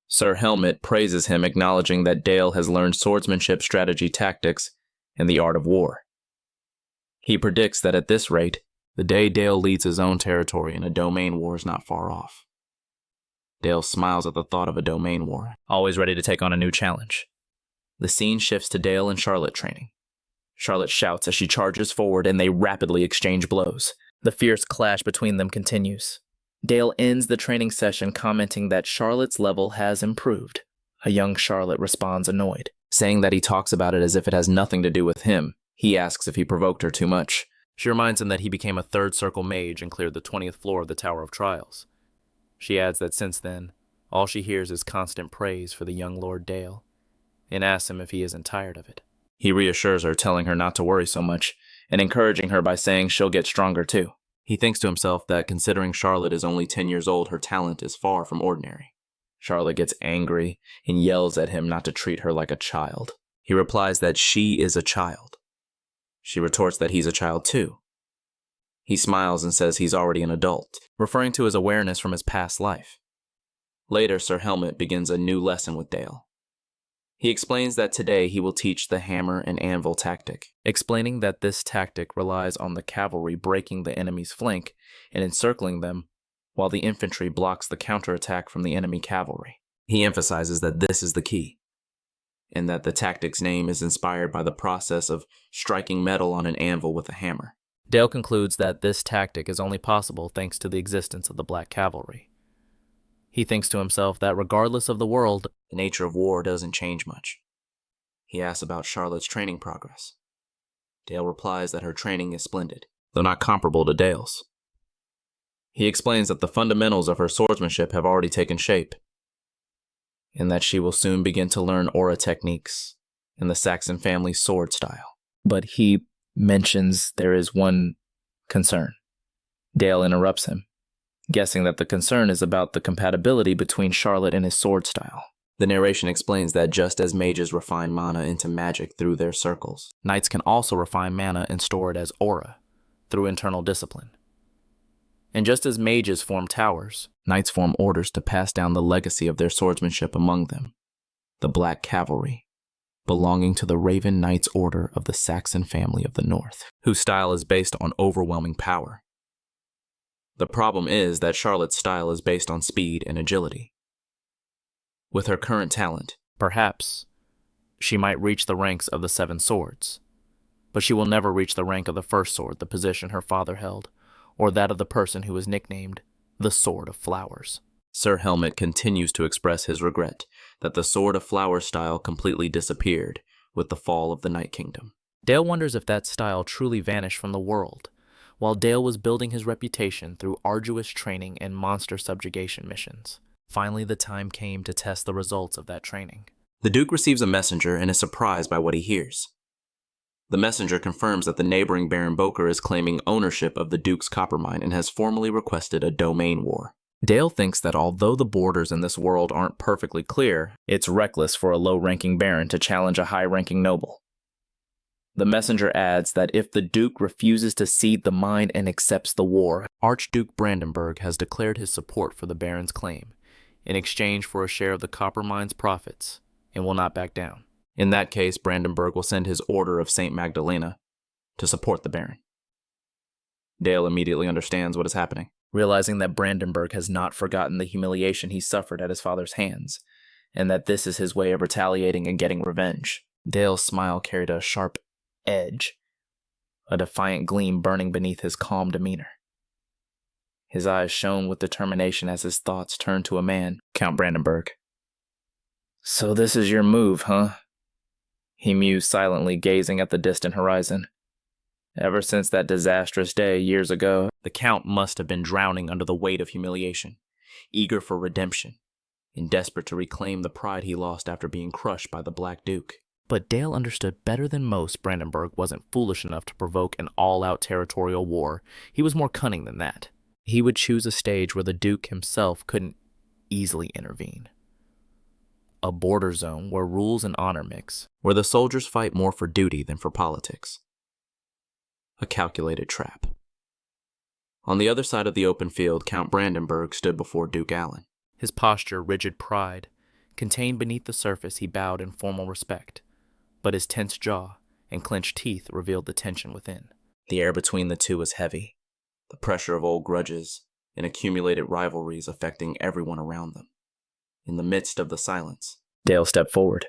Sir Helmet praises him, acknowledging that Dale has learned swordsmanship, strategy, tactics, and the art of war. He predicts that at this rate, the day Dale leads his own territory in a domain war is not far off. Dale smiles at the thought of a domain war, always ready to take on a new challenge. The scene shifts to Dale and Charlotte training. Charlotte shouts as she charges forward, and they rapidly exchange blows. The fierce clash between them continues. Dale ends the training session commenting that Charlotte's level has improved. A young Charlotte responds annoyed, saying that he talks about it as if it has nothing to do with him. He asks if he provoked her too much. She reminds him that he became a third circle mage and cleared the 20th floor of the Tower of Trials. She adds that since then, all she hears is constant praise for the young Lord Dale, and asks him if he isn't tired of it. He reassures her, telling her not to worry so much, and encouraging her by saying she'll get stronger too. He thinks to himself that considering Charlotte is only 10 years old, her talent is far from ordinary. Charlotte gets angry and yells at him not to treat her like a child. He replies that she is a child. She retorts that he's a child too. He smiles and says he's already an adult, referring to his awareness from his past life. Later, Sir Helmet begins a new lesson with Dale. He explains that today he will teach the hammer and anvil tactic, explaining that this tactic relies on the cavalry breaking the enemy's flank and encircling them, while the infantry blocks the counterattack from the enemy cavalry. He emphasizes that this is the key, and that the tactic's name is inspired by the process of striking metal on an anvil with a hammer. Dale concludes that this tactic is only possible thanks to the existence of the Black Cavalry. He thinks to himself that regardless of the world, the nature of war doesn't change much. He asks about Charlotte's training progress. Dale replies that her training is splendid, though not comparable to Dale's. He explains that the fundamentals of her swordsmanship have already taken shape, and that she will soon begin to learn aura techniques in the Saxon family sword style. But he mentions there is one concern. Dale interrupts him, guessing that the concern is about the compatibility between Charlotte and his sword style. The narration explains that just as mages refine mana into magic through their circles, knights can also refine mana and store it as aura through internal discipline. And just as mages form towers, knights form orders to pass down the legacy of their swordsmanship among them, the Black Cavalry, belonging to the Raven Knights Order of the Saxon family of the North, whose style is based on overwhelming power. The problem is that Charlotte's style is based on speed and agility. With her current talent, perhaps she might reach the ranks of the Seven Swords, but she will never reach the rank of the First Sword, the position her father held, or that of the person who was nicknamed the Sword of Flowers. Sir Helmet continues to express his regret that the Sword of Flowers style completely disappeared with the fall of the Night Kingdom. Dale wonders if that style truly vanished from the world, while Dale was building his reputation through arduous training and monster subjugation missions. Finally, the time came to test the results of that training. The Duke receives a messenger and is surprised by what he hears. The messenger confirms that the neighboring Baron Boker is claiming ownership of the Duke's copper mine and has formally requested a domain war. Dale thinks that although the borders in this world aren't perfectly clear, it's reckless for a low-ranking baron to challenge a high-ranking noble. The messenger adds that if the Duke refuses to cede the mine and accepts the war, Archduke Brandenburg has declared his support for the baron's claim, in exchange for a share of the copper mine's profits, and will not back down. In that case, Brandenburg will send his Order of St. Magdalena to support the Baron. Dale immediately understands what is happening, realizing that Brandenburg has not forgotten the humiliation he suffered at his father's hands, and that this is his way of retaliating and getting revenge. Dale's smile carried a sharp edge, a defiant gleam burning beneath his calm demeanor. His eyes shone with determination as his thoughts turned to a man, Count Brandenburg. "So this is your move, huh?" He mused silently, gazing at the distant horizon. Ever since that disastrous day years ago, the Count must have been drowning under the weight of humiliation, eager for redemption, and desperate to reclaim the pride he lost after being crushed by the Black Duke. But Dale understood better than most Brandenburg wasn't foolish enough to provoke an all-out territorial war. He was more cunning than that. He would choose a stage where the Duke himself couldn't easily intervene. A border zone where rules and honor mix, where the soldiers fight more for duty than for politics. A calculated trap. On the other side of the open field, Count Brandenburg stood before Duke Allen. His posture rigid pride. Contained beneath the surface, he bowed in formal respect, but his tense jaw and clenched teeth revealed the tension within. The air between the two was heavy, the pressure of old grudges and accumulated rivalries affecting everyone around them. In the midst of the silence, Dale stepped forward.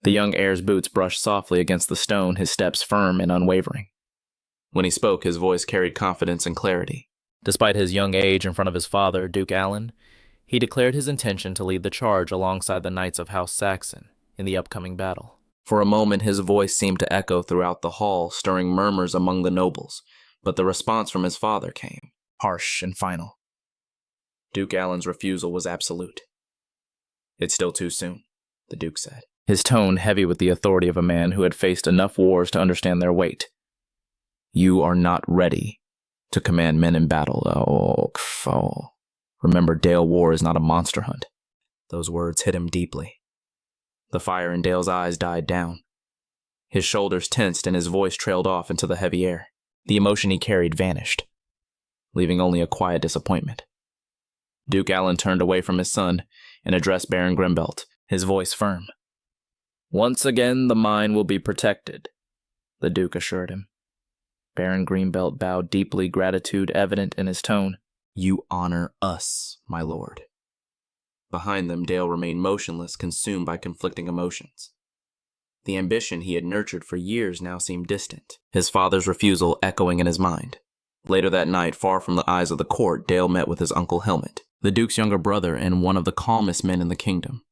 The young heir's boots brushed softly against the stone, his steps firm and unwavering. When he spoke, his voice carried confidence and clarity. Despite his young age in front of his father, Duke Allen, he declared his intention to lead the charge alongside the Knights of House Saxon in the upcoming battle. For a moment, his voice seemed to echo throughout the hall, stirring murmurs among the nobles, but the response from his father came, harsh and final. Duke Allen's refusal was absolute. "It's still too soon," the Duke said, his tone heavy with the authority of a man who had faced enough wars to understand their weight. "You are not ready to command men in battle. Oh. Remember, Dale War is not a monster hunt." Those words hit him deeply. The fire in Dale's eyes died down. His shoulders tensed and his voice trailed off into the heavy air. The emotion he carried vanished, leaving only a quiet disappointment. Duke Allen turned away from his son and addressed Baron Grimbelt, his voice firm. "Once again, the mine will be protected," the Duke assured him. Baron Greenbelt bowed deeply, gratitude evident in his tone. "You honor us, my lord." Behind them, Dale remained motionless, consumed by conflicting emotions. The ambition he had nurtured for years now seemed distant, his father's refusal echoing in his mind. Later that night, far from the eyes of the court, Dale met with his uncle Helmet, the Duke's younger brother and one of the calmest men in the kingdom.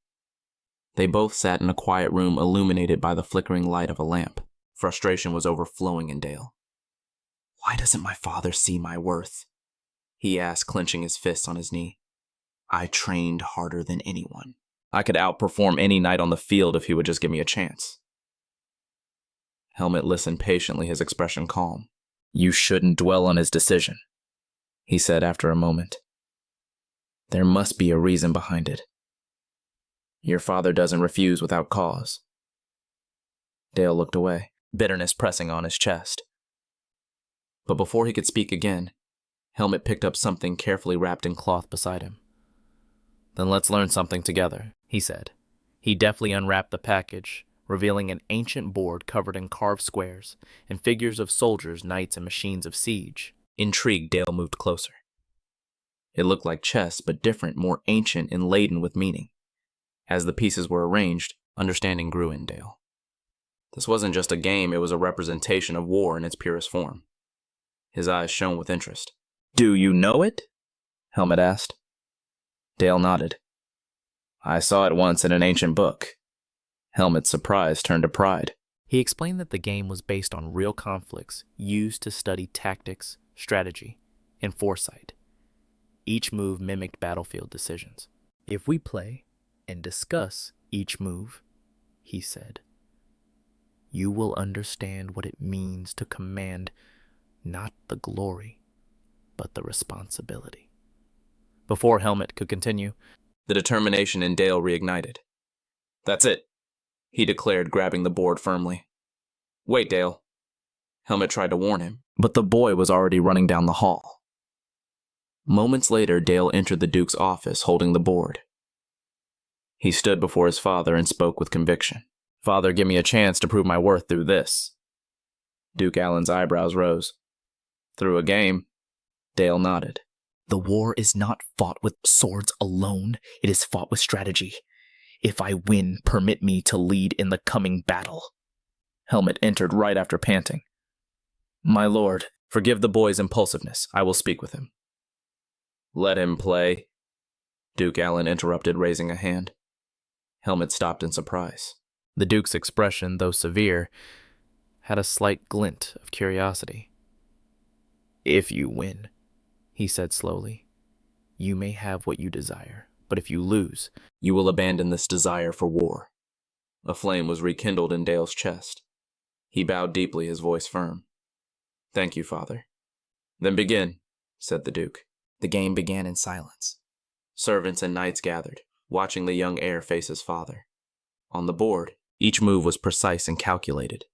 They both sat in a quiet room illuminated by the flickering light of a lamp. Frustration was overflowing in Dale. "Why doesn't my father see my worth?" he asked, clenching his fists on his knee. "I trained harder than anyone. I could outperform any knight on the field if he would just give me a chance." Helmet listened patiently, his expression calm. "You shouldn't dwell on his decision," he said after a moment. "There must be a reason behind it. Your father doesn't refuse without cause." Dale looked away, bitterness pressing on his chest. But before he could speak again, Helmet picked up something carefully wrapped in cloth beside him. "Then let's learn something together," he said. He deftly unwrapped the package, revealing an ancient board covered in carved squares and figures of soldiers, knights, and machines of siege. Intrigued, Dale moved closer. It looked like chess, but different, more ancient and laden with meaning. As the pieces were arranged, understanding grew in Dale. This wasn't just a game, it was a representation of war in its purest form. His eyes shone with interest. "Do you know it?" Helmet asked. Dale nodded. "I saw it once in an ancient book." Helmet's surprise turned to pride. He explained that the game was based on real conflicts used to study tactics, strategy, and foresight. Each move mimicked battlefield decisions. "If we play and discuss each move," he said, "you will understand what it means to command not the glory, but the responsibility." Before Helmet could continue, the determination in Dale reignited. "That's it," he declared, grabbing the board firmly. "Wait, Dale." Helmet tried to warn him, but the boy was already running down the hall. Moments later, Dale entered the Duke's office holding the board. He stood before his father and spoke with conviction. "Father, give me a chance to prove my worth through this." Duke Allen's eyebrows rose. "Through a game?" Dale nodded. "The war is not fought with swords alone, it is fought with strategy. If I win, permit me to lead in the coming battle." Helmet entered right after panting. My lord, Forgive the boy's impulsiveness. I will speak with him. Let him play, Duke Allen interrupted, raising a hand. Helmet stopped in surprise. The Duke's expression, though severe, had a slight glint of curiosity. If you win, he said slowly, you may have what you desire, but if you lose, you will abandon this desire for war. A flame was rekindled in Dale's chest. He bowed deeply, his voice firm. Thank you, Father. Then begin, said the Duke. The game began in silence. Servants and knights gathered, watching the young heir face his father. On the board, each move was precise and calculated.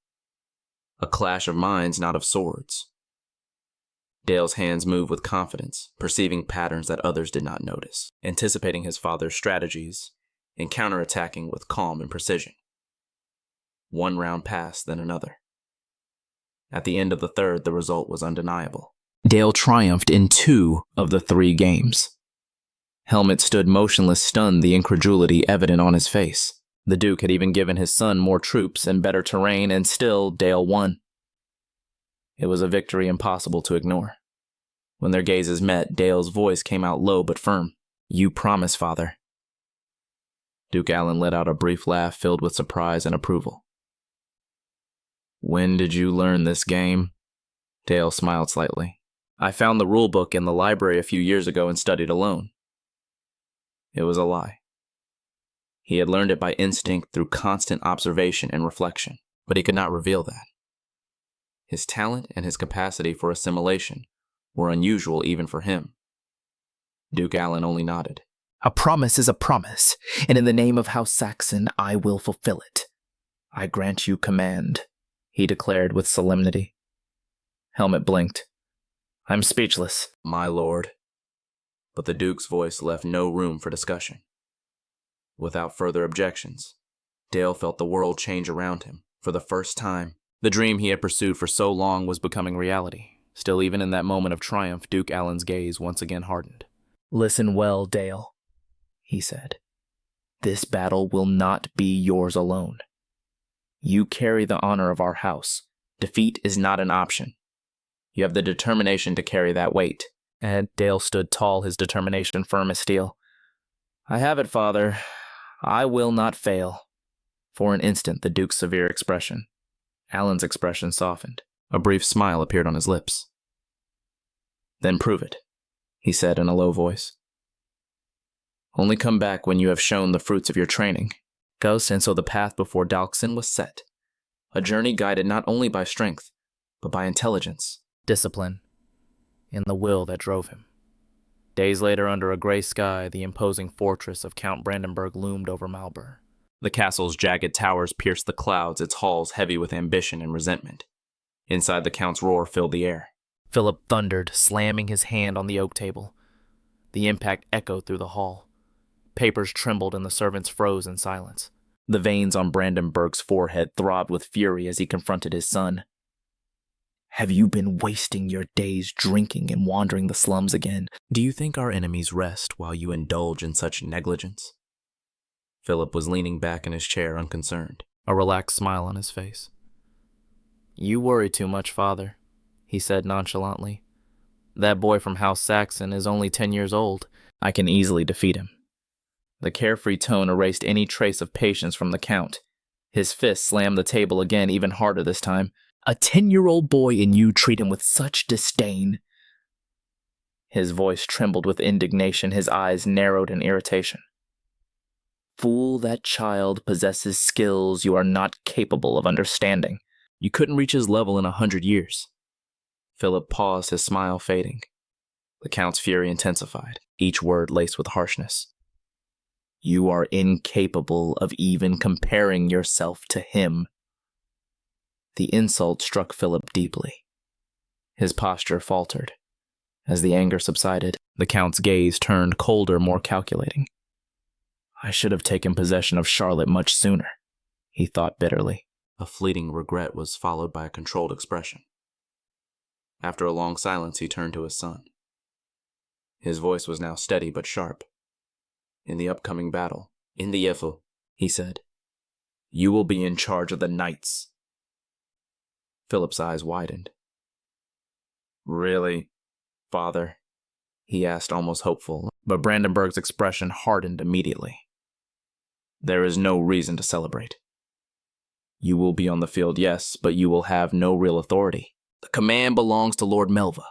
A clash of minds, not of swords. Dale's hands moved with confidence, perceiving patterns that others did not notice, anticipating his father's strategies, and counterattacking with calm and precision. One round passed, then another. At the end of the third, the result was undeniable. Dale triumphed in 2 of the 3 games. Helmet stood motionless, stunned, the incredulity evident on his face. The Duke had even given his son more troops and better terrain, and still Dale won. It was a victory impossible to ignore. When their gazes met, Dale's voice came out low but firm. You promise, Father. Duke Allen let out a brief laugh filled with surprise and approval. When did you learn this game? Dale smiled slightly. I found the rulebook in the library a few years ago and studied alone. It was a lie. He had learned it by instinct through constant observation and reflection, but he could not reveal that. His talent and his capacity for assimilation were unusual even for him. Duke Allen only nodded. A promise is a promise, and in the name of House Saxon, I will fulfill it. I grant you command, he declared with solemnity. Helmet blinked. I'm speechless. My lord. But the Duke's voice left no room for discussion. Without further objections, Dale felt the world change around him. For the first time, the dream he had pursued for so long was becoming reality. Still, even in that moment of triumph, Duke Allen's gaze once again hardened. Listen well, Dale, he said. This battle will not be yours alone. You carry the honor of our house. Defeat is not an option. You have the determination to carry that weight. And Dale stood tall, his determination firm as steel. I have it, Father. I will not fail. For an instant, the Duke's severe expression. Allen's expression softened. A brief smile appeared on his lips. Then prove it, he said in a low voice. Only come back when you have shown the fruits of your training. Ghost, and so the path before Dalkson was set. A journey guided not only by strength, but by intelligence, discipline, and the will that drove him. Days later, under a gray sky, the imposing fortress of Count Brandenburg loomed over Malbur. The castle's jagged towers pierced the clouds, its halls heavy with ambition and resentment. Inside, the Count's roar filled the air. Philip thundered, slamming his hand on the oak table. The impact echoed through the hall. Papers trembled and the servants froze in silence. The veins on Brandenburg's forehead throbbed with fury as he confronted his son. Have you been wasting your days drinking and wandering the slums again? Do you think our enemies rest while you indulge in such negligence? Philip was leaning back in his chair, unconcerned, a relaxed smile on his face. You worry too much, Father, he said nonchalantly. That boy from House Saxon is only 10 years old. I can easily defeat him. The carefree tone erased any trace of patience from the Count. His fist slammed the table again, even harder this time. A 10-year-old boy and you treat him with such disdain. His voice trembled with indignation, his eyes narrowed in irritation. Fool, that child possesses skills you are not capable of understanding. You couldn't reach his level in 100 years. Philip paused, his smile fading. The Count's fury intensified, each word laced with harshness. You are incapable of even comparing yourself to him. The insult struck Philip deeply. His posture faltered. As the anger subsided, the Count's gaze turned colder, more calculating. I should have taken possession of Charlotte much sooner, he thought bitterly. A fleeting regret was followed by a controlled expression. After a long silence, he turned to his son. His voice was now steady but sharp. In the upcoming battle, in the Eiffel, he said, you will be in charge of the knights. Philip's eyes widened. Really, father? He asked, almost hopeful, but Brandenburg's expression hardened immediately. There is no reason to celebrate. You will be on the field, yes, but you will have no real authority. The command belongs to Lord Melva.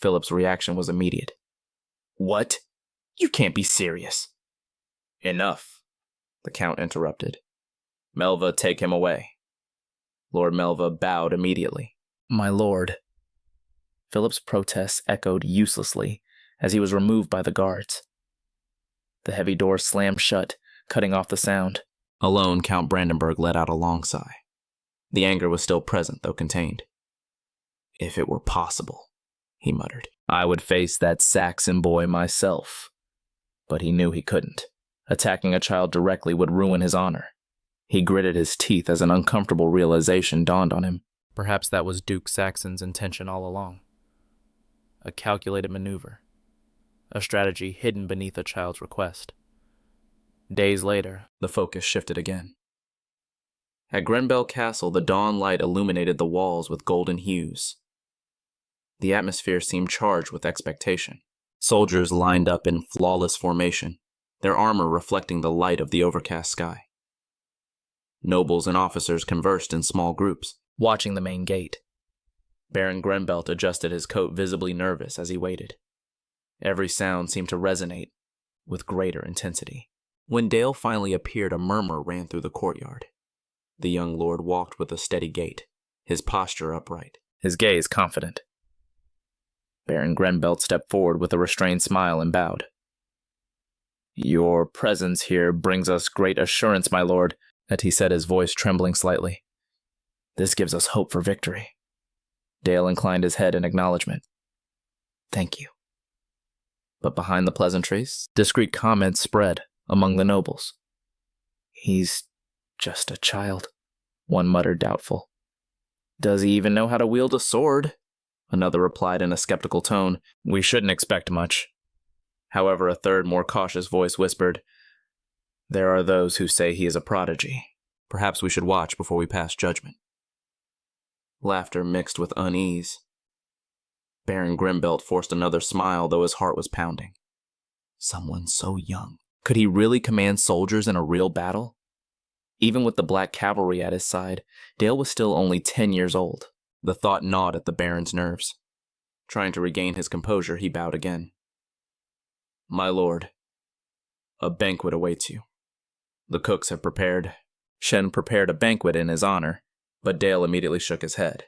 Philip's reaction was immediate. What? You can't be serious. Enough, the Count interrupted. Melva, take him away. Lord Melva bowed immediately. My lord. Philip's protests echoed uselessly as he was removed by the guards. The heavy door slammed shut, cutting off the sound. Alone, Count Brandenburg let out a long sigh. The anger was still present, though contained. If it were possible, he muttered, I would face that Saxon boy myself. But he knew he couldn't. Attacking a child directly would ruin his honor. He gritted his teeth as an uncomfortable realization dawned on him. Perhaps that was Duke Saxon's intention all along. A calculated maneuver. A strategy hidden beneath a child's request. Days later, the focus shifted again. At Grenbell Castle, the dawn light illuminated the walls with golden hues. The atmosphere seemed charged with expectation. Soldiers lined up in flawless formation, their armor reflecting the light of the overcast sky. Nobles and officers conversed in small groups, watching the main gate. Baron Grenbelt adjusted his coat, visibly nervous as he waited. Every sound seemed to resonate with greater intensity. When Dale finally appeared, a murmur ran through the courtyard. The young lord walked with a steady gait, his posture upright, his gaze confident. Baron Grenbelt stepped forward with a restrained smile and bowed. Your presence here brings us great assurance, my lord, he said, his voice trembling slightly. This gives us hope for victory. Dale inclined his head in acknowledgement. Thank you. But behind the pleasantries, discreet comments spread among the nobles. He's just a child, one muttered doubtful. Does he even know how to wield a sword? Another replied in a skeptical tone. We shouldn't expect much. However, a third, more cautious voice whispered, There are those who say he is a prodigy. Perhaps we should watch before we pass judgment. Laughter mixed with unease. Baron Grenbelt forced another smile, though his heart was pounding. Someone so young. Could he really command soldiers in a real battle? Even with the Black Cavalry at his side, Dale was still only 10 years old. The thought gnawed at the Baron's nerves. Trying to regain his composure, he bowed again. My lord, a banquet awaits you. The cooks have prepared. Shen prepared a banquet in his honor, but Dale immediately shook his head.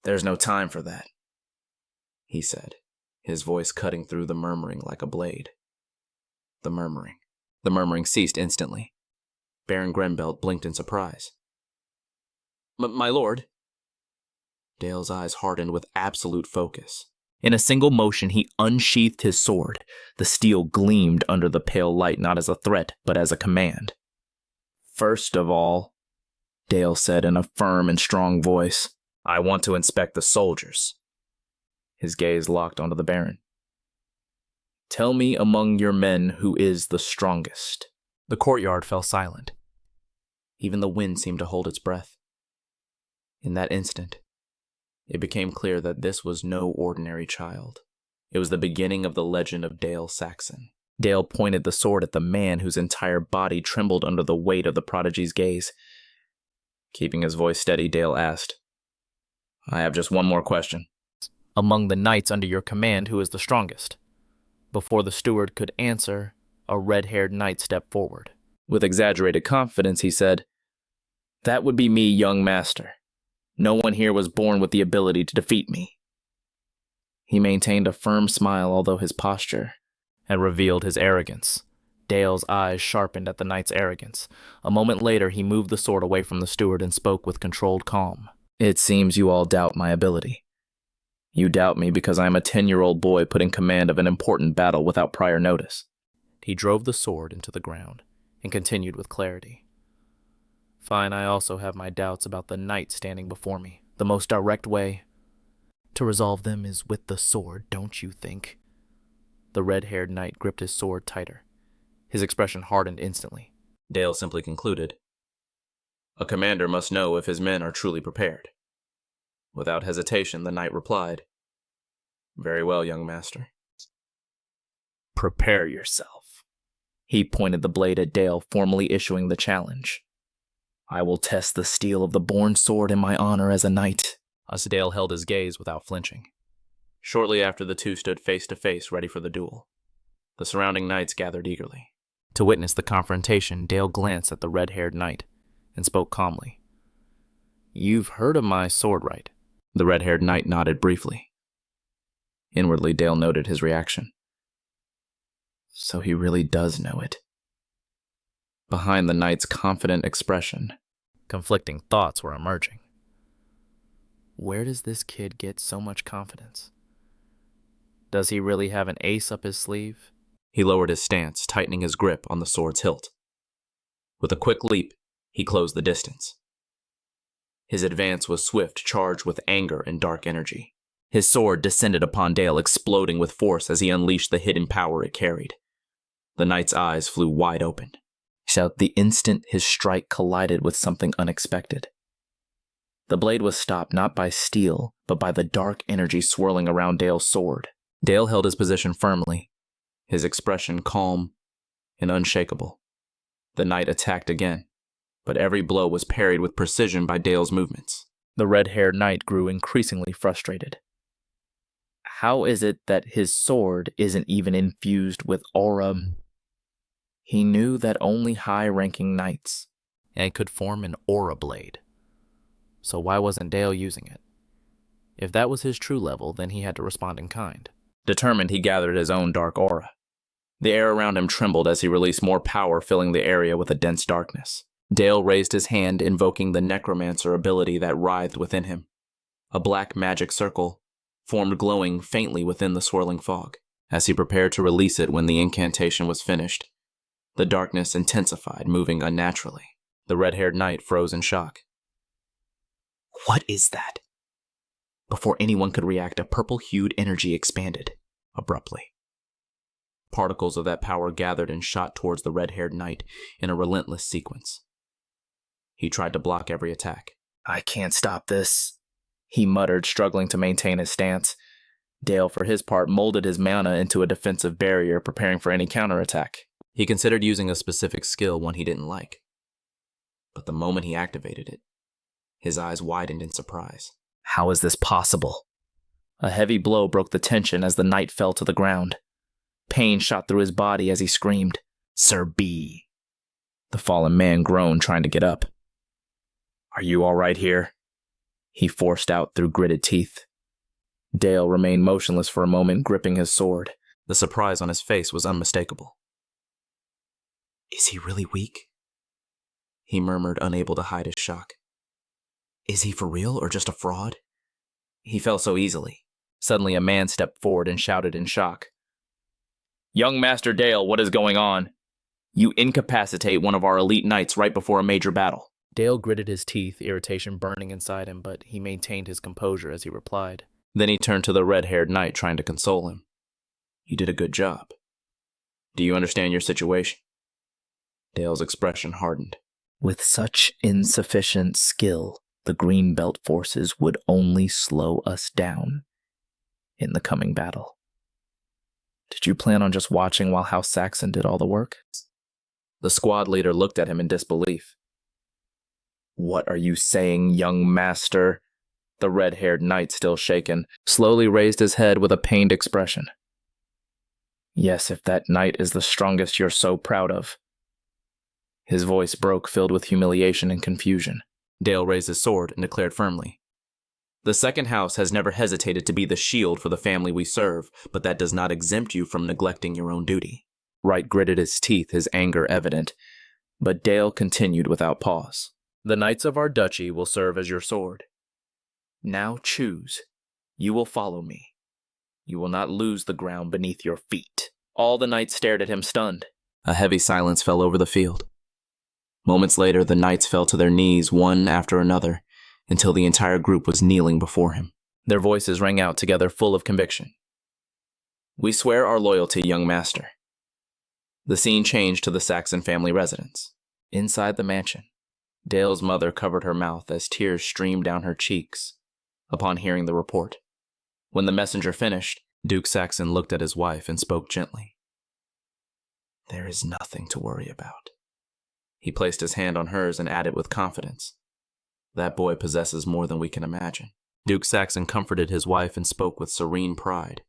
There's no time for that, he said, his voice cutting through the murmuring like a blade. The murmuring ceased instantly. Baron Grenbelt blinked in surprise. My lord? Dale's eyes hardened with absolute focus. In a single motion, he unsheathed his sword. The steel gleamed under the pale light, not as a threat, but as a command. First of all, Dale said in a firm and strong voice, I want to inspect the soldiers. His gaze locked onto the Baron. Tell me among your men who is the strongest. The courtyard fell silent. Even the wind seemed to hold its breath. In that instant, it became clear that this was no ordinary child. It was the beginning of the legend of Dale Saxon. Dale pointed the sword at the man whose entire body trembled under the weight of the prodigy's gaze. Keeping his voice steady, Dale asked, I have just one more question. Among the knights under your command, who is the strongest? Before the steward could answer, a red-haired knight stepped forward. With exaggerated confidence, he said, That would be me, young master. No one here was born with the ability to defeat me. He maintained a firm smile, although his posture had revealed his arrogance. Dale's eyes sharpened at the knight's arrogance. A moment later, he moved the sword away from the steward and spoke with controlled calm. It seems you all doubt my ability. You doubt me because I am a 10-year-old boy put in command of an important battle without prior notice. He drove the sword into the ground and continued with clarity. Fine, I also have my doubts about the knight standing before me. The most direct way to resolve them is with the sword, don't you think? The red-haired knight gripped his sword tighter. His expression hardened instantly. Dale simply concluded, A commander must know if his men are truly prepared. Without hesitation, the knight replied, "Very well, young master." Prepare yourself. He pointed the blade at Dale, formally issuing the challenge. I will test the steel of the born sword in my honor as a knight. Dale held his gaze without flinching. Shortly after, the two stood face to face, ready for the duel. The surrounding knights gathered eagerly. To witness the confrontation, Dale glanced at the red-haired knight and spoke calmly. You've heard of my sword, right? The red-haired knight nodded briefly. Inwardly, Dale noted his reaction. So he really does know it. Behind the knight's confident expression, conflicting thoughts were emerging. Where does this kid get so much confidence? Does he really have an ace up his sleeve? He lowered his stance, tightening his grip on the sword's hilt. With a quick leap, he closed the distance. His advance was swift, charged with anger and dark energy. His sword descended upon Dale, exploding with force as he unleashed the hidden power it carried. The knight's eyes flew wide open. The instant his strike collided with something unexpected. The blade was stopped not by steel, but by the dark energy swirling around Dale's sword. Dale held his position firmly, his expression calm and unshakable. The knight attacked again, but every blow was parried with precision by Dale's movements. The red-haired knight grew increasingly frustrated. How is it that his sword isn't even infused with aura? He knew that only high-ranking knights and could form an aura blade. So why wasn't Dale using it? If that was his true level, then he had to respond in kind. Determined, he gathered his own dark aura. The air around him trembled as he released more power, filling the area with a dense darkness. Dale raised his hand, invoking the Necromancer ability that writhed within him. A black magic circle formed, glowing faintly within the swirling fog. As he prepared to release it when the incantation was finished, the darkness intensified, moving unnaturally. The red-haired knight froze in shock. What is that? Before anyone could react, a purple-hued energy expanded, abruptly. Particles of that power gathered and shot towards the red-haired knight in a relentless sequence. He tried to block every attack. I can't stop this, he muttered, struggling to maintain his stance. Dale, for his part, molded his mana into a defensive barrier, preparing for any counterattack. He considered using a specific skill, one he didn't like. But the moment he activated it, his eyes widened in surprise. How is this possible? A heavy blow broke the tension as the knight fell to the ground. Pain shot through his body as he screamed, Sir B. The fallen man groaned, trying to get up. Are you all right here? He forced out through gritted teeth. Dale remained motionless for a moment, gripping his sword. The surprise on his face was unmistakable. Is he really weak? He murmured, unable to hide his shock. Is he for real or just a fraud? He fell so easily. Suddenly a man stepped forward and shouted in shock. Young Master Dale, what is going on? You incapacitate one of our elite knights right before a major battle. Dale gritted his teeth, irritation burning inside him, but he maintained his composure as he replied. Then he turned to the red-haired knight, trying to console him. You did a good job. Do you understand your situation? Dale's expression hardened. With such insufficient skill, the Green Belt forces would only slow us down in the coming battle. Did you plan on just watching while House Saxon did all the work? The squad leader looked at him in disbelief. What are you saying, young master? The red-haired knight, still shaken, slowly raised his head with a pained expression. Yes, if that knight is the strongest you're so proud of. His voice broke, filled with humiliation and confusion. Dale raised his sword and declared firmly, The second house has never hesitated to be the shield for the family we serve, but that does not exempt you from neglecting your own duty. Wright gritted his teeth, his anger evident, but Dale continued without pause. The knights of our duchy will serve as your sword. Now choose. You will follow me. You will not lose the ground beneath your feet. All the knights stared at him, stunned. A heavy silence fell over the field. Moments later, the knights fell to their knees, one after another, until the entire group was kneeling before him. Their voices rang out together, full of conviction. We swear our loyalty, young master. The scene changed to the Saxon family residence. Inside the mansion, Dale's mother covered her mouth as tears streamed down her cheeks upon hearing the report. When the messenger finished, Duke Saxon looked at his wife and spoke gently. "There is nothing to worry about." He placed his hand on hers and added with confidence, "That boy possesses more than we can imagine." Duke Saxon comforted his wife and spoke with serene pride.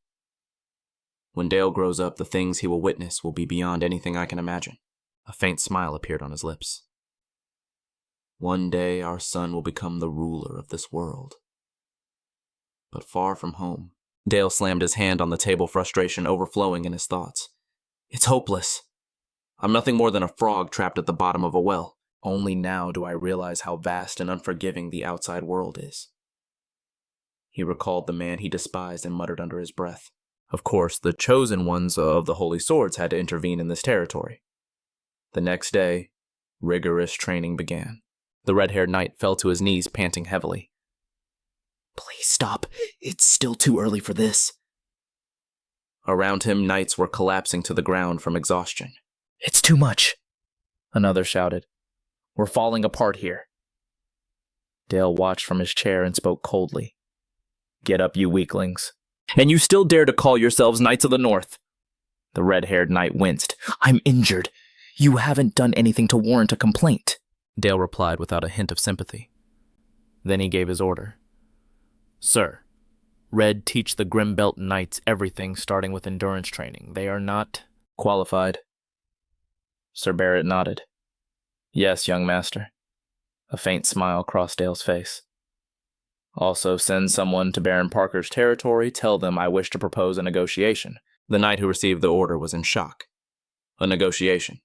"When Dale grows up, the things he will witness will be beyond anything I can imagine." A faint smile appeared on his lips. "One day our son will become the ruler of this world. But far from home." Dale slammed his hand on the table, frustration overflowing in his thoughts. "It's hopeless. I'm nothing more than a frog trapped at the bottom of a well. Only now do I realize how vast and unforgiving the outside world is." He recalled the man he despised and muttered under his breath. Of course, the chosen ones of the Holy Swords had to intervene in this territory. The next day, rigorous training began. The red-haired knight fell to his knees, panting heavily. "Please stop. It's still too early for this." Around him, knights were collapsing to the ground from exhaustion. "It's too much," another shouted. "We're falling apart here." Dale watched from his chair and spoke coldly. "Get up, you weaklings. And you still dare to call yourselves Knights of the North?" The red-haired knight winced. "I'm injured. You haven't done anything to warrant a complaint," Dale replied without a hint of sympathy. Then he gave his order. "Sir, Red teach the Grimbelt Knights everything starting with endurance training. They are not qualified." Sir Barrett nodded. "Yes, young master." A faint smile crossed Dale's face. "Also send someone to Baron Parker's territory, tell them I wish to propose a negotiation." The knight who received the order was in shock. A negotiation.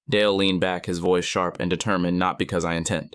Dale leaned back, his voice sharp and determined. "Not because I intend."